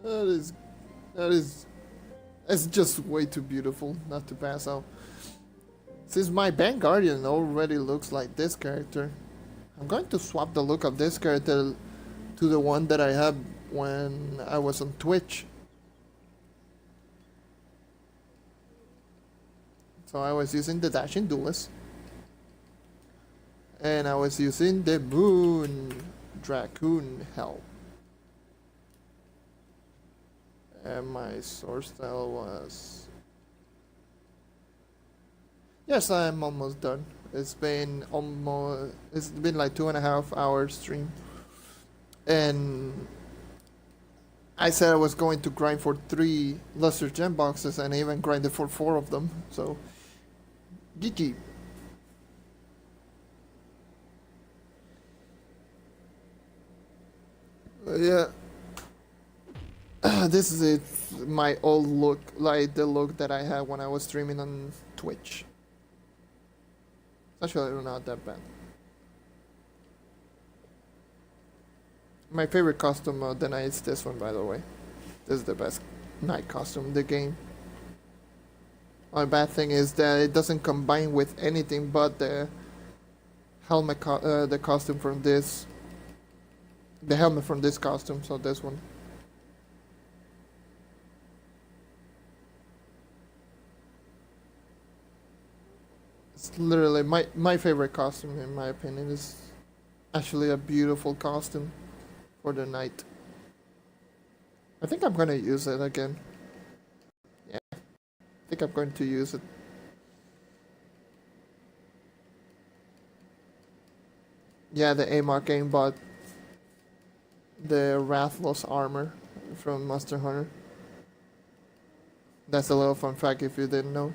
That's just way too beautiful not to pass out. Since my Bank Guardian already looks like this character, I'm going to swap the look of this character to the one that I had when I was on Twitch. So I was using the Dashing Duelist. And I was using the Moon Dracoon Hell. And my source style was... Yes, I'm almost done. It's been like 2.5 hours stream. And I said I was going to grind for 3 Lustrious gem boxes, and I even grinded for 4 of them. So, GG. Yeah. This is it. My old look, like the look that I had when I was streaming on Twitch. Actually, not that bad. My favorite costume of the night is this one, by the way. This is the best night costume in the game. Only bad thing is that it doesn't combine with anything but the helmet, the costume from this, the helmet from this costume. So this one. It's literally my favorite costume in my opinion. It's actually a beautiful costume for the night. I think I'm gonna use it again. Yeah, I think I'm going to use it. Yeah, the A-Mark aimbot. The Rathless armor from Monster Hunter. That's a little fun fact if you didn't know.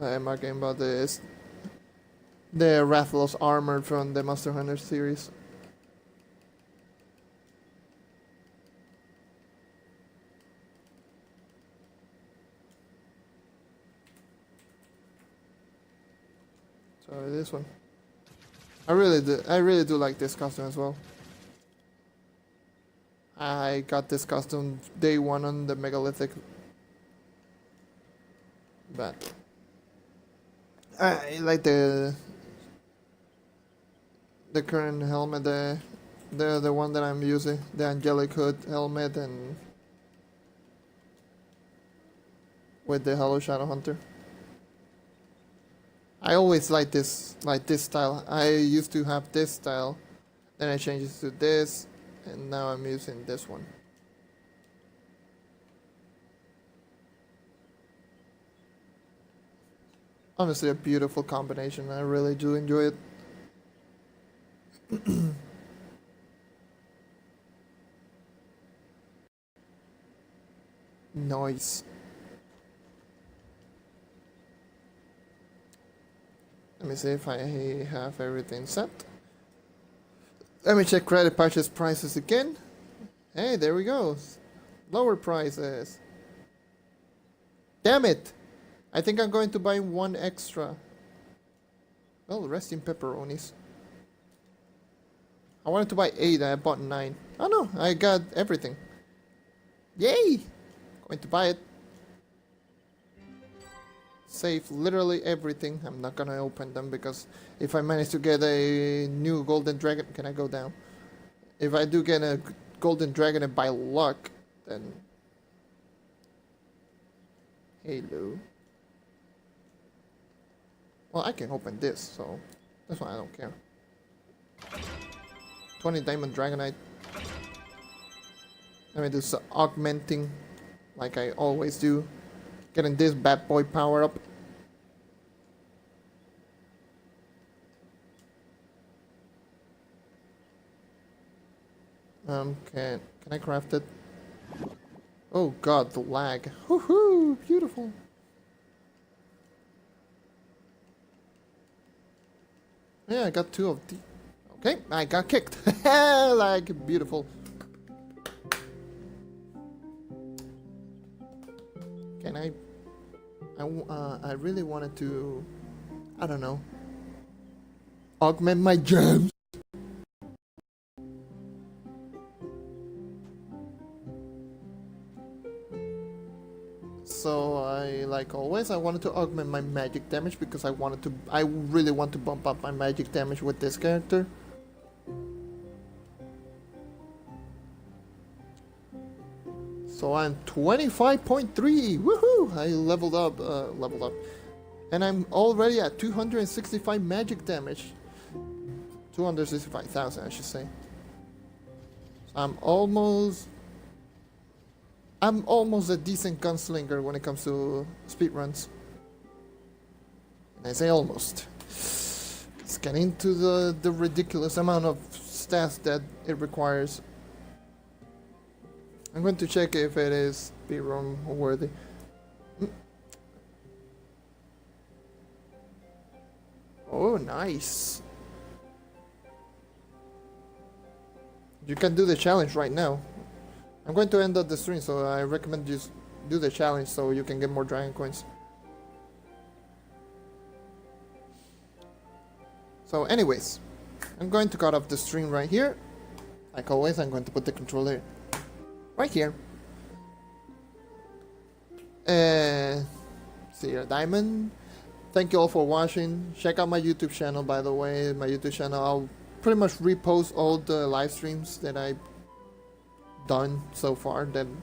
A-Mark aimbot is the Rathless armor from the Monster Hunter series. So this one. I really do like this costume as well. I got this costume day one on the megalithic. But I like the current helmet, the one that I'm using, the angelic hood helmet, and with the Hollow Shadow Hunter. I always like this style. I used to have this style, then I changed it to this, and now I'm using this one. Honestly, a beautiful combination. I really do enjoy it. Nice. Let me see if I have everything set. Let me check credit purchase prices again. Hey, there we go. Lower prices. Damn it! I think I'm going to buy one extra. Well, rest in pepperonis. I wanted to buy 8, I bought 9. Oh no, I got everything. Yay! Going to buy it. Save literally everything. I'm not gonna open them because if I manage to get a new golden dragon, can I go down? If I do get a golden dragon by luck, then hello. Well, I can open this, so that's why I don't care. 20 diamond dragonite. Let me do some augmenting, like I always do. Getting this bad boy power up. Can I craft it? Oh god, the lag. Woohoo! Beautiful. Yeah, I got 2 of the. Okay, I got kicked. Like beautiful. Can I really wanted to, I don't know, augment my gems. So like always, I wanted to augment my magic damage because I really want to bump up my magic damage with this character. So I'm 25.3. Woohoo! I leveled up, and I'm already at 265 magic damage. 265,000, I should say. So I'm almost a decent gunslinger when it comes to speedruns. And I say almost. It's getting to the ridiculous amount of stats that it requires. I'm going to check if it is speedrun worthy. Oh, nice. You can do the challenge right now. I'm going to end up the stream, so I recommend you do the challenge so you can get more dragon coins. So anyways, I'm going to cut off the stream right here. Like always, I'm going to put the controller right here. See your diamond. Thank you all for watching. Check out my YouTube channel, by the way. My YouTube channel, I'll pretty much repost all the live streams that I've done so far. Then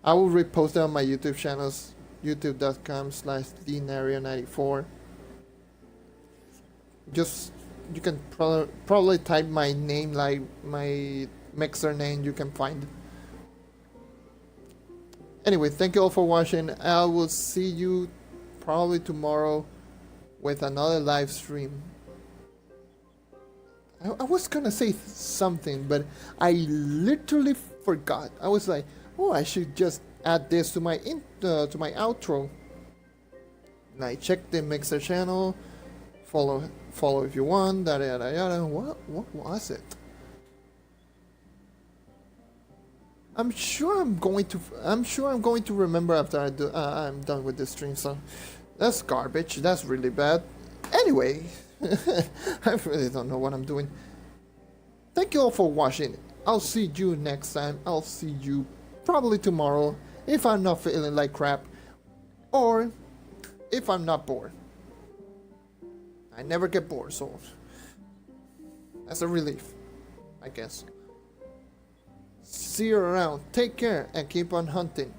I will repost them on my YouTube channels youtube.com/thenario94. Just, you can probably type my name, like my mixer name, you can find. Anyway, thank you all for watching. I will see you probably tomorrow with another live stream. I was gonna say something, but I literally forgot. I was like, oh, I should just add this to my outro. Like, check the mixer channel, follow if you want. Yada yada yada. What was it? I'm sure I'm going to remember after I'm done with this stream. So that's garbage. That's really bad. Anyway, I really don't know what I'm doing. Thank you all for watching. I'll see you next time. I'll see you probably tomorrow if I'm not feeling like crap, or if I'm not bored. I never get bored, so that's a relief, I guess. See you around. Take care and keep on hunting.